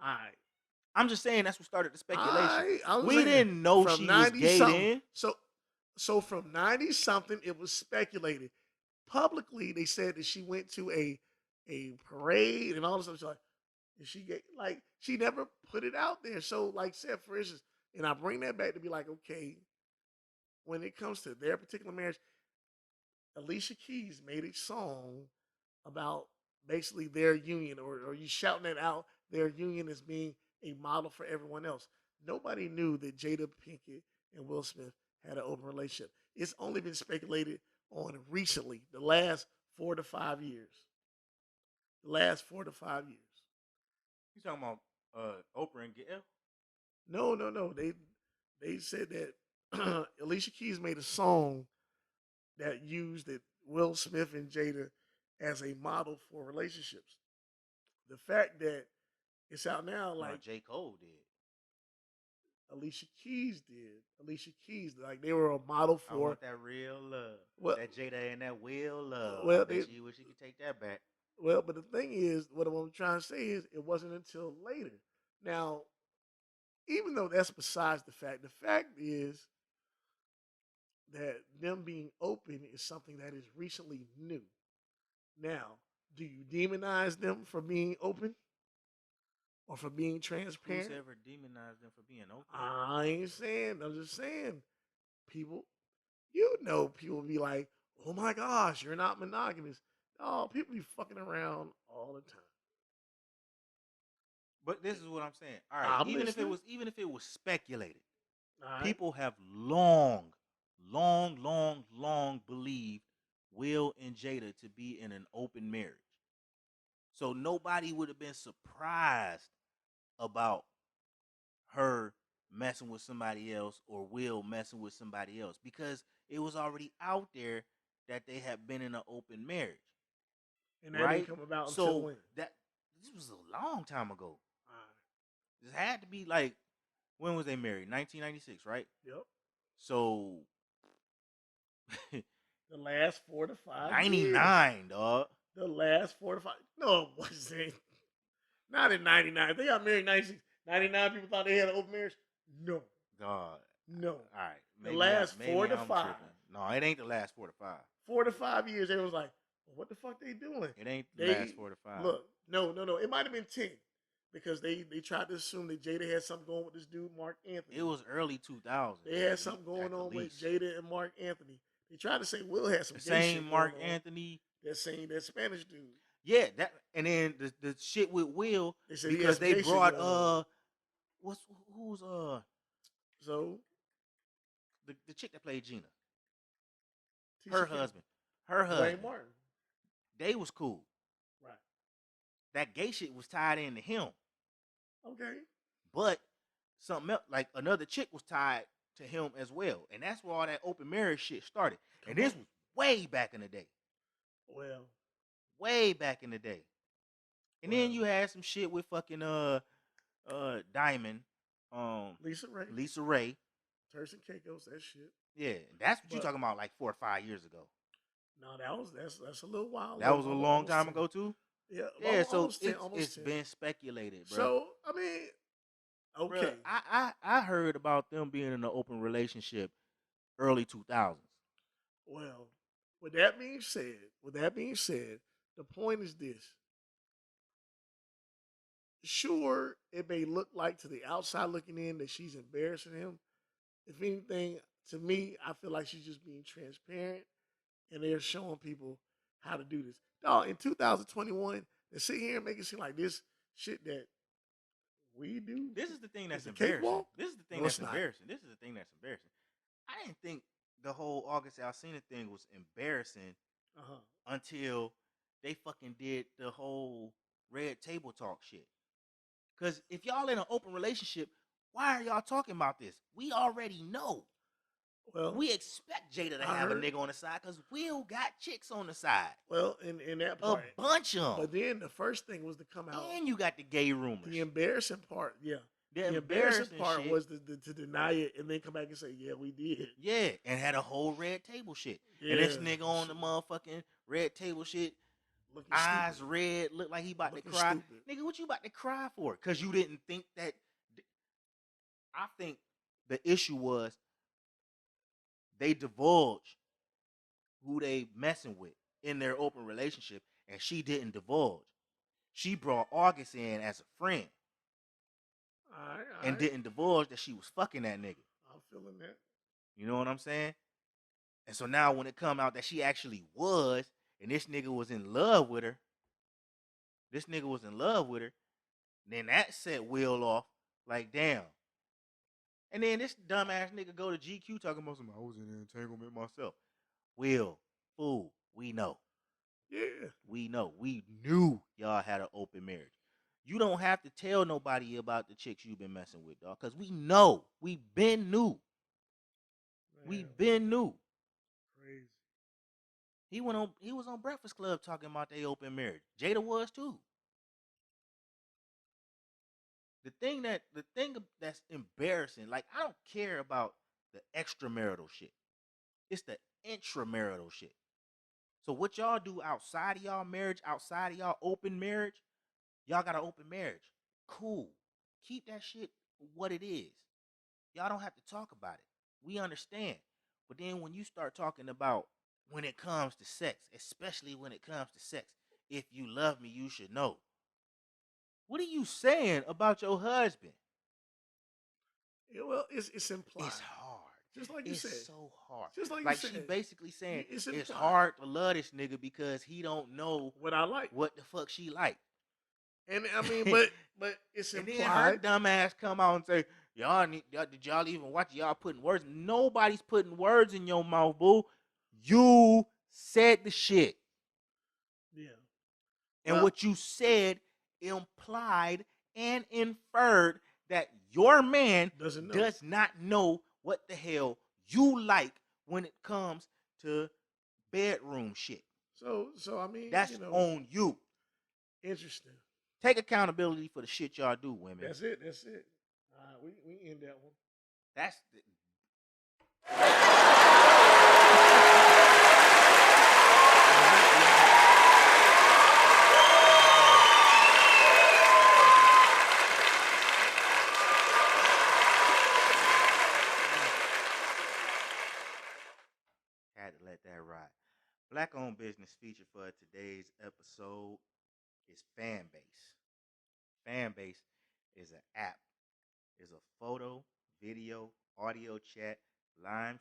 All right. I'm just saying that's what started the speculation. We didn't know she was gay then. So from 90-something, it was speculated. Publicly, they said that she went to a parade and all this stuff. She's like, is she gay? Like, she never put it out there. So, like, said, for instance, and I bring that back to be like, okay, when it comes to their particular marriage, Alicia Keys made a song about basically their union, or you shouting it out, their union as being a model for everyone else. Nobody knew that Jada Pinkett and Will Smith had an open relationship. It's only been speculated on recently, the last 4 to 5 years. The last 4 to 5 years. You talking about Oprah and Gail? No. They said that Alicia Keys made a song that used that Will Smith and Jada as a model for relationships. The fact that it's out now, like J. Cole did. Alicia Keys did. Alicia Keys, like they were a model for. I want that real love. Well, that Jada and that Will love. Well, she wish she could take that back. Well, but the thing is, what I'm trying to say is, it wasn't until later. Now, even though that's besides the fact is that them being open is something that is recently new. Now, do you demonize them for being open? Or for being transparent? Who's ever demonized them for being open? I ain't saying. I'm just saying. People will be like, oh my gosh, you're not monogamous. Oh, people be fucking around all the time. But this is what I'm saying. All right, even if it was speculated, people have long believed Will and Jada to be in an open marriage. So nobody would have been surprised about her messing with somebody else or Will messing with somebody else, because it was already out there that they had been in an open marriage. And that didn't come about until when? This was a long time ago. This had to be like, when was they married? 1996, right? Yep. So the last 4 to 5 99, years. Dog. The last 4 to 5. No, it wasn't. Not in 99. They got married in 96. 99 people thought they had an open marriage. No. Dog. No. All right. Maybe the last 4 to 5. Tripping. No, it ain't the last 4 to 5. 4 to 5 years, they was like, what the fuck they doing? It ain't the They last 4 to 5. look, no. It might have been 10 because they tried to assume that Jada had something going with this dude Mark Anthony. It was early 2000s. They had something going on with least. Jada and Mark Anthony. They tried to say Will had some The gay same shit Mark going on. Anthony. That Spanish dude. Yeah, that and then the shit with Will They said because they brought who's so the chick that played Gina. Tisha Her Campbell. husband. Her Dwayne husband. Martin. They was cool. Right. That gay shit was tied into him. Okay. But something else, like another chick was tied to him as well. And that's where all that open marriage shit started. And this was way back in the day. Well. Way back in the day. And then you had some shit with fucking Diamond. Lisa Ray. Turks and Caicos, that shit. Yeah, that's what you talking about like 4 or 5 years ago. No, that's a little while. That was a long time ago too. Yeah, yeah. So almost 10, it's been speculated, bro. So I mean, okay. Bruh, I heard about them being in an open relationship early 2000s. Well, with that being said, the point is this. Sure, it may look like to the outside looking in that she's embarrassing him. If anything, to me, I feel like she's just being transparent and they're showing people how to do this. Dog, in 2021, they sit here and make it seem like this shit that we do. This is the thing that's embarrassing. Cakewalk? This is the thing that's embarrassing. This is the thing that's embarrassing. I didn't think the whole August Alsina thing was embarrassing until they fucking did the whole red table talk shit. Because if y'all in an open relationship, why are y'all talking about this? We already know. Well, we expect Jada to have a nigga on the side because Will got chicks on the side. Well, in that part, a bunch of them. But then the first thing was to come out, and you got the gay rumors. The embarrassing part, yeah. The embarrassing part shit was to deny it and then come back and say, "Yeah, we did." Yeah, and had a whole red table shit. Yeah. And this nigga on the motherfucking red table shit, looking eyes stupid. Red, look like he about to cry. Stupid. Nigga, what you about to cry for? Because you didn't think that. I think the issue was they divulged who they messing with in their open relationship, and she didn't divulge. She brought August in as a friend. All right. Didn't divulge that she was fucking that nigga. I'm feeling that. You know what I'm saying? And so now when it come out that she actually was, and this nigga was in love with her, then that set Will off like, damn. And then this dumbass nigga go to GQ talking about something, I was in an entanglement myself. Will, fool, we know. Yeah. We know. We knew y'all had an open marriage. You don't have to tell nobody about the chicks you've been messing with, dog, because we know. We been knew. Man. We been knew. Crazy. He was on Breakfast Club talking about their open marriage. Jada was too. The thing that's embarrassing, like, I don't care about the extramarital shit. It's the intramarital shit. So what y'all do outside of y'all marriage, outside of y'all open marriage, y'all got an open marriage. Cool. Keep that shit what it is. Y'all don't have to talk about it. We understand. But then when you start talking about when it comes to sex, especially when it comes to sex, if you love me, you should know. What are you saying about your husband? Yeah, well, it's implied. It's hard. Just like you said. It's so hard. Just like you said. She basically saying it's hard to love this nigga because he don't know what I like. What the fuck she like. And I mean, but it's implied. And then her dumb ass come out and say, did y'all even watch y'all putting words? Nobody's putting words in your mouth, boo. You said the shit. Yeah. And what you said implied and inferred that your man does not know what the hell you like when it comes to bedroom shit. So I mean, that's on you. Interesting. Take accountability for the shit y'all do, women. That's it. We end that one. That's had to let that ride. Black-owned business business feature for today's episode is Fanbase. Fanbase is an app. It's a photo, video, audio chat, live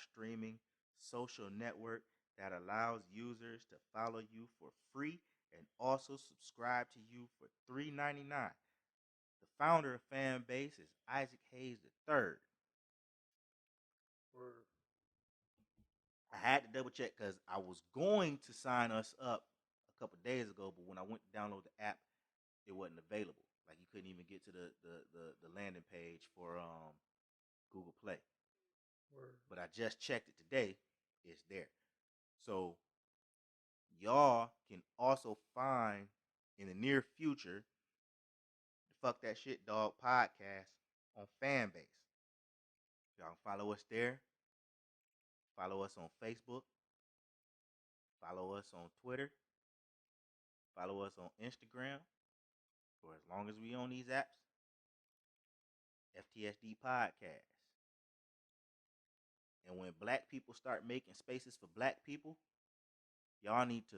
streaming social network that allows users to follow you for free and also subscribe to you for $3.99. The founder of Fanbase is Isaac Hayes III. Word. I had to double check because I was going to sign us up a couple days ago, but when I went to download the app, it wasn't available. Like you couldn't even get to the landing page for Google Play. Word. But I just checked it today. It's there. So y'all can also find in the near future the Fuck That Shit Dog podcast on Fanbase. Y'all can follow us there. Follow us on Facebook. Follow us on Twitter. Follow us on Instagram. For as long as we on these apps, FTSD podcast. And when black people start making spaces for black people, y'all need to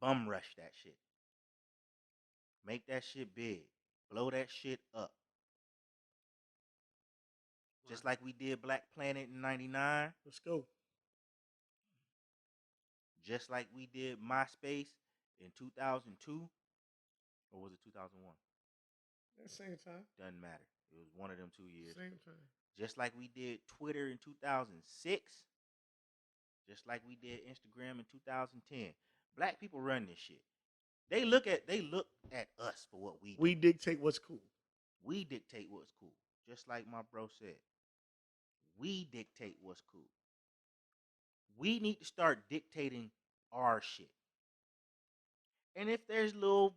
bum rush that shit. Make that shit big. Blow that shit up. Right. Just like we did Black Planet in 99. Let's go. Just like we did MySpace in 2002. Or was it 2001? At the same time. Doesn't matter. It was one of them 2 years. Same time. Just like we did Twitter in 2006. Just like we did Instagram in 2010. Black people run this shit. They look at us for what we do. We dictate what's cool. We dictate what's cool. Just like my bro said. We dictate what's cool. We need to start dictating our shit. And if there's little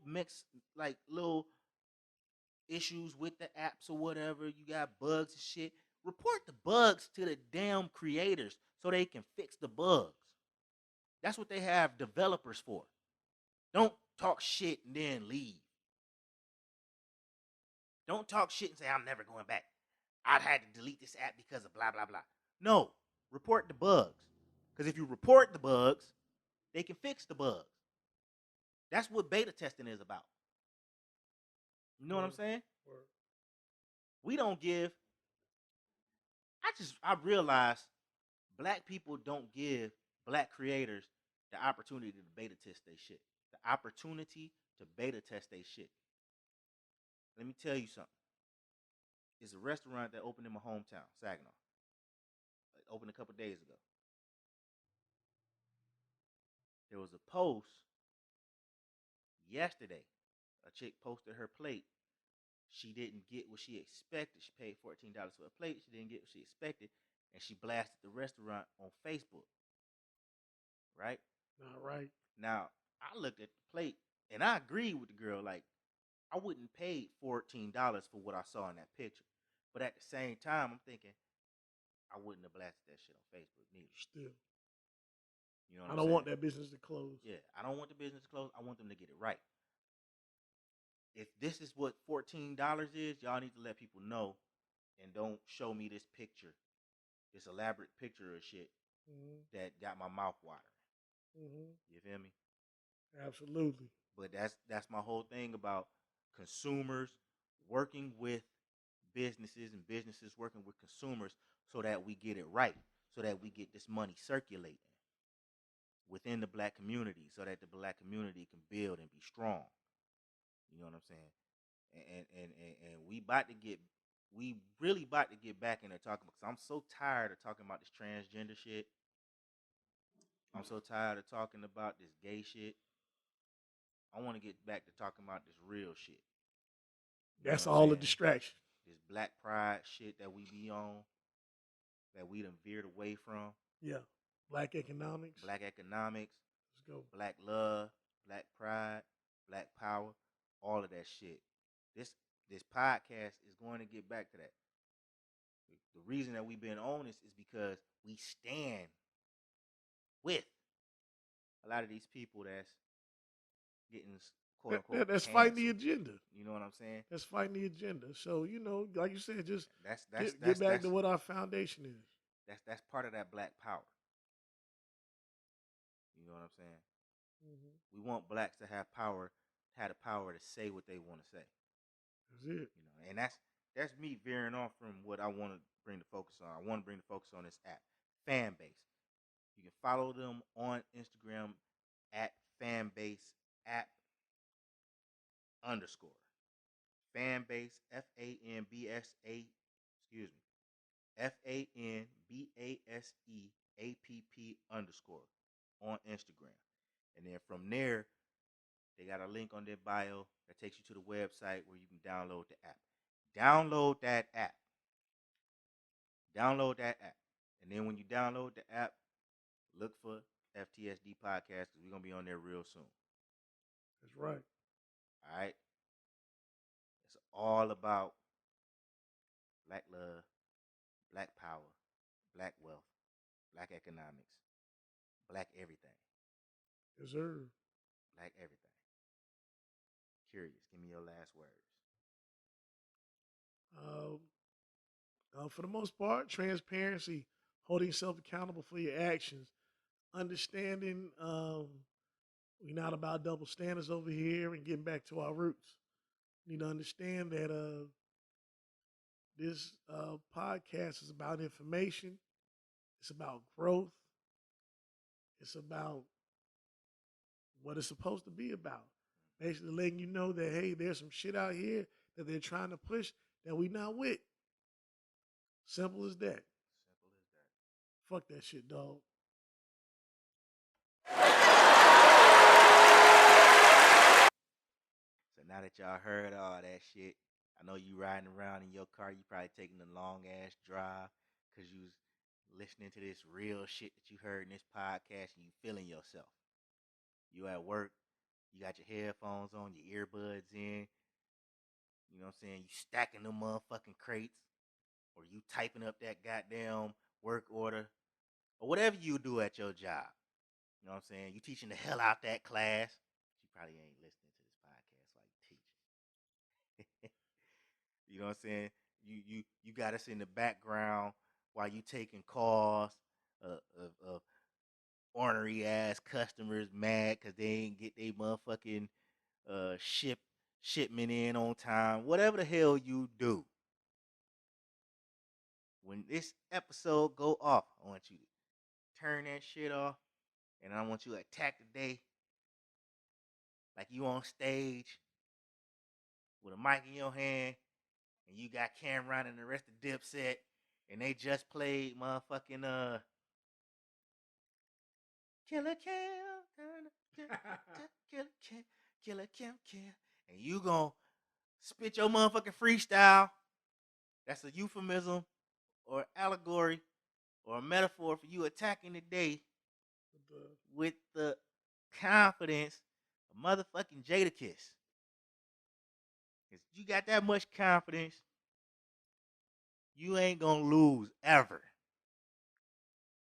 issues with the apps or whatever, you got bugs and shit, report the bugs to the damn creators so they can fix the bugs. That's what they have developers for. Don't talk shit and then leave. Don't talk shit and say, I'm never going back. I'd had to delete this app because of blah, blah, blah. No, report the bugs. Because if you report the bugs, they can fix the bugs. That's what beta testing is about. You know what I'm saying? Word. We don't give. I realized black people don't give black creators the opportunity to beta test their shit. The opportunity to beta test their shit. Let me tell you something. It's a restaurant that opened in my hometown, Saginaw. It opened a couple days ago. There was a post yesterday. A chick posted her plate. She didn't get what she expected. She paid $14 for a plate. She didn't get what she expected. And she blasted the restaurant on Facebook. Right? Not right. Now, I looked at the plate and I agreed with the girl. Like, I wouldn't pay $14 for what I saw in that picture. But at the same time, I'm thinking, I wouldn't have blasted that shit on Facebook neither. Still. You know what I don't want that business to close. Yeah, I don't want the business to close. I want them to get it right. If this is what $14 is, y'all need to let people know and don't show me this picture, this elaborate picture of shit that got my mouth watering. You feel me? Absolutely. But that's my whole thing about consumers working with businesses and businesses working with consumers so that we get it right, so that we get this money circulating within the black community so that the black community can build and be strong. You know what I'm saying? And we really about to get back into talking because I'm so tired of talking about this transgender shit. I'm so tired of talking about this gay shit. I want to get back to talking about this real shit. That's all a distraction. This black pride shit that we be on, that we done veered away from. Yeah. Black economics. Black economics. Let's go. Black love, black pride, black power, all of that shit. This podcast is going to get back to that. The reason that we've been on this is because we stand with a lot of these people that's getting quote unquote that's canceled. fighting the agenda. You know what I'm saying? That's fighting the agenda. So, like you said, just that's get back to what our foundation is. That's part of that black power. know what I'm saying? Mm-hmm. We want blacks to have the power to say what they want to say. That's it. You know, and that's me veering off from what I want to bring the focus on. I want to bring the focus on this app, Fanbase. You can follow them on Instagram at Fanbase app underscore. Fanbase FANBSA, excuse me, FANBASEAPP underscore on Instagram. And then from there, they got a link on their bio that takes you to the website where you can download the app. Download that app. Download that app. And then when you download the app, look for FTSD Podcast because we're going to be on there real soon. That's right. All right? It's all about black love, black power, black wealth, black economics, black everything. Yes, sir. Black everything. Qurious, give me your last words. For the most part, transparency, holding yourself accountable for your actions, understanding we're not about double standards over here and getting back to our roots. You need to understand that this podcast is about information, it's about growth, it's about what it's supposed to be about. Basically, letting you know that, hey, there's some shit out here that they're trying to push that we not with. Simple as that. Simple as that. Fuck that shit, dog. So now that y'all heard all that shit, I know you riding around in your car, you probably taking a long ass drive because you was listening to this real shit that you heard in this podcast and you feeling yourself. You at work, you got your headphones on, your earbuds in, you know what I'm saying? You stacking them motherfucking crates, or you typing up that goddamn work order, or whatever you do at your job. You know what I'm saying? You teaching the hell out that class. You probably ain't listening to this podcast while you teaching. You know what I'm saying? You got us in the background while you taking calls of ornery ass customers mad because they ain't get their motherfucking shipment in on time. Whatever the hell you do. When this episode go off, I want you to turn that shit off, and I want you to attack the day like you on stage with a mic in your hand, and you got Cameron and the rest of Dipset, and they just played motherfucking Killer Cam, Killer Cam, and you gon' spit your motherfucking freestyle. That's a euphemism or allegory or a metaphor for you attacking the day with the confidence of motherfucking Jadakiss. If you got that much confidence, you ain't gonna lose ever.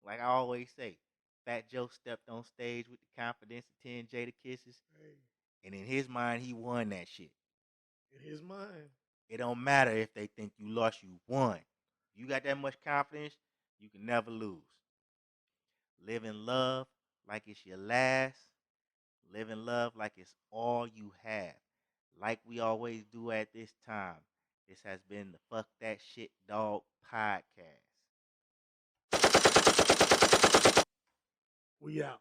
Like I always say, Fat Joe stepped on stage with the confidence of 10 Jadakisses, Hey, and in his mind, he won that shit. in his mind. It don't matter if they think you lost, you won. You got that much confidence, you can never lose. Live in love like it's your last. Live in love like it's all you have. Like we always do at this time. This has been the Fuck That Shit Dog podcast. We out.